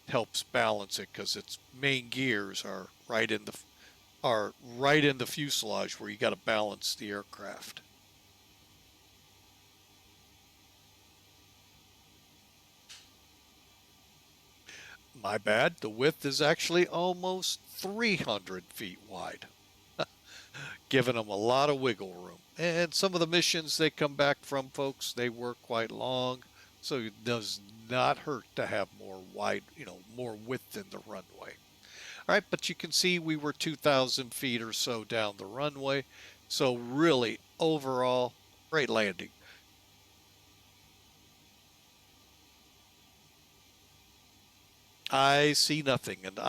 helps balance it because its main gears are right in the fuselage where you got to balance the aircraft. My bad, the width is actually almost 300 feet wide, giving them a lot of wiggle room. And some of the missions they come back from, folks, they were quite long, so it does not hurt to have more wide, more width in the runway. All right, but you can see we were 2,000 feet or so down the runway, so really, overall, great landing. I see nothing. And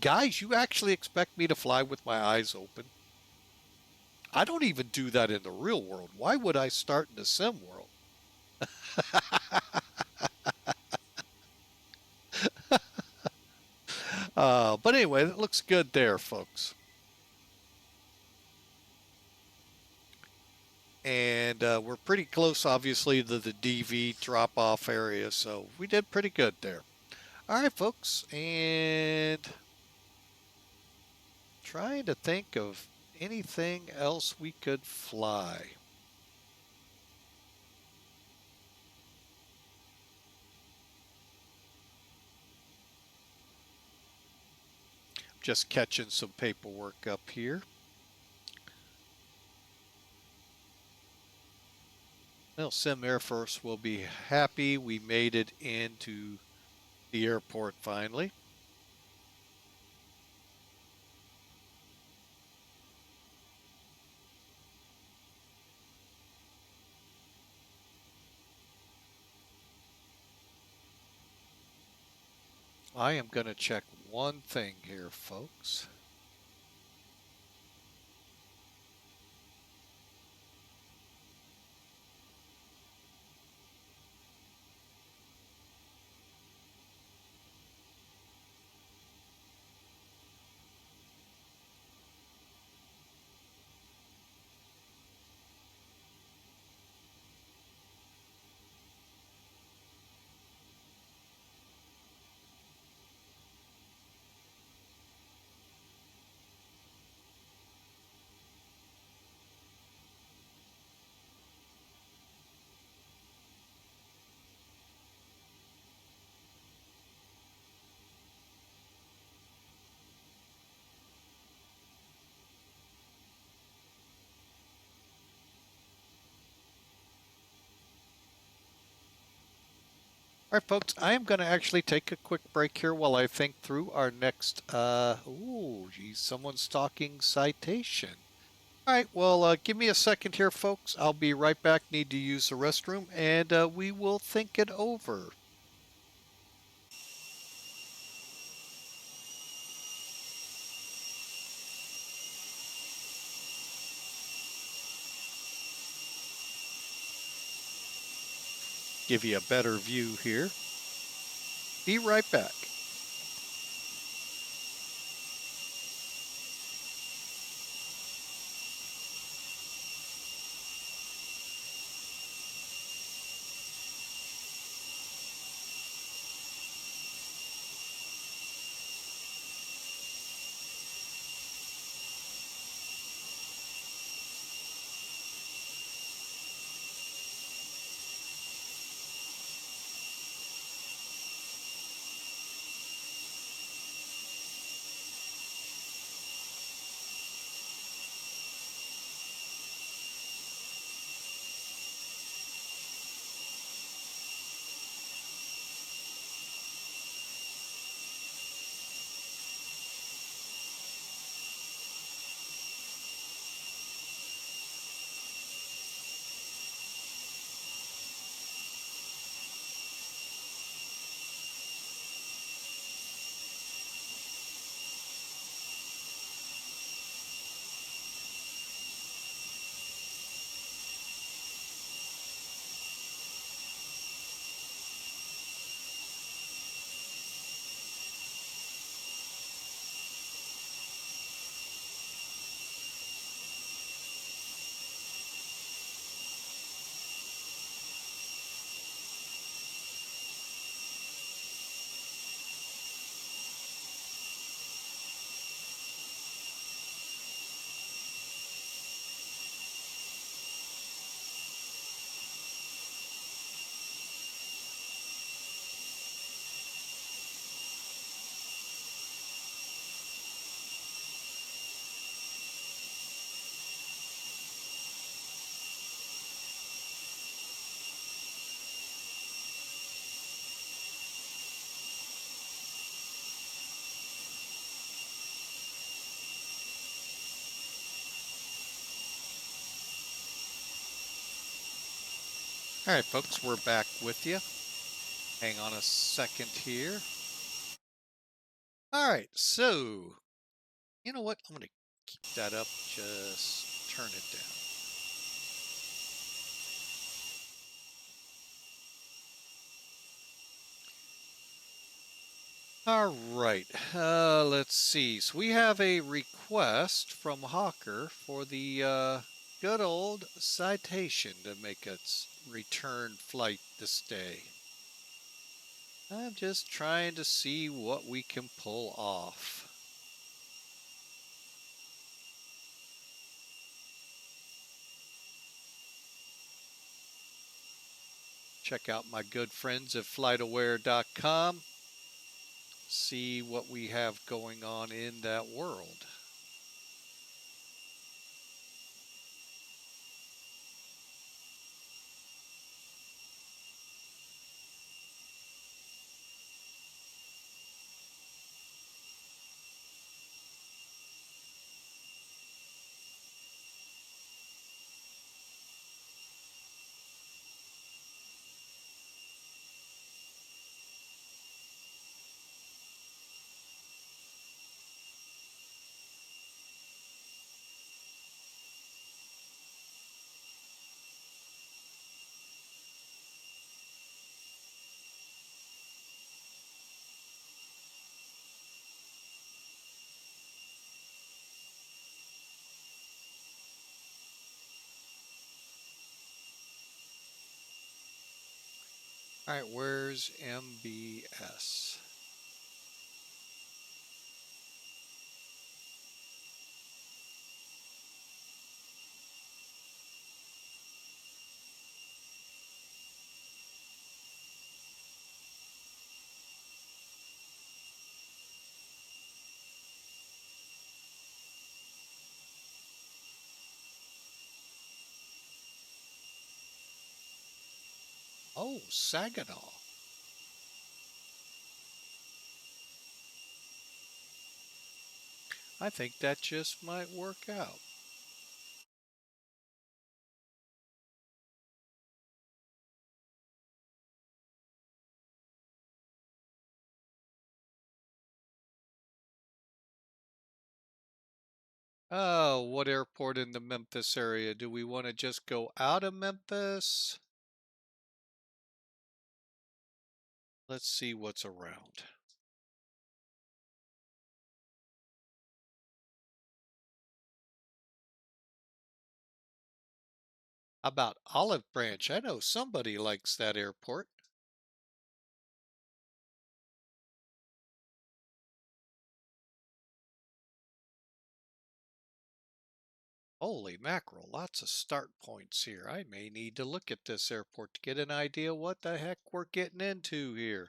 guys, you actually expect me to fly with my eyes open? I don't even do that in the real world. Why would I start in the sim world? But anyway, it looks good there, folks. And we're pretty close, obviously, to the DV drop-off area, so we did pretty good there. All right, folks, and trying to think of anything else we could fly. Just catching some paperwork up here. Well, Sim Air Force will be happy we made it into the airport finally. I am going to check one thing here, folks. All right, folks, I am going to actually take a quick break here while I think through our next, geez, someone's talking citation. All right, well, give me a second here, folks. I'll be right back. Need to use the restroom, and we will think it over. Give you a better view here. Be right back. All right, folks, we're back with you. Hang on a second here. All right, so you know what? I'm going to keep that up, just turn it down. All right, let's see. So we have a request from Hawker for the good old Citation to make its return flight this day. I'm just trying to see what we can pull off. Check out my good friends at flightaware.com. See what we have going on in that world. All right, where's MBS? Oh, Saginaw. I think that just might work out. Oh, what airport in the Memphis area? Do we want to just go out of Memphis? Let's see what's around. How about Olive Branch? I know somebody likes that airport. Holy mackerel, lots of start points here. I may need to look at this airport to get an idea what the heck we're getting into here.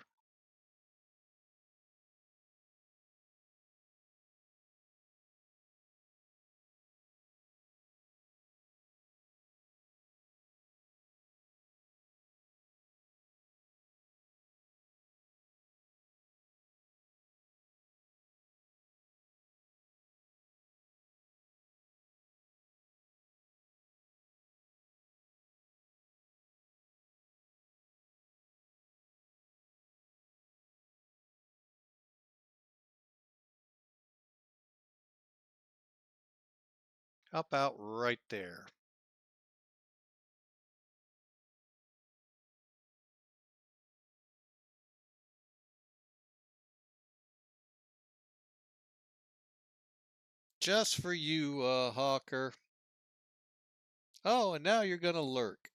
How about right there? Just for you, Hawker. Oh, and now you're going to lurk.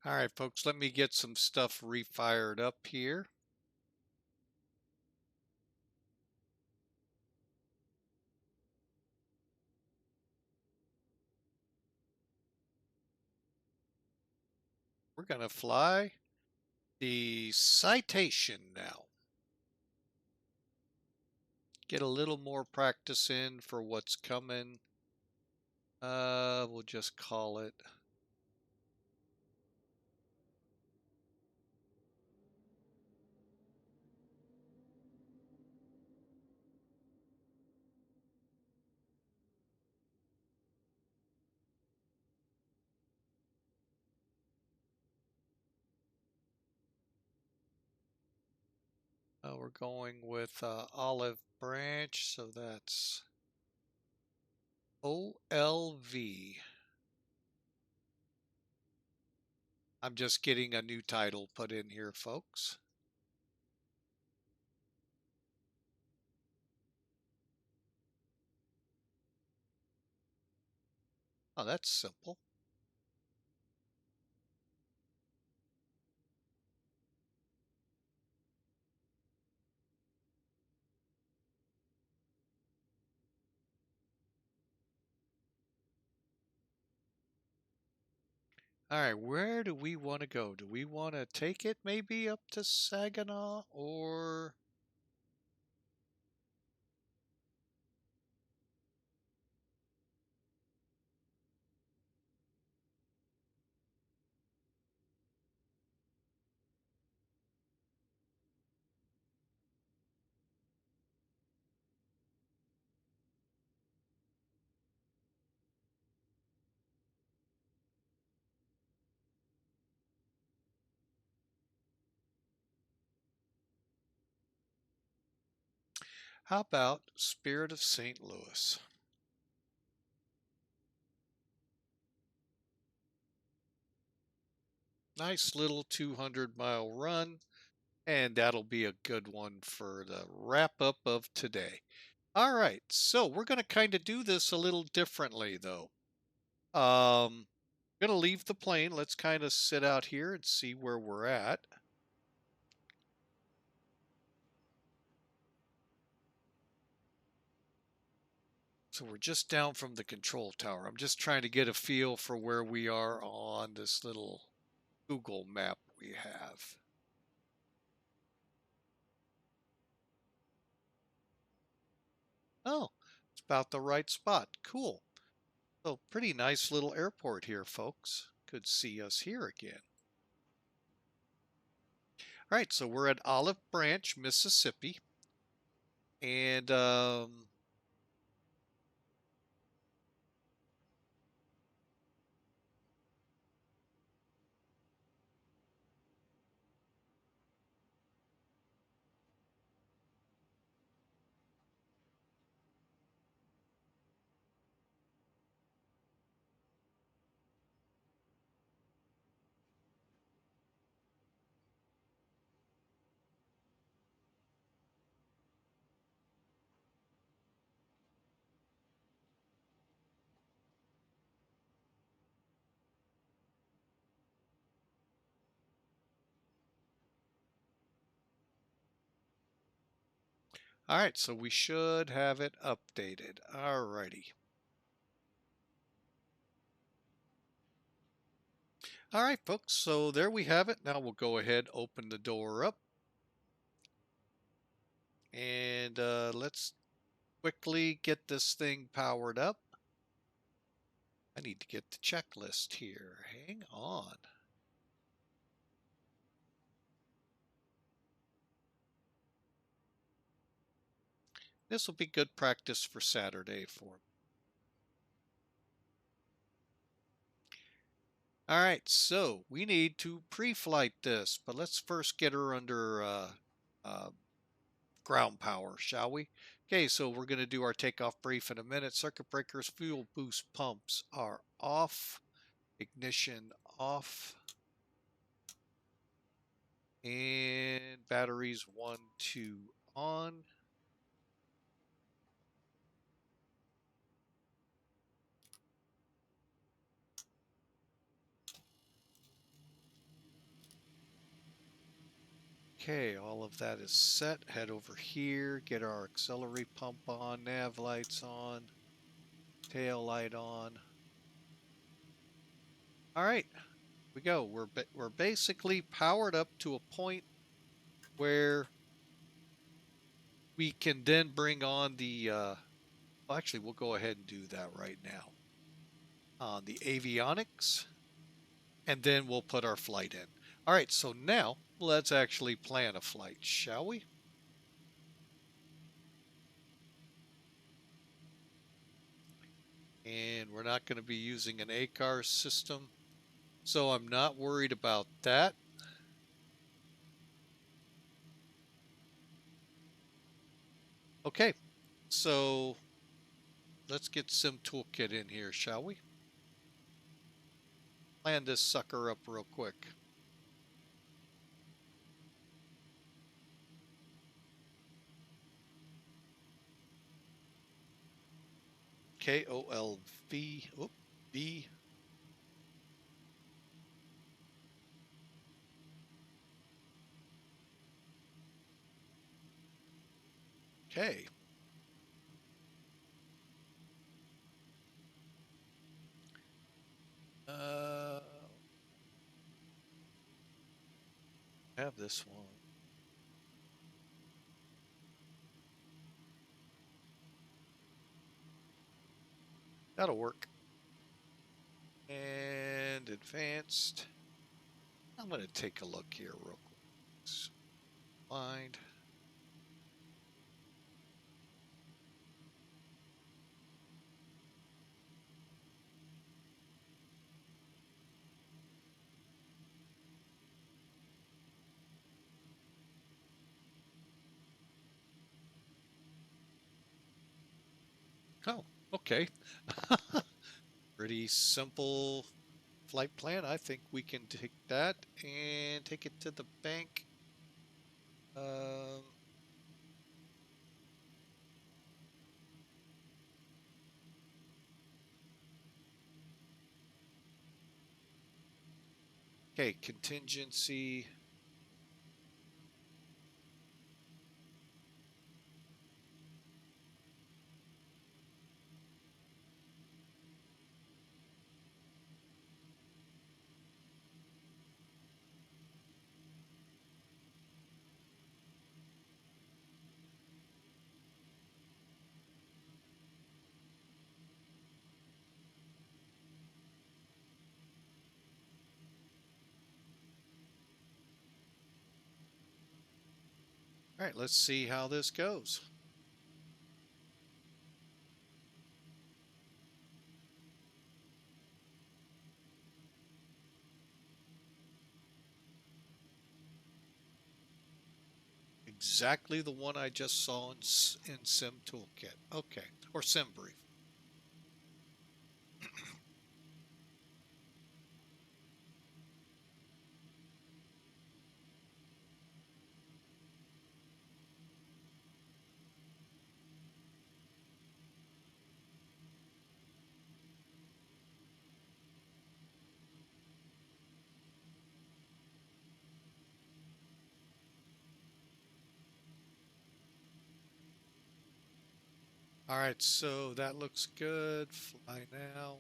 All right, folks, let me get some stuff refired up here. we're going to fly the Citation now. Get a little more practice in for what's coming. We'll just call it we're going with Olive Branch, so that's OLV. I'm just getting a new title put in here, folks. Oh, that's simple. All right, where do we want to go? Do we want to take it maybe up to Saginaw or... How about Spirit of St. Louis? Nice little 200-mile run, and that'll be a good one for the wrap up of today. All right, so we're going to kind of do this a little differently, though. I'm going to leave the plane. Let's kind of sit out here and see where we're at. So we're just down from the control tower. I'm just trying to get a feel for where we are on this little Google map we have. Oh, it's about the right spot. Cool. So pretty nice little airport here, folks. Could see us here again. All right, so we're at Olive Branch, Mississippi. And all right, so we should have it updated. All righty. All right, folks, so there we have it. Now we'll go ahead, open the door up. And let's quickly get this thing powered up. I need to get the checklist here. Hang on. This will be good practice for Saturday for me. All right, so we need to pre-flight this, but let's first get her under ground power, shall we? Okay, so we're going to do our takeoff brief in a minute. Circuit breakers, fuel boost pumps are off. Ignition off. And batteries 1, 2 on. Okay, all of that is set. Head over here, get our auxiliary pump on, nav lights on, tail light on. All right, we go. We're basically powered up to a point where we can then bring on the, well, actually, we'll go ahead and do that right now. On the avionics, and then we'll put our flight in. All right, so now let's actually plan a flight, shall we? And we're not going to be using an ACAR system, so I'm not worried about that. Okay, so let's get Sim Toolkit in here, shall we? Plan this sucker up real quick. KOLV, B. Okay. Have this one. That'll work. And advanced. I'm going to take a look here real quick. Find. Oh, okay. Pretty simple flight plan. I think we can take that and take it to the bank. Okay, contingency. All right, let's see how this goes. Exactly the one I just saw in Sim Toolkit. Okay, or Sim Brief. All right, so that looks good. Fly now.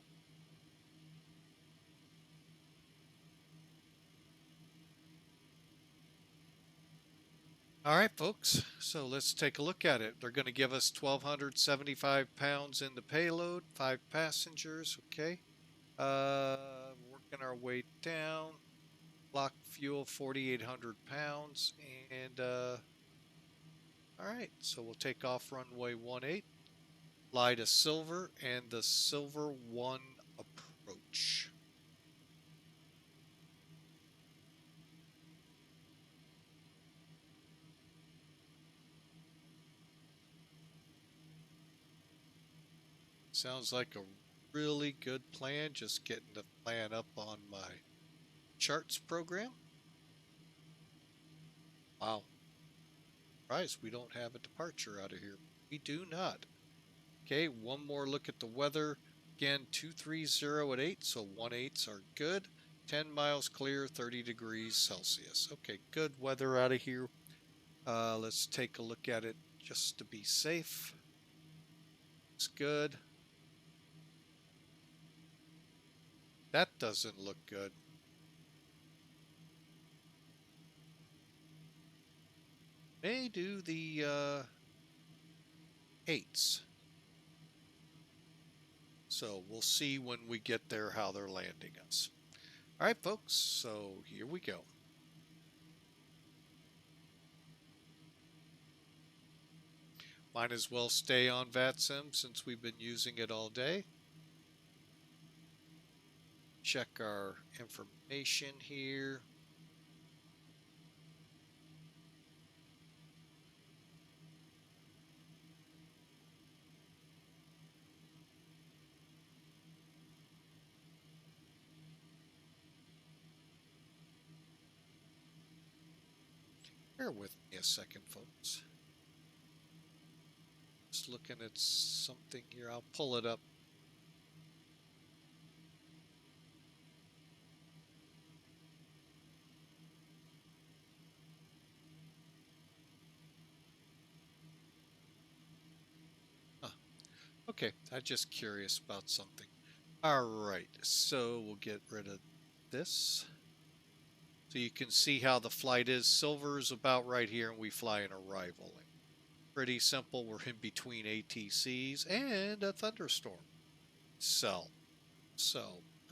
All right, folks, so let's take a look at it. They're going to give us 1,275 pounds in the payload, 5 passengers, okay. Working our way down. Block fuel, 4,800 pounds. And, all right, so we'll take off runway 18. Fly to Silver and the Silver 1 approach. Sounds like a really good plan. Just getting the plan up on my charts program. Wow. Surprised we don't have a departure out of here. We do not. Okay, one more look at the weather. Again, 230 at 8, so 18s are good. 10 miles clear, 30 degrees Celsius. Okay, good weather out of here. Let's take a look at it just to be safe. Looks good. That doesn't look good. may do the 8s. So we'll see when we get there how they're landing us. All right, folks, so here we go. Might as well stay on VATSIM since we've been using it all day. Check our information here. Bear with me a second, folks. Just looking at something here. I'll pull it up. Okay, I'm just curious about something. All right, so we'll get rid of this. So you can see how the flight is. Silver is about right here, and we fly an arrival lane. Pretty simple. We're in between ATCs and a thunderstorm. So,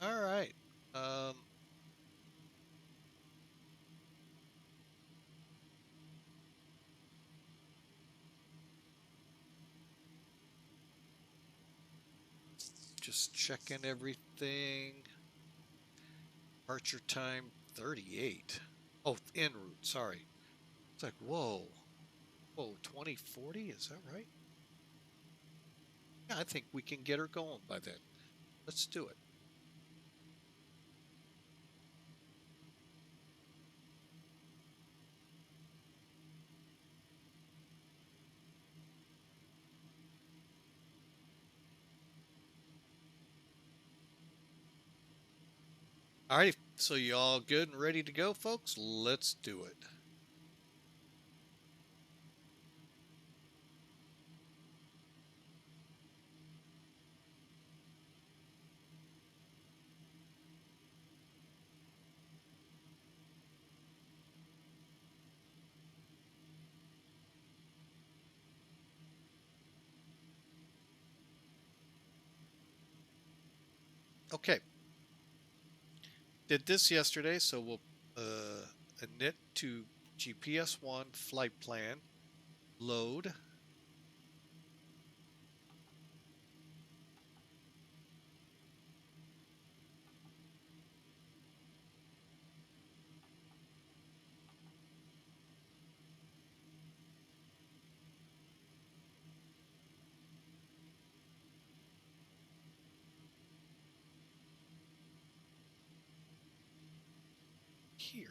all right. Just checking everything. Departure time 38. Oh, en route, sorry. It's like, whoa. Whoa, 2040, is that right? Yeah, I think we can get her going by then. Let's do it. All right, so you all good and ready to go, folks? Let's do it. Okay. Did this yesterday, so we'll init to GPS1 flight plan, load. Here.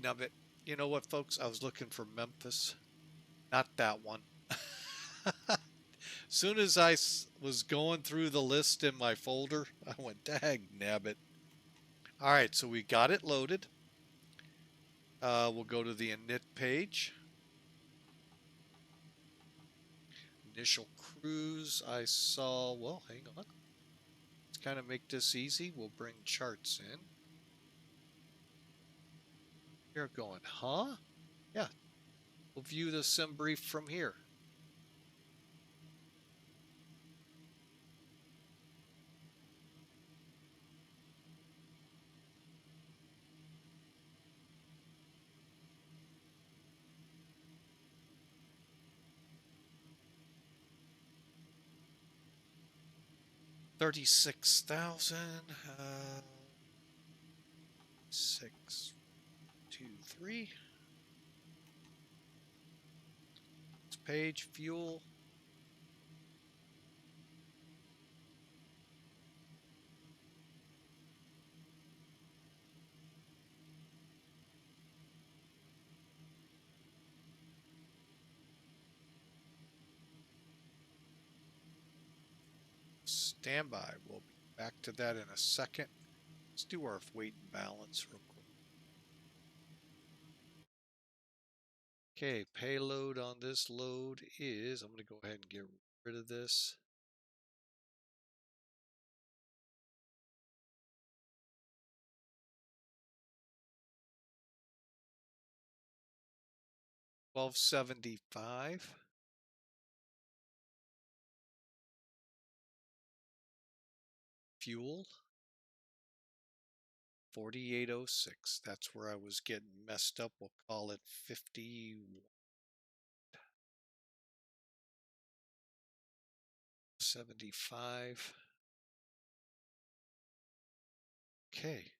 Nubbit. You know what, folks? I was looking for Memphis. Not that one. Soon as I was going through the list in my folder, I went, dag nabbit. All right, so we got it loaded. We'll go to the init page. Initial cruise, I saw, well, hang on. Let's kind of make this easy. We'll bring charts in. You're going, huh? Yeah. We'll view the sim brief from here. $36,000. 6, 2, 3. Next page, fuel. Standby. We'll be back to that in a second. Let's do our weight and balance real quick. Okay, payload on this load is, I'm going to go ahead and get rid of this. $12.75. Fuel. 4806. That's where I was getting messed up. We'll call it 51.75. Okay.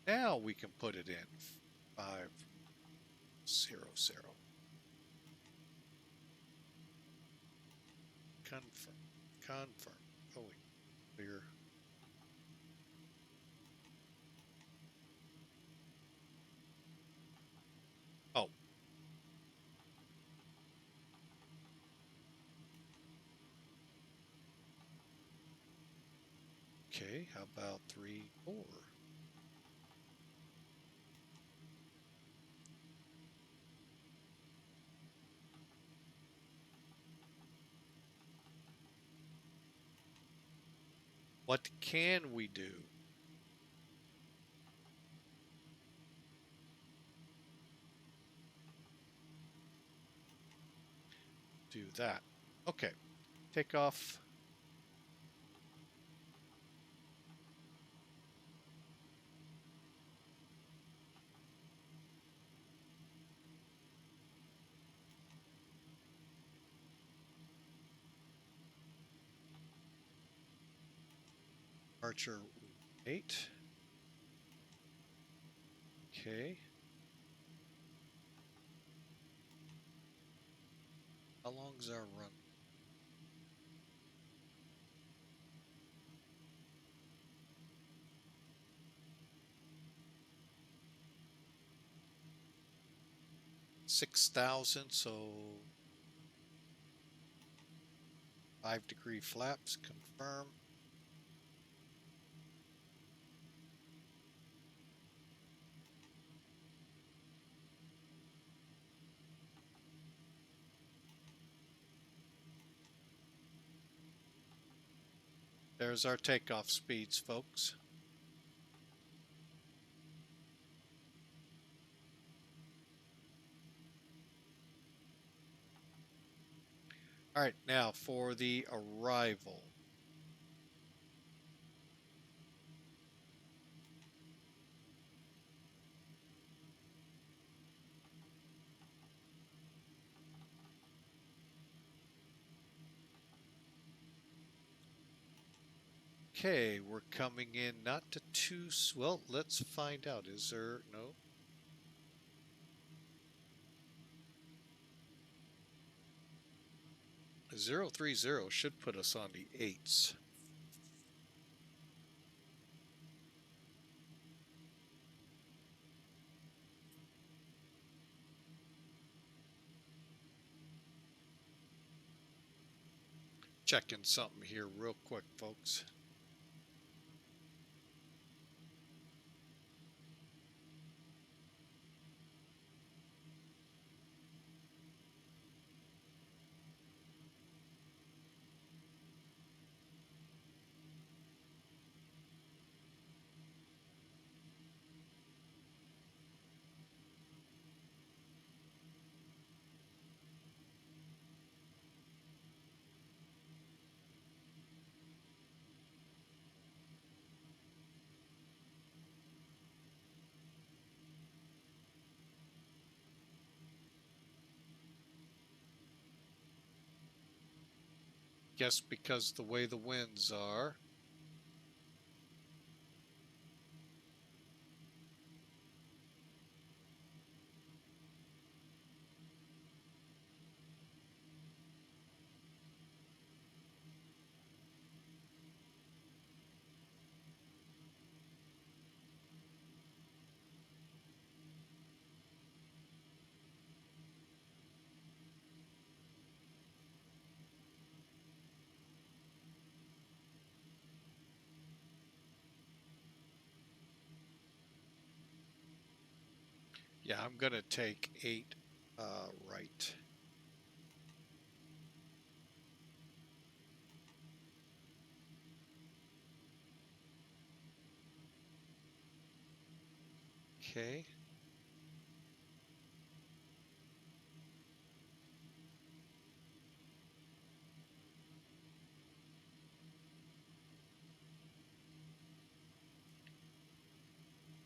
Now we can put it in 500. Confirm. Confirm. Going clear. Oh. Okay, how about 3, 4? What can we do? Do that. Okay. Take off. Departure 8. Okay. How long's our run? $6,000, so 5-degree flaps, confirm. There's our takeoff speeds, folks. All right, now for the arrival. Okay, we're coming in not to too, well, let's find out. Is there, no? A 030 should put us on the 8s. Checking something here real quick, folks. Guess because the way the winds are. Yeah, I'm going to take 8 right. Okay.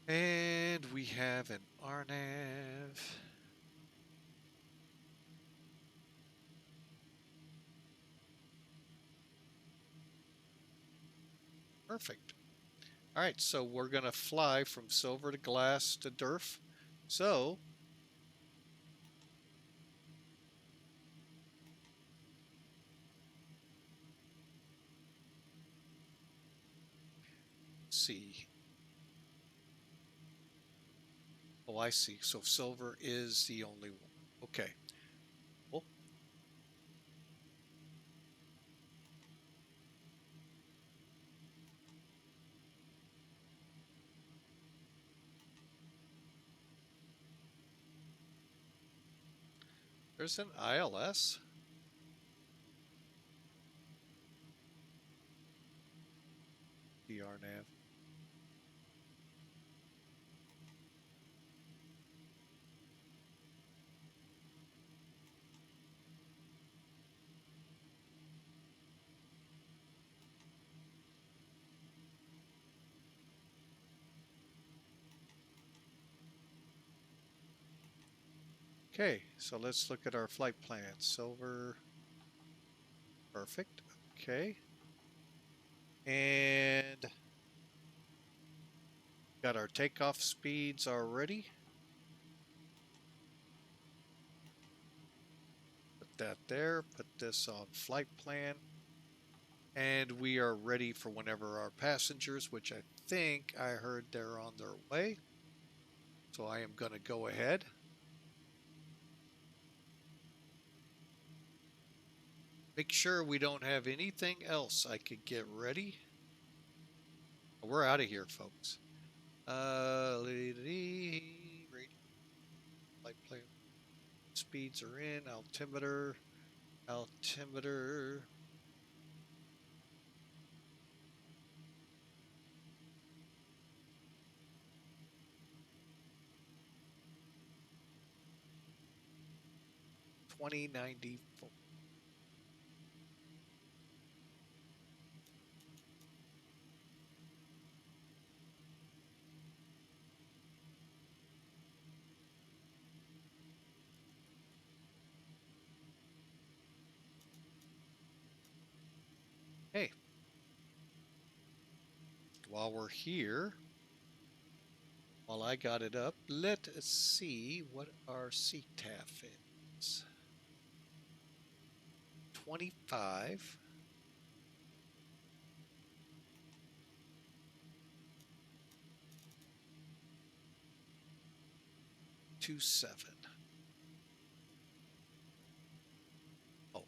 And we have an RNAV. Perfect. All right, so we're going to fly from silver to glass to DERF. So let's see. Oh, I see. So silver is the only one. Okay. Cool. There's an ILS. DRNAV. Okay, so let's look at our flight plan. Silver. Perfect. Okay. And got our takeoff speeds already. Put that there. Put this on flight plan. And we are ready for whenever our passengers, which I think I heard they're on their way. So I am going to go ahead. Make sure we don't have anything else I could get ready. We're out of here, folks. Flight plan speeds are in. Altimeter. 2094. Hey, while we're here, while I got it up, let us see what our CTAF is. 25. Two 7. Oh.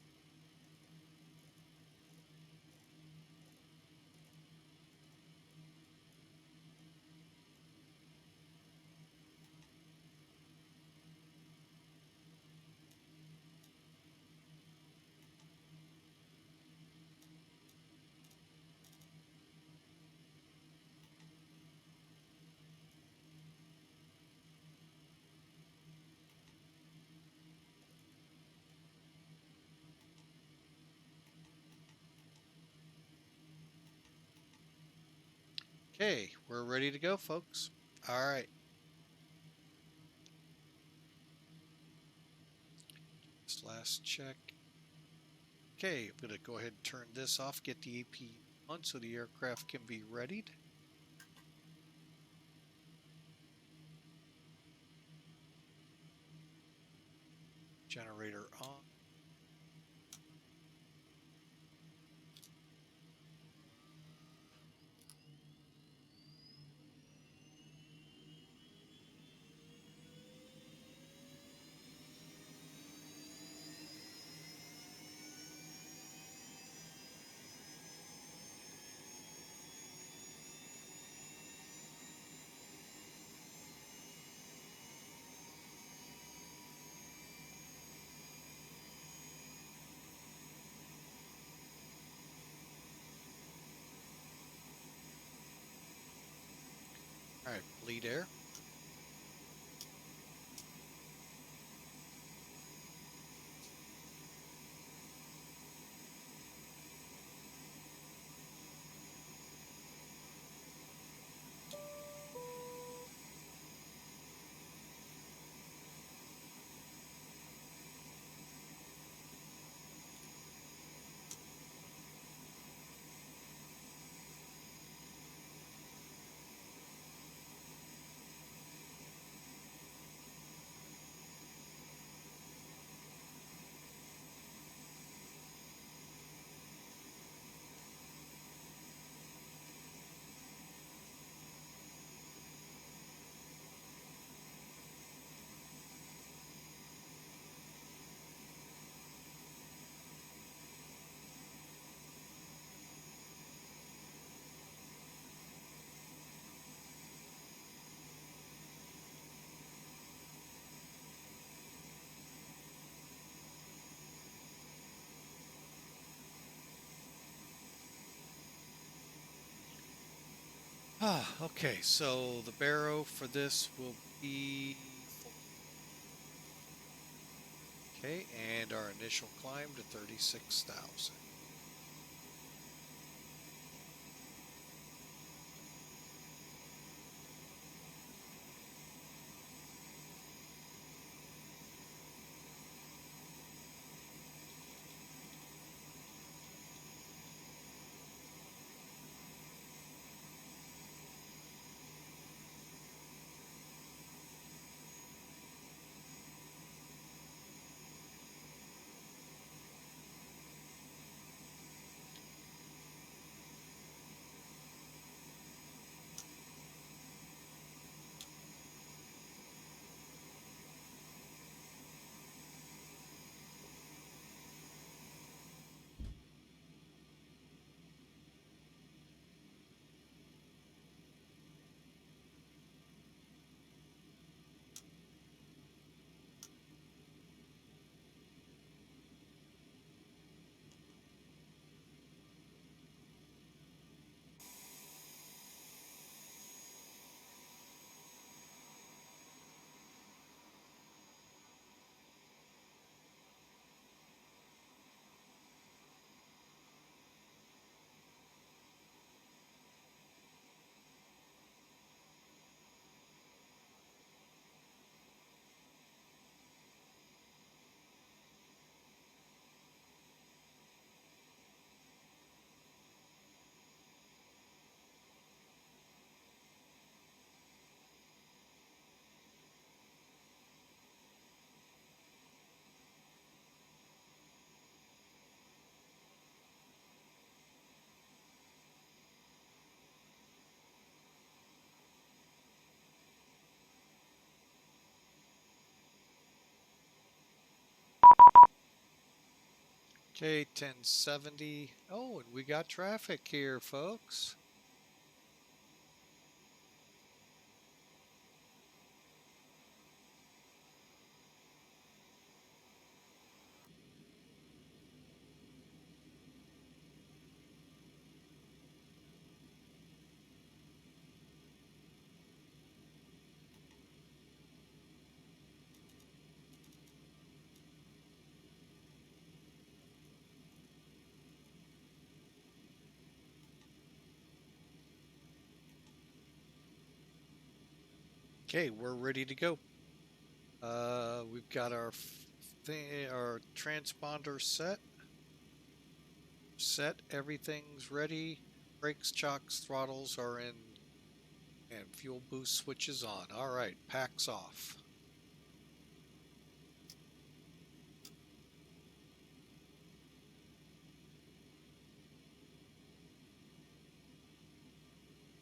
Okay, we're ready to go, folks. All right. This last check. Okay, I'm going to go ahead and turn this off, get the AP on so the aircraft can be readied. Generator on. All right, bleed air. Okay, so the barrow for this will be 4. Okay, and our initial climb to 36,000. Okay, 1070. Oh, and we got traffic here, folks. Okay, we're ready to go. We've got our our transponder set. Everything's ready. Brakes, chocks, throttles are in, and fuel boost switches on. All right, packs off.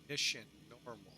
Ignition normal.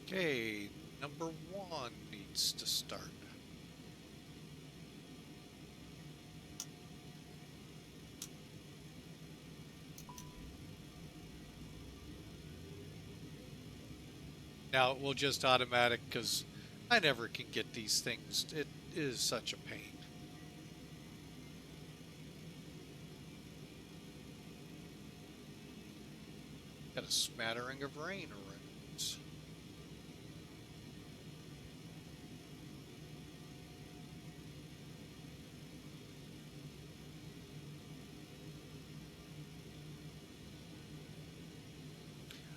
Okay, number 1 needs to start. Now it will just automatic because I never can get these things. It is such a pain. Got a smattering of rain around us.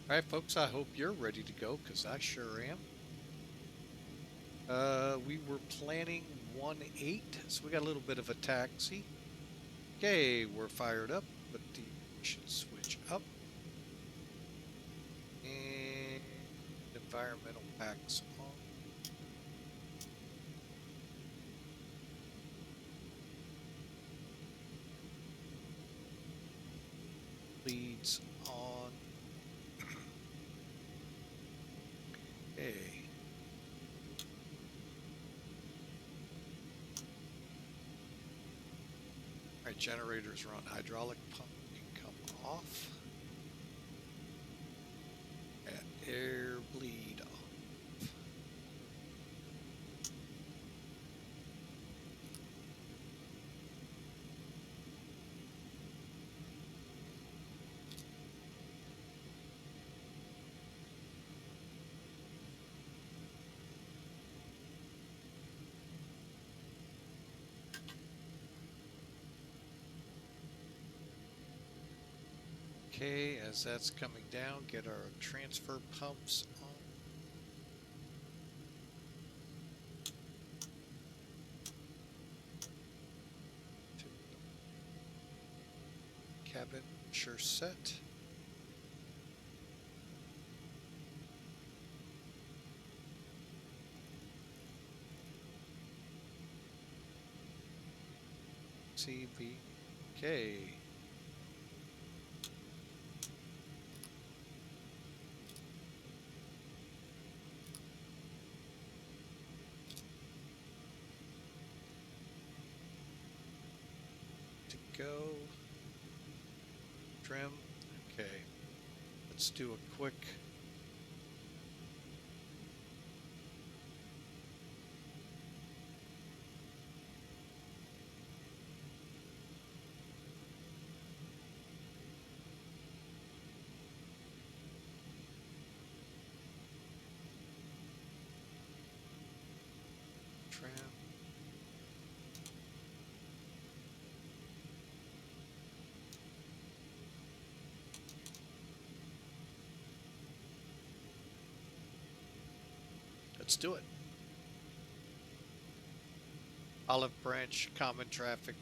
All right, folks, I hope you're ready to go because I sure am. We were planning 1-8, so we got a little bit of a taxi. Okay, we're fired up, but the ignition switch up. And environmental packs on. Leads on. Okay. Alright, generators are on. Hydraulic pump can come off. And air bleed off. Okay, as that's coming down, get our transfer pumps on. Cabin sure set. CBK. To go. Trim. Okay. Let's do a quick trim. Let's do it. Olive Branch, common traffic,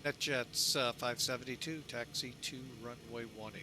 NetJets 572, taxi to runway 18.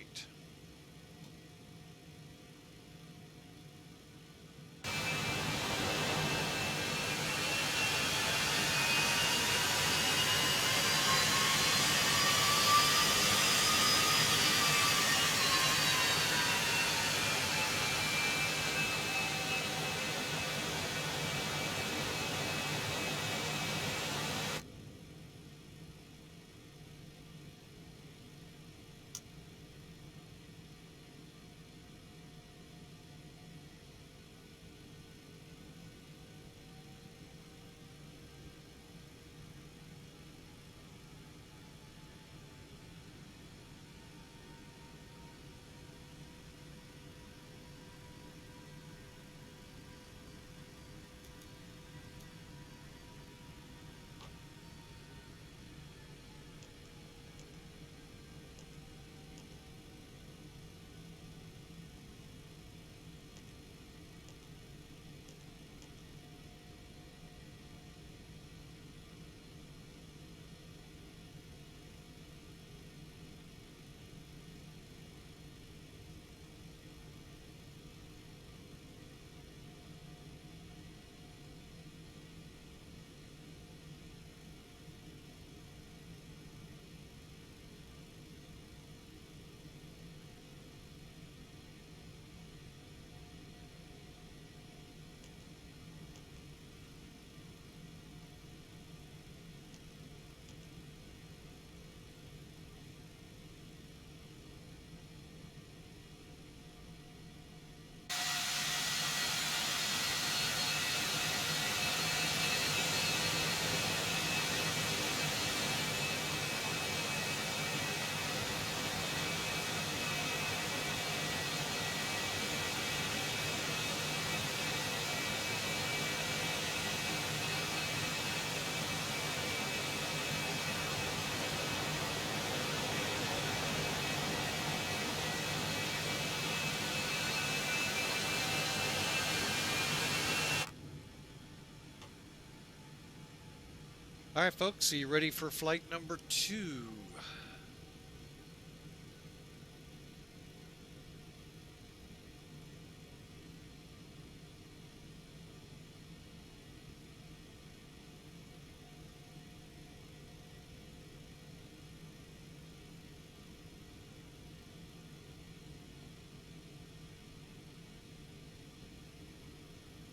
All right, folks, are you ready for flight number 2?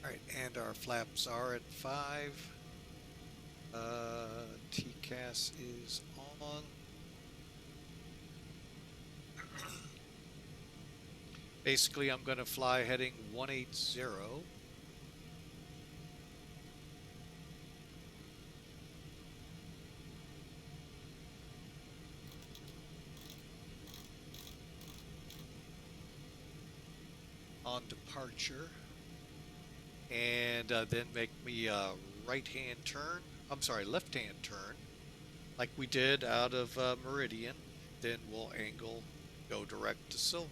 All right, and our flaps are at 5. TCAS is on. Basically, I'm going to fly heading 180. On departure. And then make me a right-hand turn. I'm sorry, left-hand turn. Like we did out of Meridian. Then we'll angle, go direct to SLVER.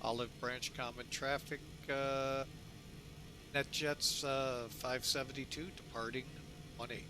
Olive Branch Common Traffic, NetJets 572 departing 18.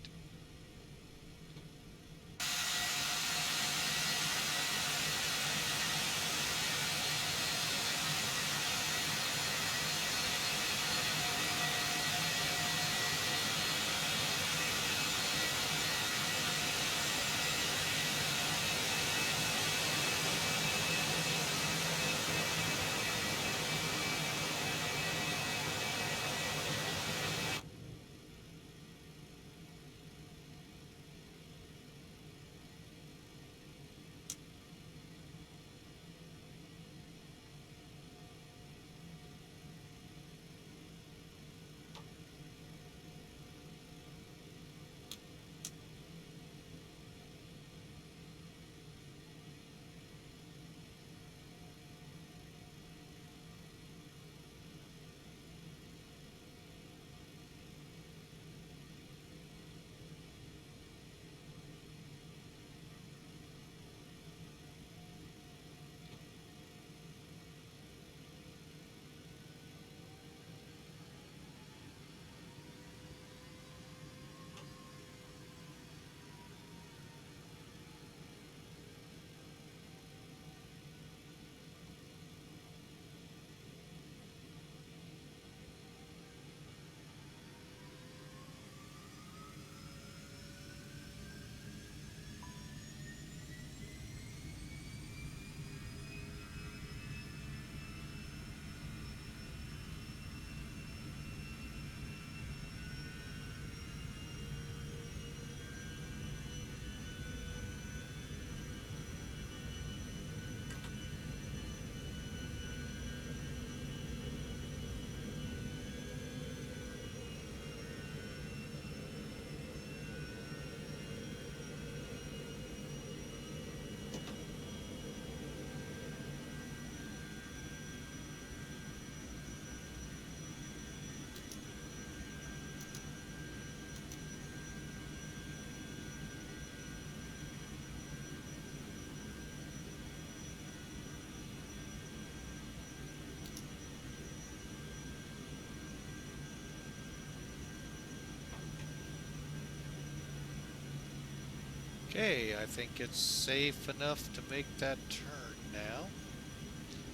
Okay, I think it's safe enough to make that turn now.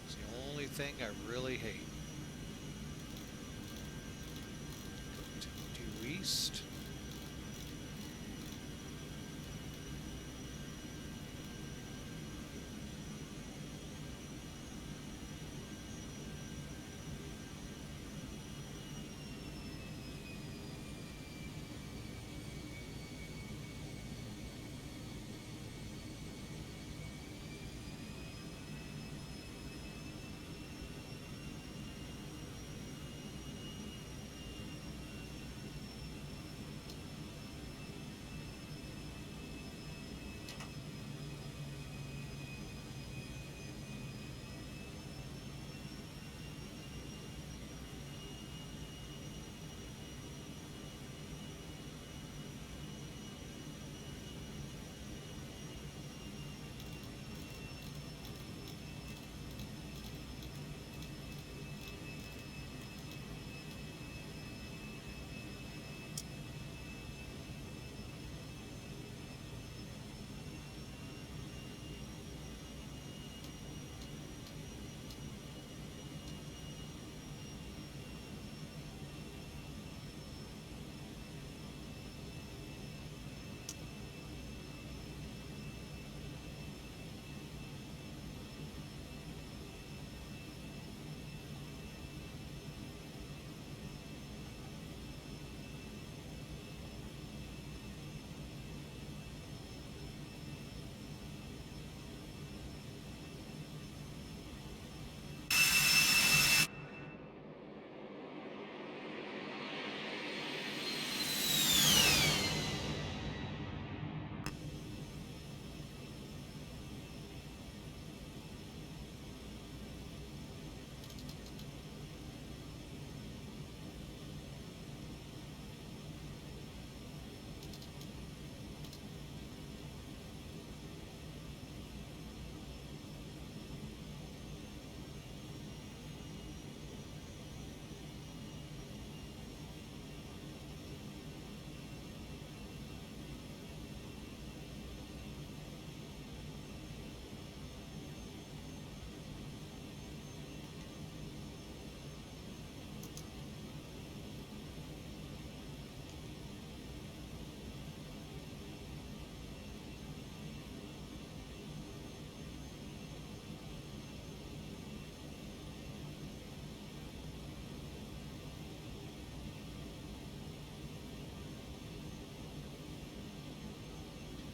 It's the only thing I really hate. Due east.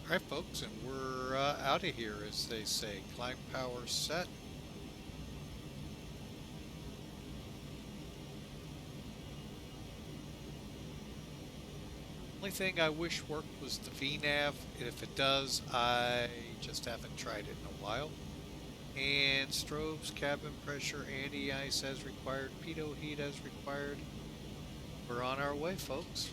All right, folks, and we're out of here, as they say. Climb power set. Only thing I wish worked was the VNAV. If it does, I just haven't tried it in a while. And strobes, cabin pressure, anti-ice as required, pitot heat as required. We're on our way, folks.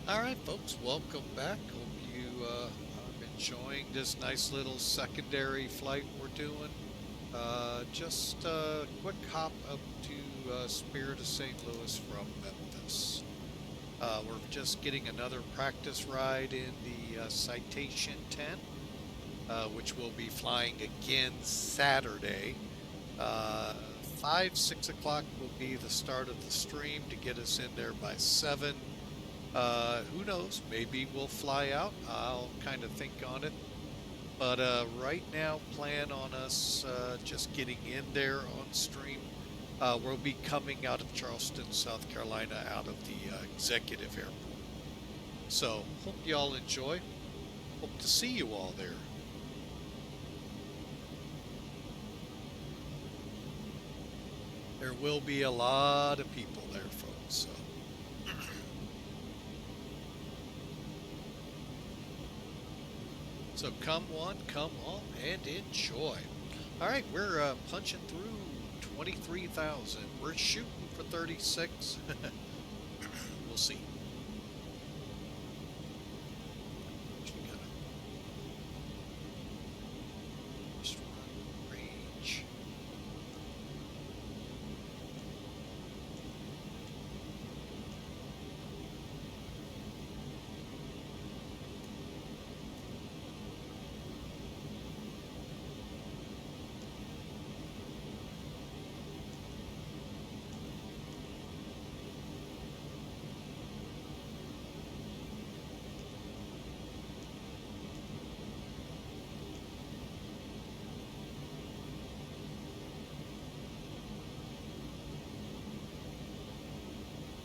All right, folks, welcome back. Hope you are enjoying this nice little secondary flight we're doing. Just a quick hop up to Spirit of St. Louis from Memphis. We're just getting another practice ride in the Citation 10, which we'll be flying again Saturday. 6 o'clock will be the start of the stream to get us in there by 7. Who knows? Maybe we'll fly out. I'll kind of think on it. But right now, plan on us just getting in there on stream. We'll be coming out of Charleston, South Carolina, out of the executive airport. So, hope you all enjoy. Hope to see you all there. There will be a lot of people there, folks. So. So come one, come all, and enjoy. All right, we're punching through 23,000. We're shooting for 36. We'll see. We got a strong range.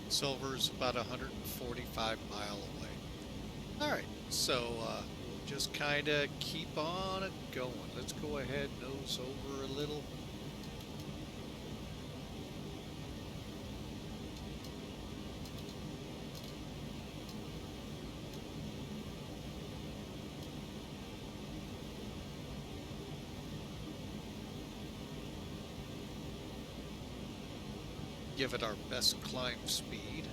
Silver's about 145 mile away. All right, so we'll just kind of keep on it going. Let's go ahead, nose over a little. Give it our best climb speed.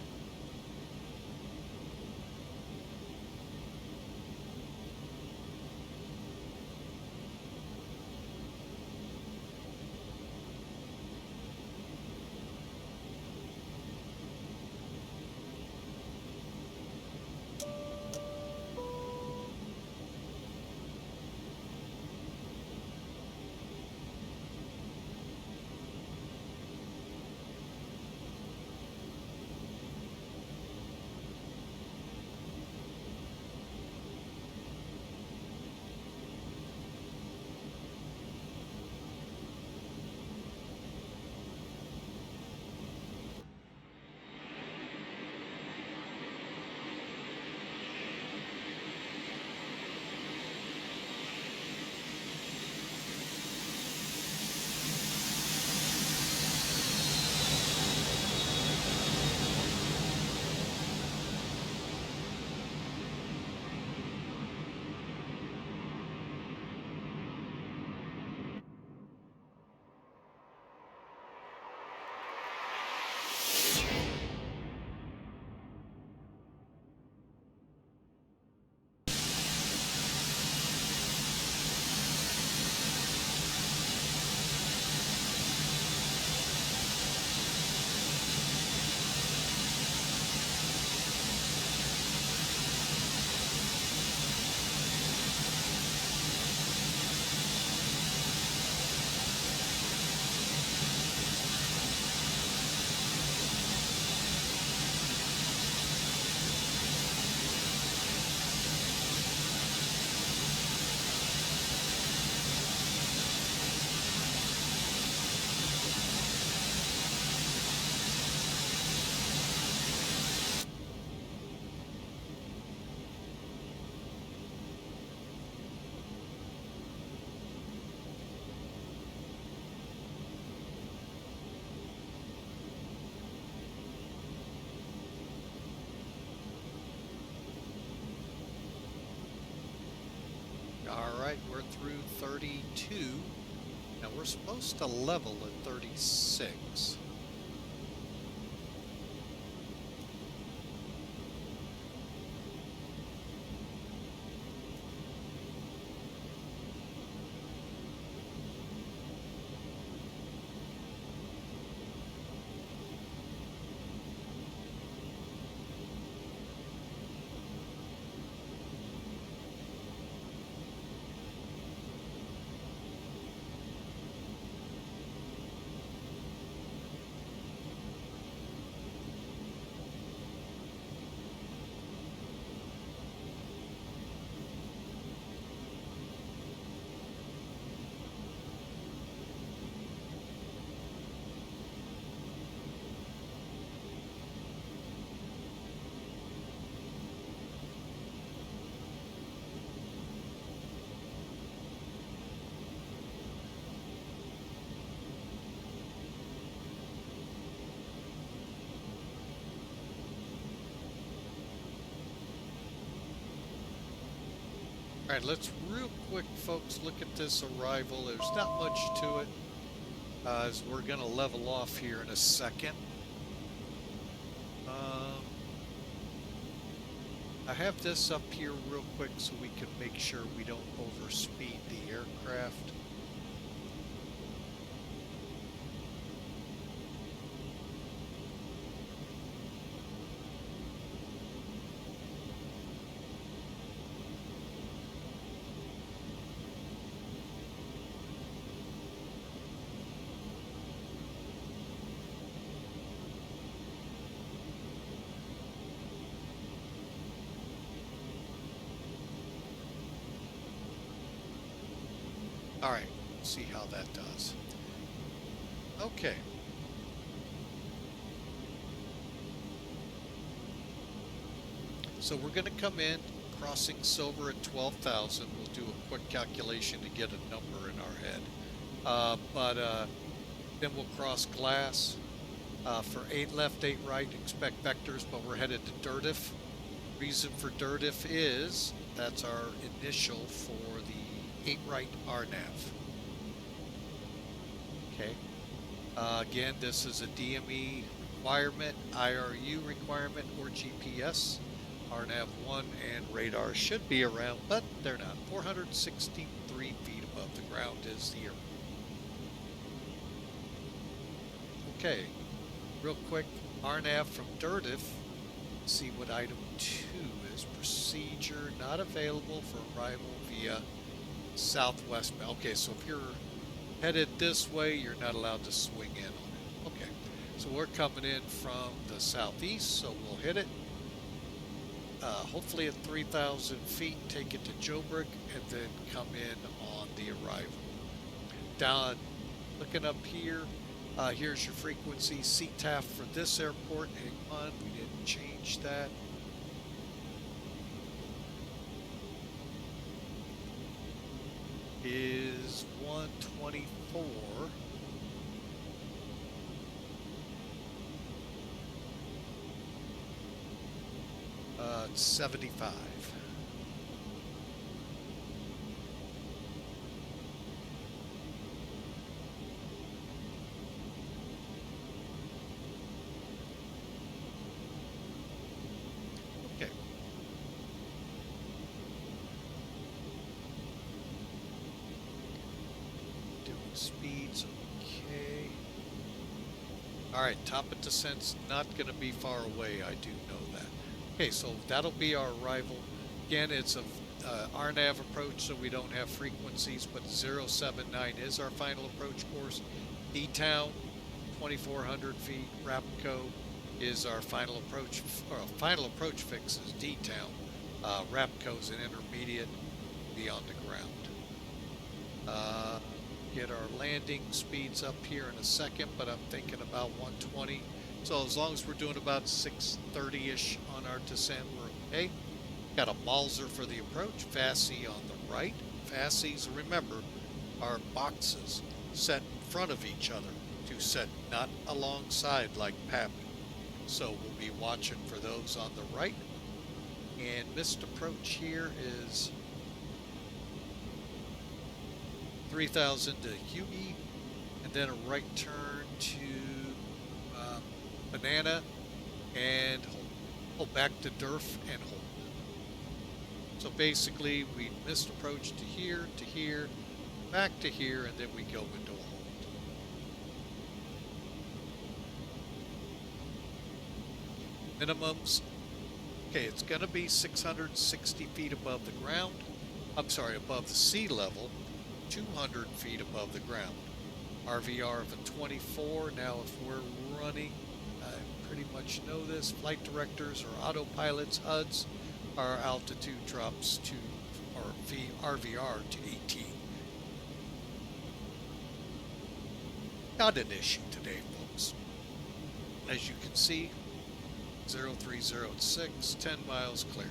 Alright, we're through 32. Now we're supposed to level at 36. All right, let's real quick, folks, look at this arrival. There's not much to it, as we're going to level off here in a second. I have this up here real quick so we can make sure we don't overspeed the aircraft. All right, see how that does. Okay. So we're going to come in, crossing SLVER at 12,000. We'll do a quick calculation to get a number in our head. Then we'll cross Glass. For 8 left, 8 right, expect vectors, but we're headed to Dirtiff. Reason for Dirtiff is that's our initial for the 8 right RNAV. Okay. Again, this is a DME requirement, IRU requirement, or GPS. RNAV 1 and radar should be around, but they're not. 463 feet above the ground is the airport. Okay, real quick, RNAV from Dirtiff. See what item 2 is. Procedure not available for arrival via southwest. Okay, so if you're headed this way, you're not allowed to swing in on it. Okay, so we're coming in from the southeast, so we'll hit it. Hopefully at 3,000 feet, take it to Joburg, and then come in on the arrival. Down, looking up here, here's your frequency. CTAF for this airport. Hang on, we didn't change that. Is 124. 75. Okay. Doing speeds, okay. All right, top of descent's not going to be far away, I do know that. Okay, so that'll be our arrival. Again, it's a RNAV approach, so we don't have frequencies, but 079 is our final approach course. D-Town, 2,400 feet. Rapco is our final approach, or final approach fix is D-Town. Rapco's an intermediate, be on the ground. Get our landing speeds up here in a second, but I'm thinking about 120. So as long as we're doing about 630-ish on our descent, we're okay. Got a Balzer for the approach, FASI on the right. FASIs, remember, are boxes set in front of each other to set not alongside like PAPI. So we'll be watching for those on the right. And missed approach here is 3,000 to Huey, and then a right turn to Banana and hold. Pull back to Durf and hold. So basically we missed approach to here, back to here, and then we go into a hold. Minimums. Okay, it's going to be 660 feet above the ground. I'm sorry, above the sea level, 200 feet above the ground. RVR of a 24. Now if we're running, I pretty much know this, flight directors or autopilots, HUDs, our altitude drops to, or RVR to 18. Not an issue today, folks. As you can see, 0306, 10 miles clear.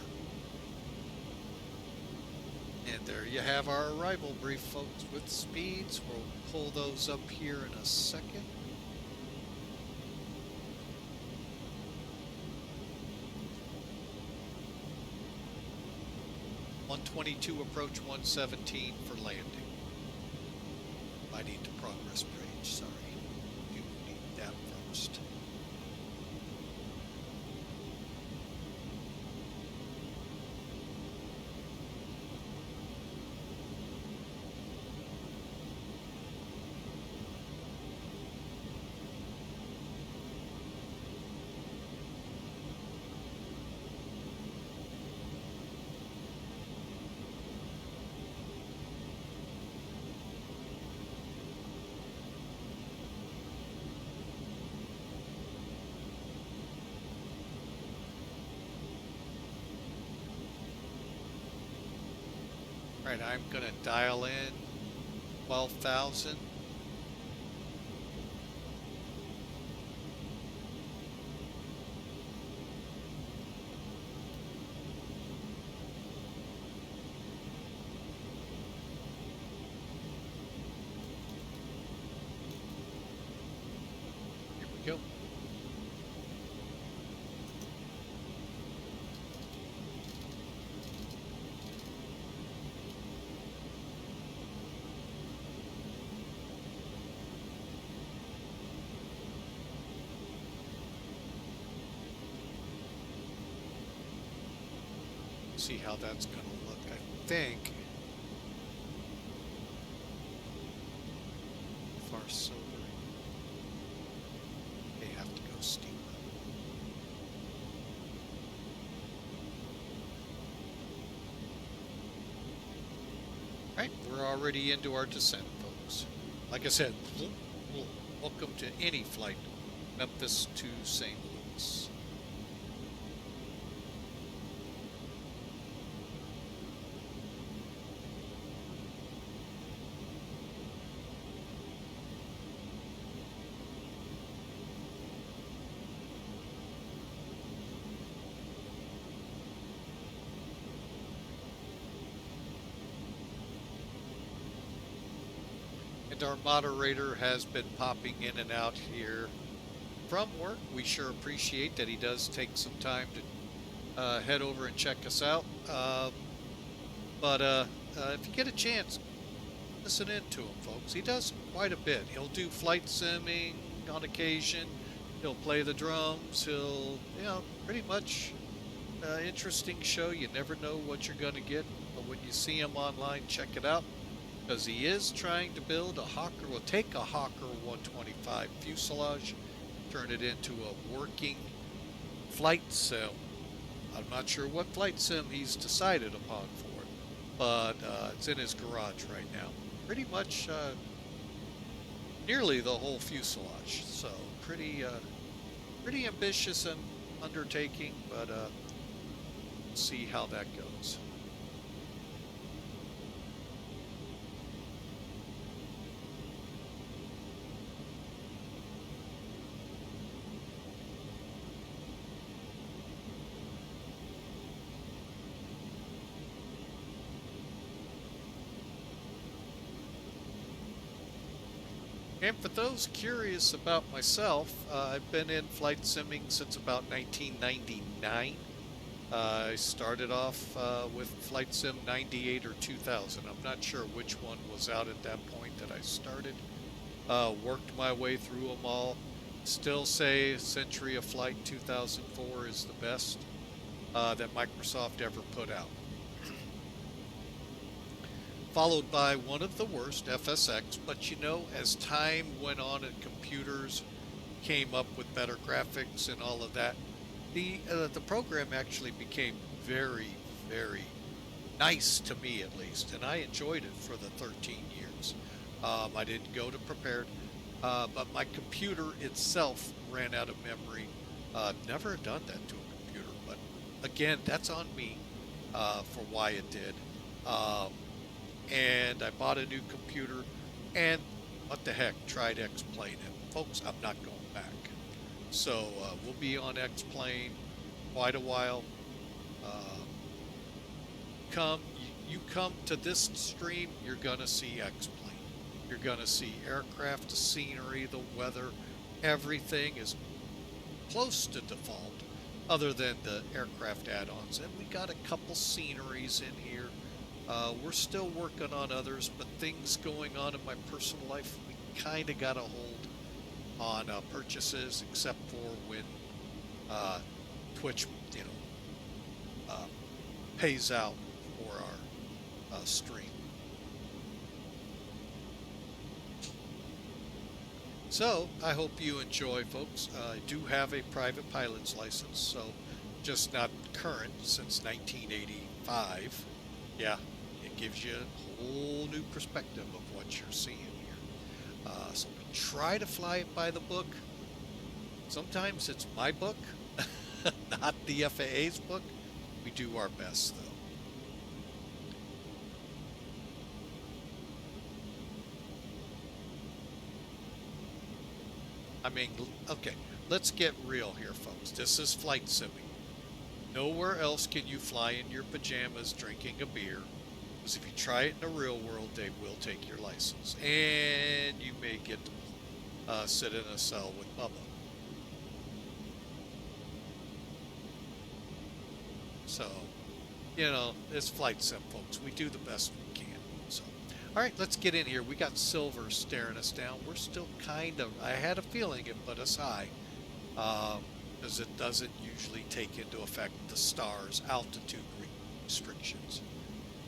And there you have our arrival brief, folks, with speeds. We'll pull those up here in a second. (122) approach, 117 for landing. I need the progress page, sorry. You need that first. Alright, I'm going to dial in 12,000. go. See how that's going to look. I think far silver. They have to go steep. Right, we're already into our descent, folks. Like I said, welcome to any flight, Memphis to St. Louis. Our moderator has been popping in and out here from work. We sure appreciate that he does take some time to head over and check us out. But if you get a chance, listen in to him, folks. He does quite a bit. He'll do flight simming on occasion. He'll play the drums. He'll, pretty much interesting show. You never know what you're going to get. But when you see him online, check it out. Because he is trying to build a Hawker, will take a Hawker 125 fuselage, turn it into a working flight sim. I'm not sure what flight sim he's decided upon for it, but it's in his garage right now. Pretty much nearly the whole fuselage, so pretty ambitious and undertaking, but we'll see how that goes. And for those curious about myself, I've been in flight simming since about 1999. I started off with Flight Sim 98 or 2000. I'm not sure which one was out at that point that I started. Worked my way through them all. Still say Century of Flight 2004 is the best that Microsoft ever put out. Followed by one of the worst, FSX, but as time went on and computers came up with better graphics and all of that, the program actually became very, very nice to me, at least, and I enjoyed it for the 13 years. I didn't go to prepared, but my computer itself ran out of memory. Never done that to a computer, but again, that's on me for why it did. And I bought a new computer, and what the heck, tried X-Plane, and folks, I'm not going back. So we'll be on X-Plane quite a while. You come to this stream, you're gonna see X-Plane. You're gonna see aircraft, the scenery, the weather, everything is close to default, other than the aircraft add-ons. And we got a couple sceneries in here. We're still working on others, but things going on in my personal life, we kind of got a hold on purchases, except for when Twitch, pays out for our stream. So I hope you enjoy, folks. I do have a private pilot's license, so just not current since 1985. Yeah. Gives you a whole new perspective of what you're seeing here. So we try to fly it by the book. Sometimes it's my book, not the FAA's book. We do our best, though. I mean, okay, let's get real here, folks. This is flight simming. Nowhere else can you fly in your pajamas drinking a beer. Because if you try it in the real world, they will take your license. And you may get to sit in a cell with Bubba. So, you know, it's flight sim, folks. We do the best we can. So, all right, let's get in here. We got silver staring us down. We're still kind of, I had a feeling it put us high, because it doesn't usually take into effect the star's altitude restrictions.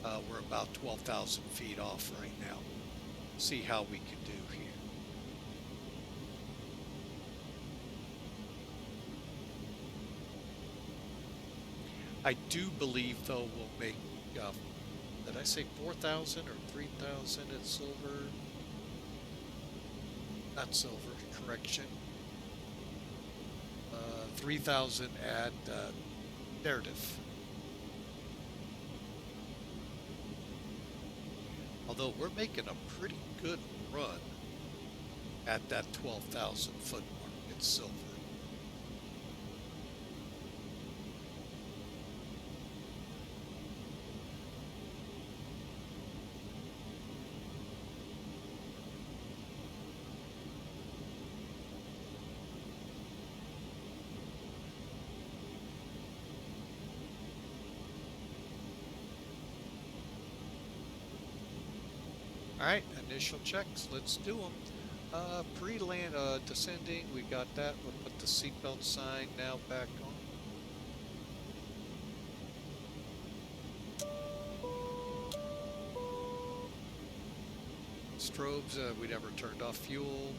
We're about 12,000 feet off right now. See how we can do here. I do believe, though, we'll make, did I say 4,000 or 3,000 at silver? Not silver, correction. 3,000 at Narrative. Although we're making a pretty good run at that 12,000 foot mark at silver. All right, initial checks. Let's do them. Pre-land descending. We got that. We'll put the seatbelt sign now back on. Strobes. We never turned off fuel.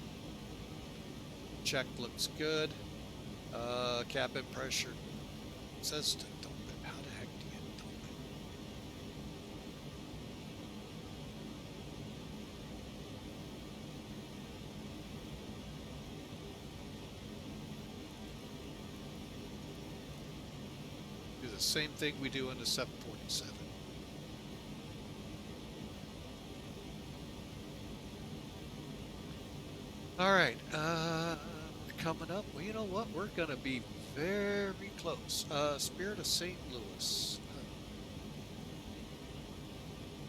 Check looks good. Cabin pressure says to dump it. How the heck do you dump it? Do the same thing we do in the 747. All right, coming up. Well, you know what? We're gonna be very close. Spirit of St. Louis,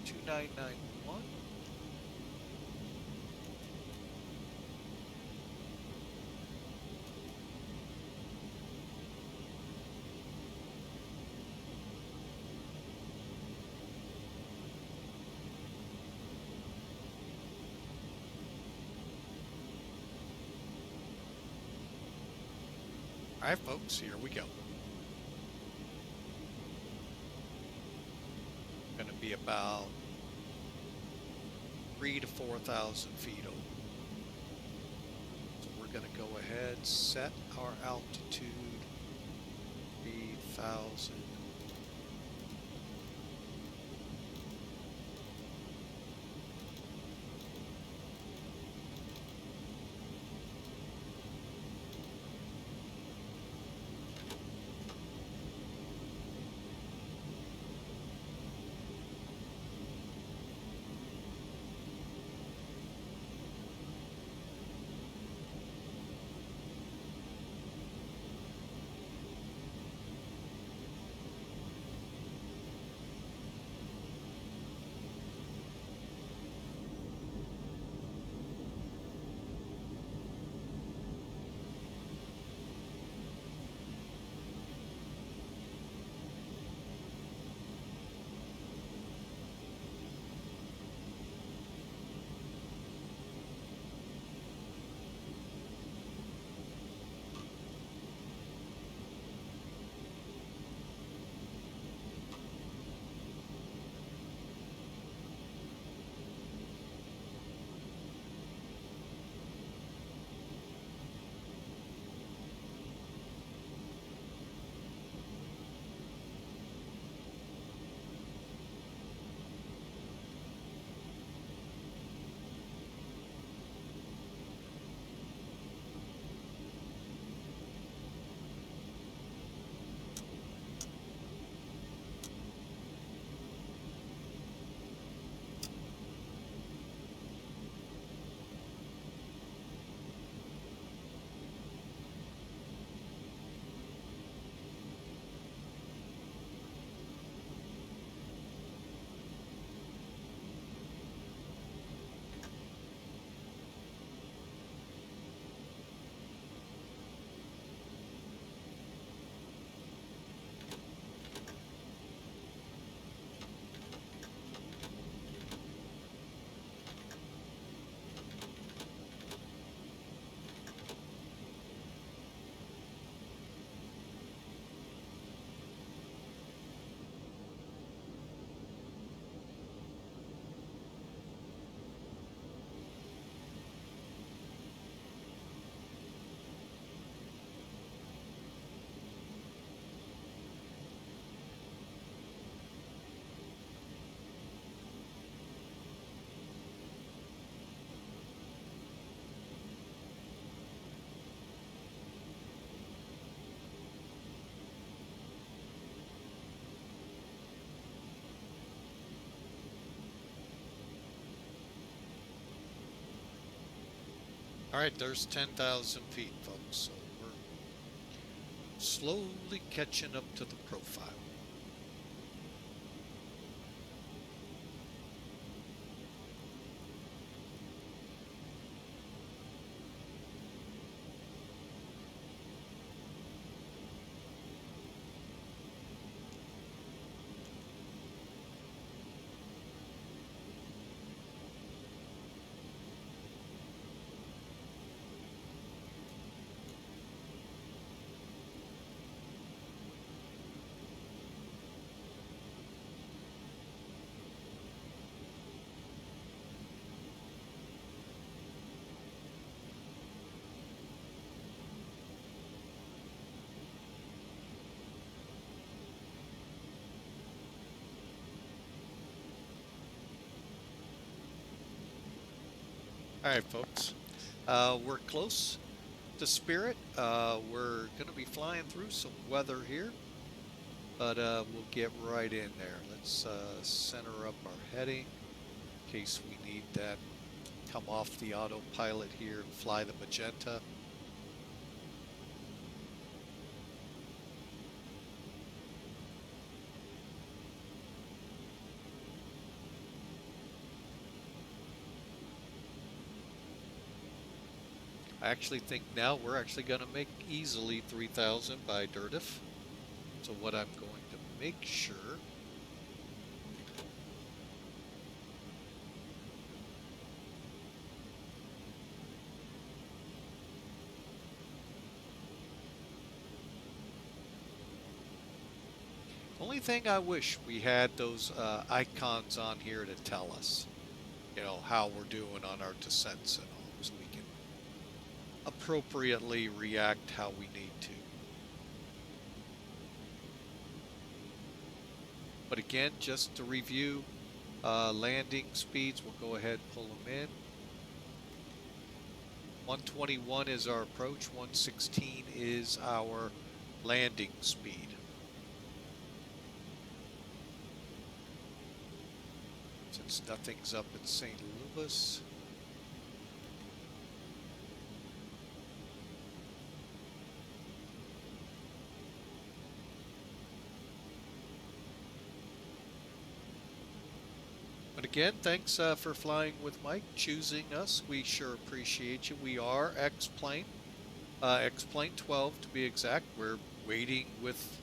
2991. All right, folks, here we go. Going to be about 3,000 to 4,000 feet over. So we're going to go ahead, set our altitude, 3,000. All right, there's 10,000 feet, folks. So we're slowly catching up to the profile. All right, folks. We're close to Spirit. We're going to be flying through some weather here, but we'll get right in there. Let's center up our heading in case we need that. Come off the autopilot here and fly the magenta. I actually think now we're actually going to make easily 3,000 by DIRTIF. So what I'm going to make sure only thing I wish we had those icons on here to tell us, you know, how we're doing on our descents and all, so we can appropriately react how we need to. But again, just to review, landing speeds, we'll go ahead and pull them in. 121 is our approach, 116 is our landing speed. Since nothing's up in St. Louis. But again, thanks for flying with Mike, choosing us. We sure appreciate you. We are X-Plane, X-Plane 12 to be exact. We're waiting with,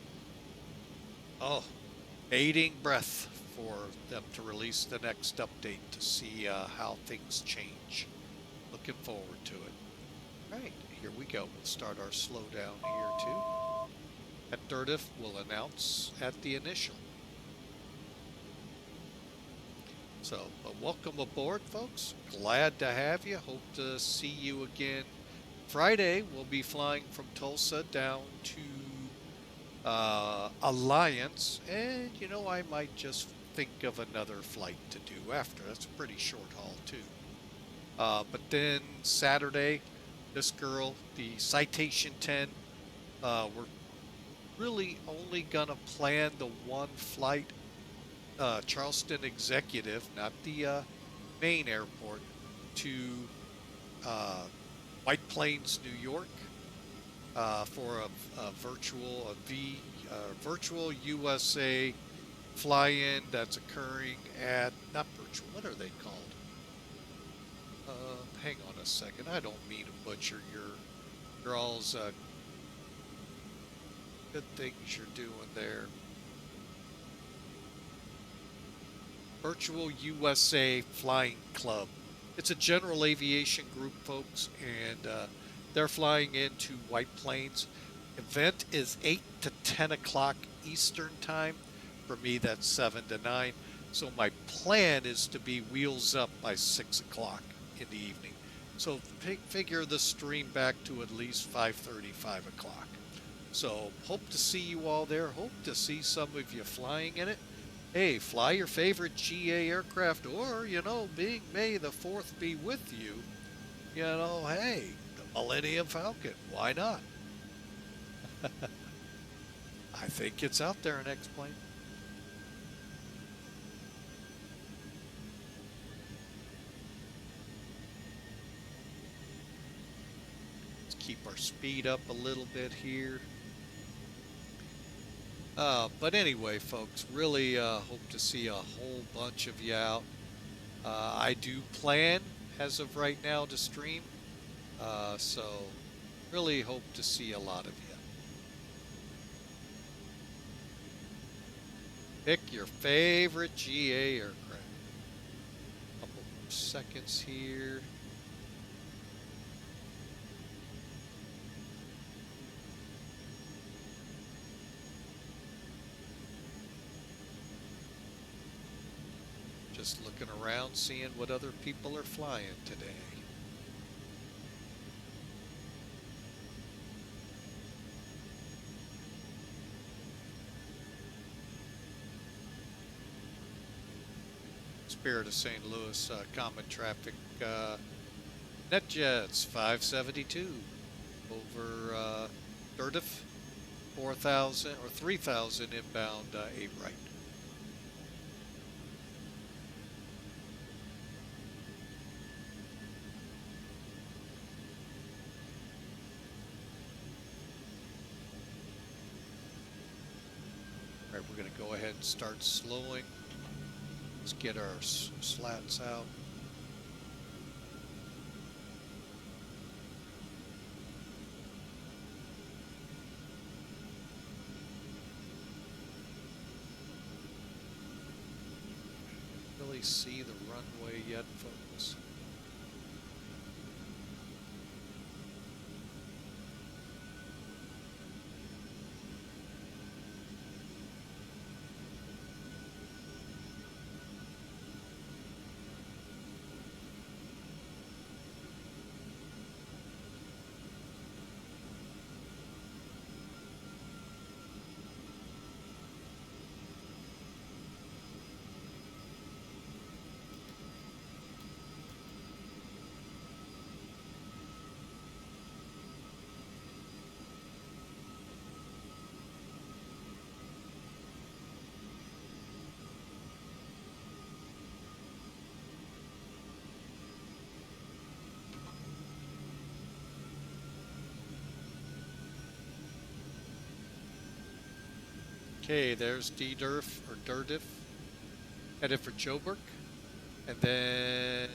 bating breath for them to release the next update to see how things change. Looking forward to it. All right, here we go. We'll start our slowdown here too. At DIRTIF, we'll announce at the initial. So, welcome aboard, folks. Glad to have you. Hope to see you again. Friday, we'll be flying from Tulsa down to Alliance, and you know, I might just think of another flight to do after. That's a pretty short haul too. But then Saturday, this girl, the Citation 10, we're really only gonna plan the one flight, Charleston Executive, not the main airport, to White Plains, New York, for a virtual USA fly-in that's occurring at, not virtual, what are they called? Hang on a second. I don't mean to butcher your all's good things you're doing there. Virtual USA Flying Club. It's a general aviation group, folks, and they're flying into White Plains. Event is 8 to 10 o'clock Eastern time. For me, that's 7 to 9. So my plan is to be wheels up by 6 o'clock in the evening. So figure the stream back to at least 5:30, 5 o'clock. So hope to see you all there. Hope to see some of you flying in it. Hey, fly your favorite GA aircraft, or, you know, being May the 4th be with you, you know, hey, the Millennium Falcon, why not? I think it's out there in X-Plane. keep our speed up a little bit here. But anyway, folks, really hope to see a whole bunch of you out. I do plan, as of right now, to stream. So really hope to see a lot of you. Pick your favorite GA aircraft. Couple more seconds here. Just looking around, seeing what other people are flying today. Spirit of St. Louis, common traffic, NetJets 572 over Durdif, 4,000 or 3,000 inbound 8 right. All right, we're going to go ahead and start slowing. Let's get our slats out. Really see the runway yet, folks? Okay, there's D-Durf or Durdif, headed for Joburg, and then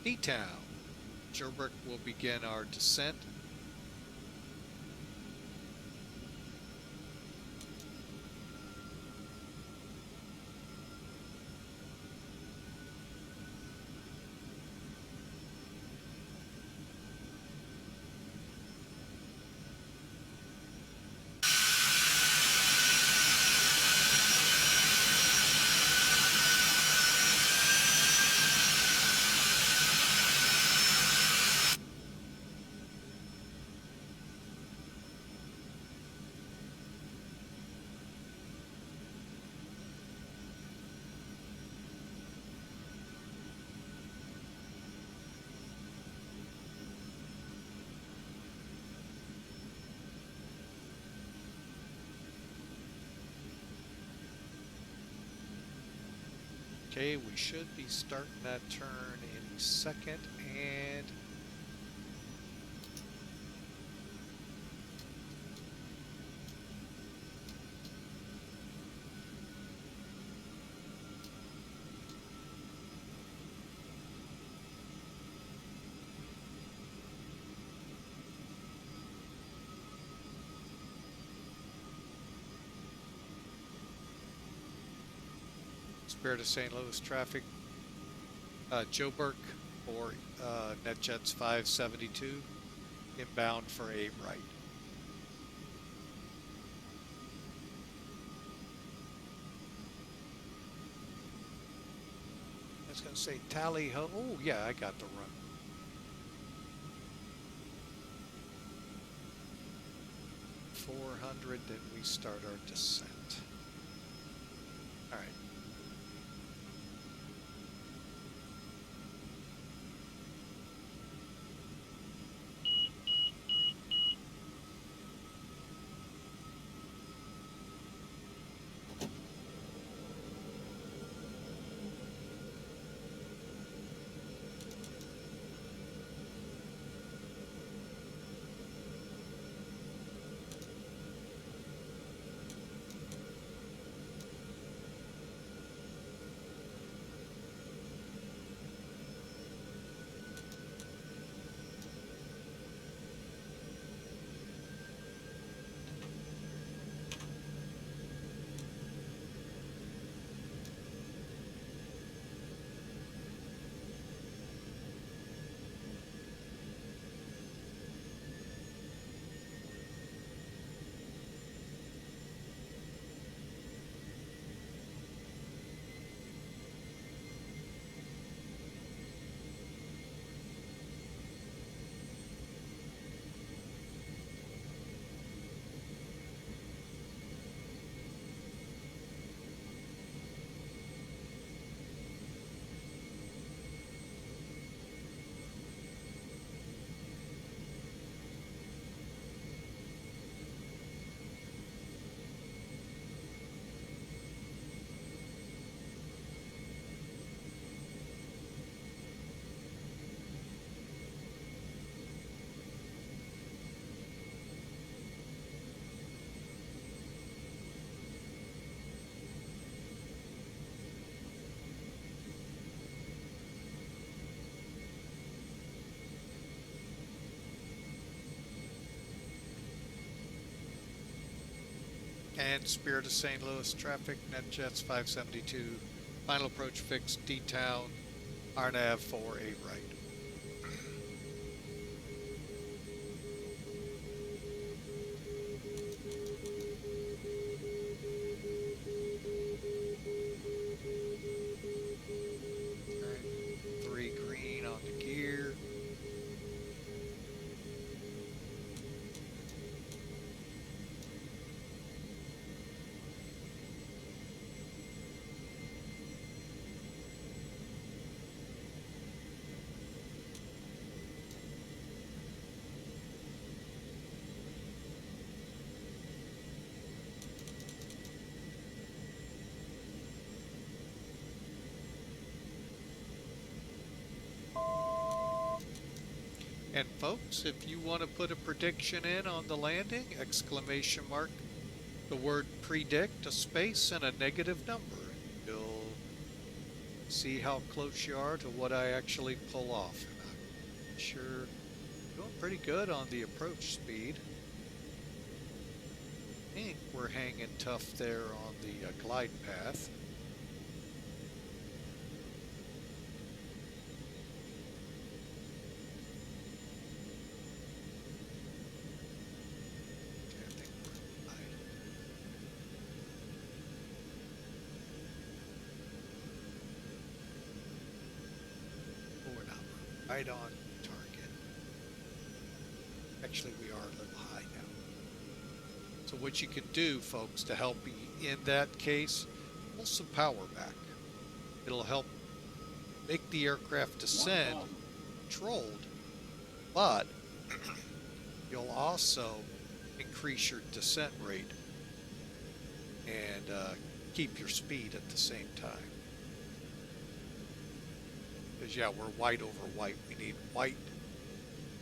D-Town. Joburg will begin our descent. Okay, we should be starting that turn any second, and Spirit of St. Louis traffic, Joburg for NetJets 572, inbound for 8 right. I was going to say tally ho. Oh, yeah, I got the run. .400, then we start our descent. All right. And Spirit of St. Louis traffic, NetJets 572, final approach fixed, D-Town, RNAV 48 right. Alright, 3 green on the gear. And folks, if you want to put a prediction in on the landing, exclamation mark, the word predict, a space, and a negative number. You'll see how close you are to what I actually pull off. And I'm sure doing pretty good on the approach speed. I think we're hanging tough there on the glide path. Right on target. Actually, we are a little high now. So what you can do, folks, to help you in that case, pull some power back. It'll help make the aircraft descend controlled, but you'll also increase your descent rate and keep your speed at the same time. Because, yeah, we're white over white. We need white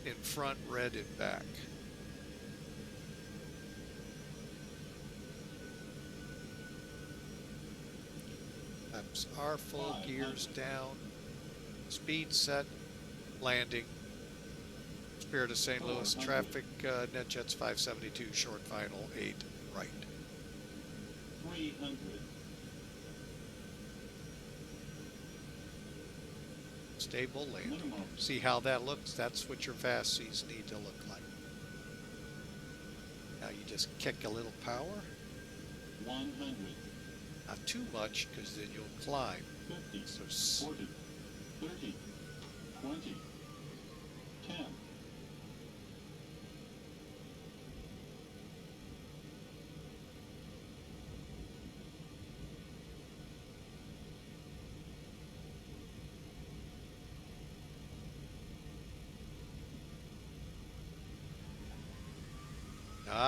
in front, red in back. Flaps are full, gears down, speed set, landing. Spirit of St. Louis traffic, NetJets 572, short final 8 right. 300. Stable landing. See how that looks? That's what your fast C's need to look like. Now you just kick a little power. 100. Not too much, because then you'll climb. 50. So 40. 30. 20. 10.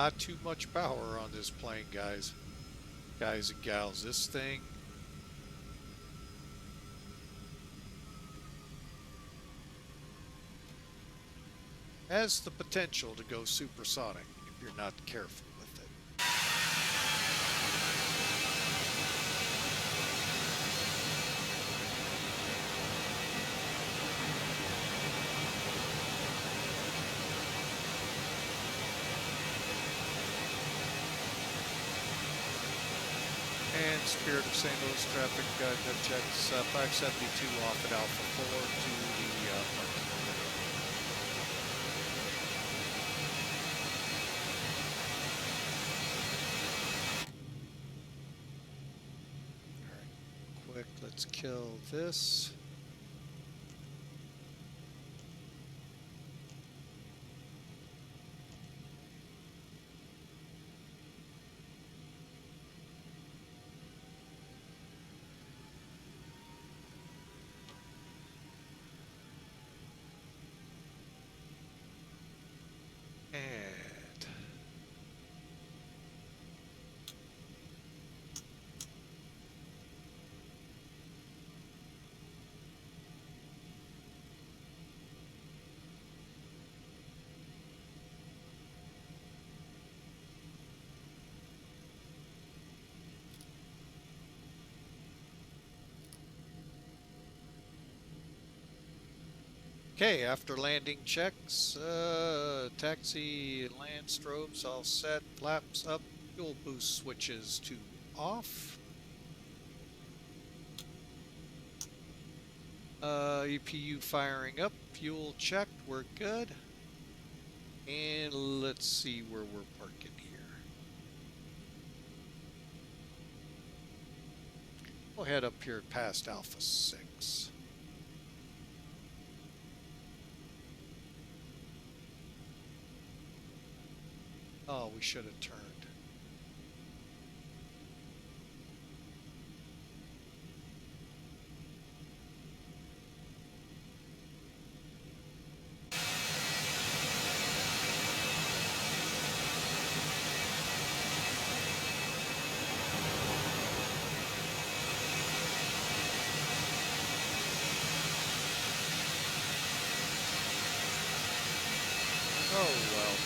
not too much power on this plane, guys and gals. This thing has the potential to go supersonic if you're not careful with it. And Spirit of St. Louis traffic, checks 572 off at Alpha 4 to the parking lot. All right, quick, let's kill this. And okay, after landing checks, taxi and land strobes all set, flaps up, Fuel boost switches to off. EPU firing up. Fuel checked. We're good. And let's see where we're parking here. We'll head up here past Alpha 6. Oh, we should have turned. Oh, well.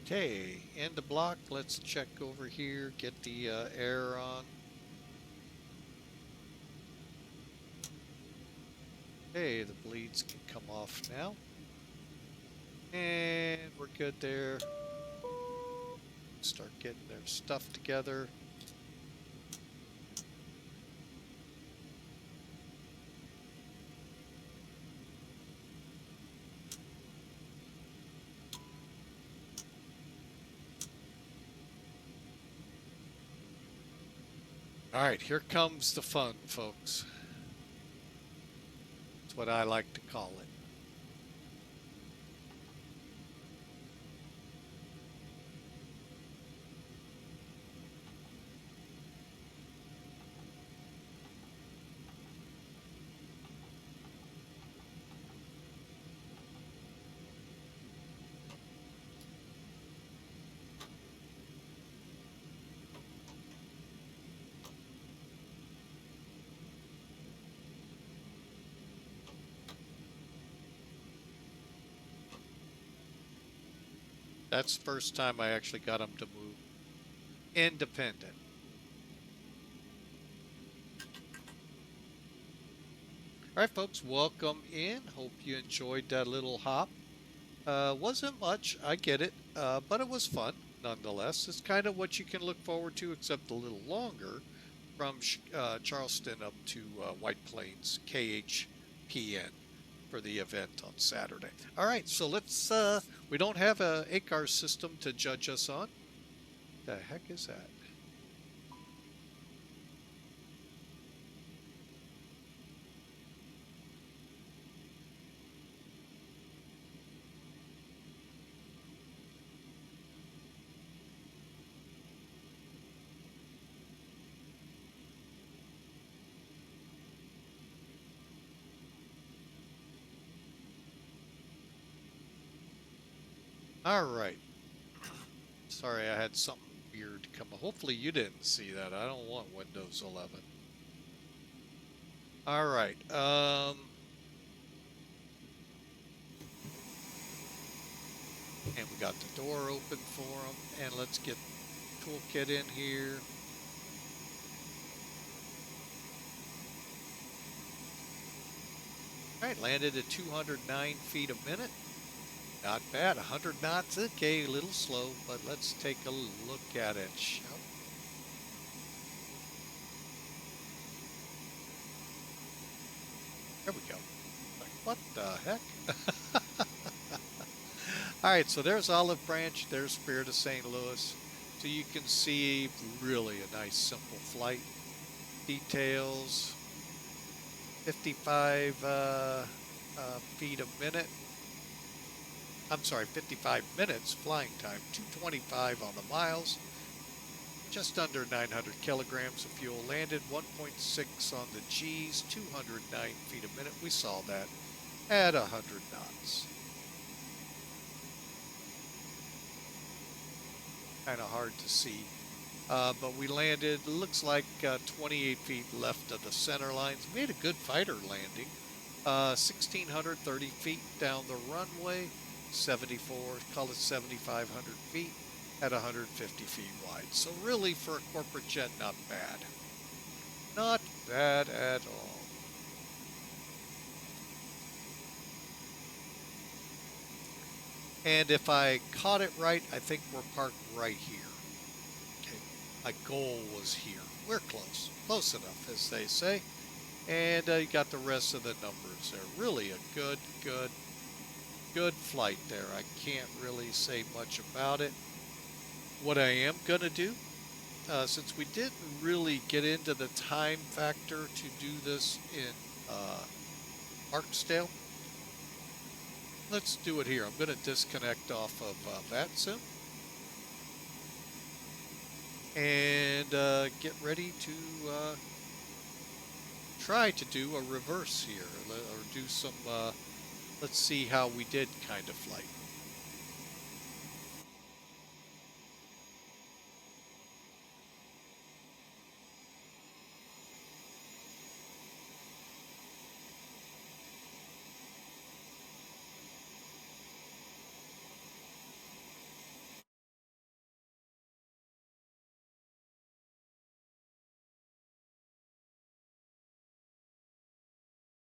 Okay, end the block. Let's check over here, get the air on. Okay, the bleeds can come off now. And we're good there. Start getting their stuff together. All right, here comes the fun, folks. That's what I like to call it. That's the first time I actually got them to move independent. All right, folks, welcome in. Hope you enjoyed that little hop. Wasn't much, I get it, but it was fun nonetheless. It's kind of what you can look forward to, except a little longer, from Charleston up to White Plains, KHPN, for the event on Saturday. All right, so let's, we don't have a ACAR system to judge us on. The heck is that? All right. Sorry, I had something weird come up. Hopefully you didn't see that. I don't want Windows 11. All right. And we got the door open for them. And let's get toolkit in here. All right, landed at 209 feet a minute. Not bad, 100 knots, okay, a little slow, but let's take a look at it, shall we? There we go. Like, what the heck? All right, so there's Olive Branch, there's Spirit of St. Louis. So you can see really a nice simple flight. Details, 55 feet a minute. I'm sorry, 55 minutes flying time, 225 on the miles, just under 900 kilograms of fuel landed, 1.6 on the G's, 209 feet a minute. We saw that at 100 knots. Kind of hard to see, but we landed, looks like 28 feet left of the center lines. Made a good fighter landing. 1,630 feet down the runway, 74, call it 7,500 feet at 150 feet wide. So really for a corporate jet, not bad. Not bad at all. And if I caught it right, I think we're parked right here. Okay, my goal was here. We're close, close enough, as they say. And you got the rest of the numbers there. Really a good flight there. I can't really say much about it. What I am gonna do, since we didn't really get into the time factor to do this in Barksdale, let's do it here. I'm going to disconnect off of VATSIM and get ready to try to do a reverse here, or do some, let's see how we did kind of flight.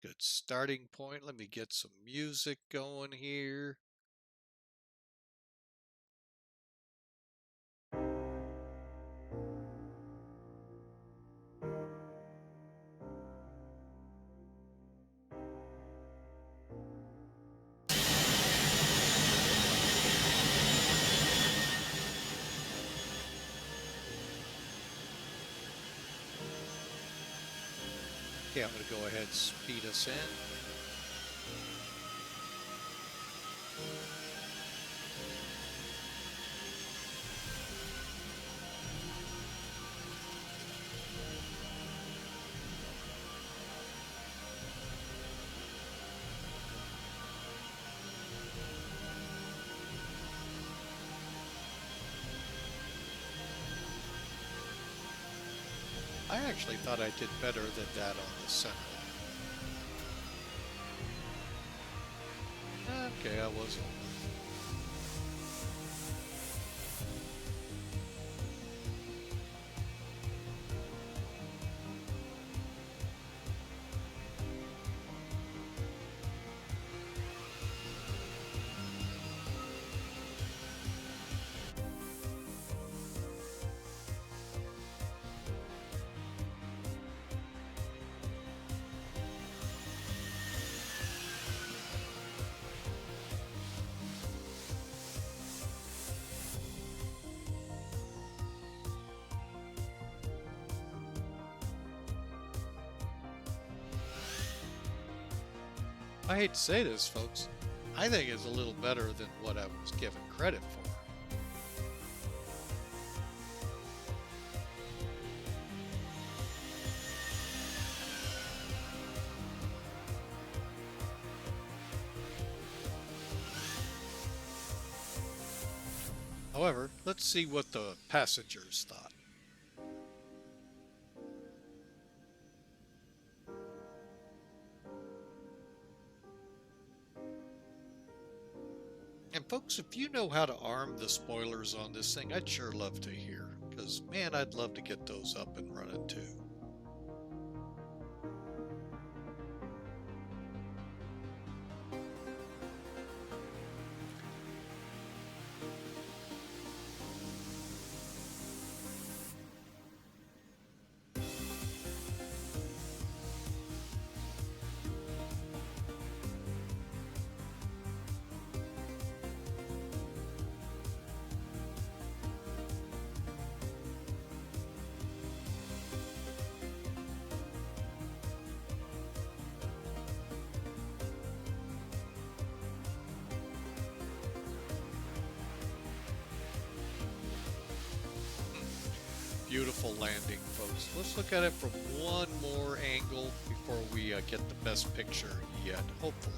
Good starting point. Let me get some music going here. Okay, I'm going to go ahead and speed us in. I actually thought I did better than that on the center line. Okay, I was over. I hate to say this, folks. I think it's a little better than what I was given credit for. However, let's see what the passengers thought. And folks, if you know how to arm the spoilers on this thing, I'd sure love to hear. Because, man, I'd love to get those up and running too. beautiful landing, folks. Let's look at it from one more angle before we get the best picture yet, hopefully.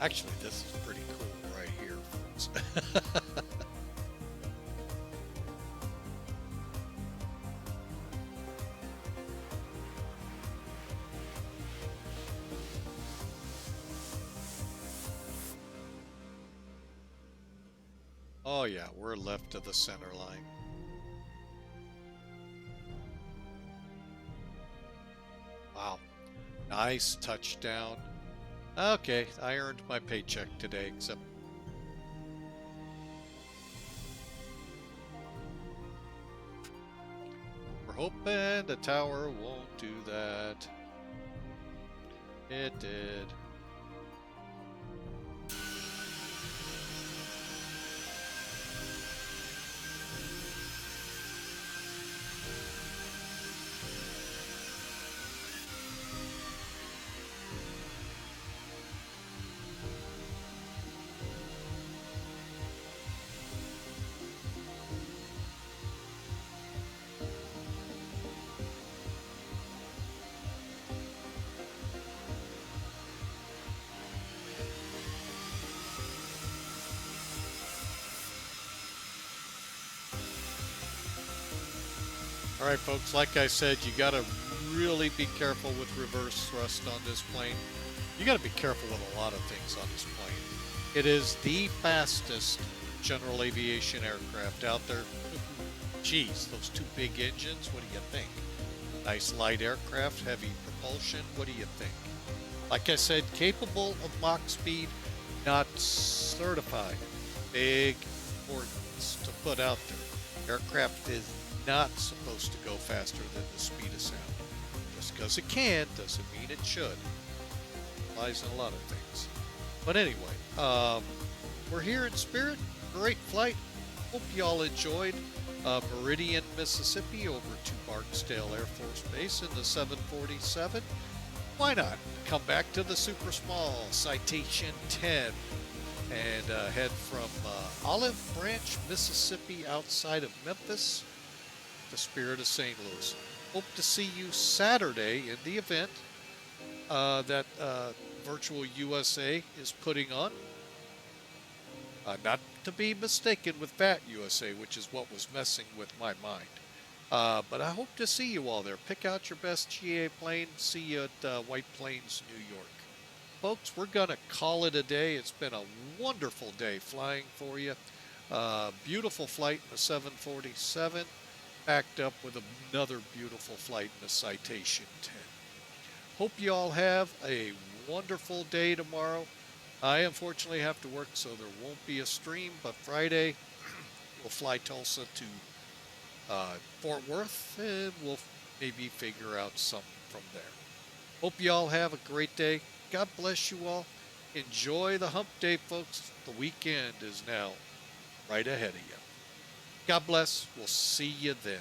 Actually, this is pretty cool right here, folks. Oh yeah, we're left of the center line. Wow, nice touchdown. Okay, I earned my paycheck today, except we're hoping the tower won't do that. It did. All right, folks, like I said, you got to really be careful with reverse thrust on this plane. You got to be careful with a lot of things on this plane. It is the fastest general aviation aircraft out there. Geez, those two big engines, what do you think? Nice light aircraft, heavy propulsion, what do you think? Like I said, capable of Mach speed, not certified. Big importance to put out there. Aircraft is not supposed to go faster than the speed of sound. Just because it can doesn't mean it should. Applies in a lot of things. But anyway, we're here in Spirit. Great flight. Hope y'all enjoyed Meridian, Mississippi over to Barksdale Air Force Base in the 747. Why not come back to the super small Citation 10 and head from Olive Branch, Mississippi outside of Memphis to Spirit of St. Louis. Hope to see you Saturday in the event that Virtual USA is putting on. Not to be mistaken with Fat USA, which is what was messing with my mind. But I hope to see you all there. Pick out your best GA plane. See you at White Plains, New York. Folks, we're going to call it a day. It's been a wonderful day flying for you. Beautiful flight in the 747. Backed up with another beautiful flight in the Citation 10. Hope you all have a wonderful day tomorrow. I unfortunately have to work, so there won't be a stream, but Friday we'll fly Tulsa to Fort Worth, and we'll maybe figure out something from there. Hope you all have a great day. God bless you all. Enjoy the hump day, folks. The weekend is now right ahead of you. God bless. We'll see you then.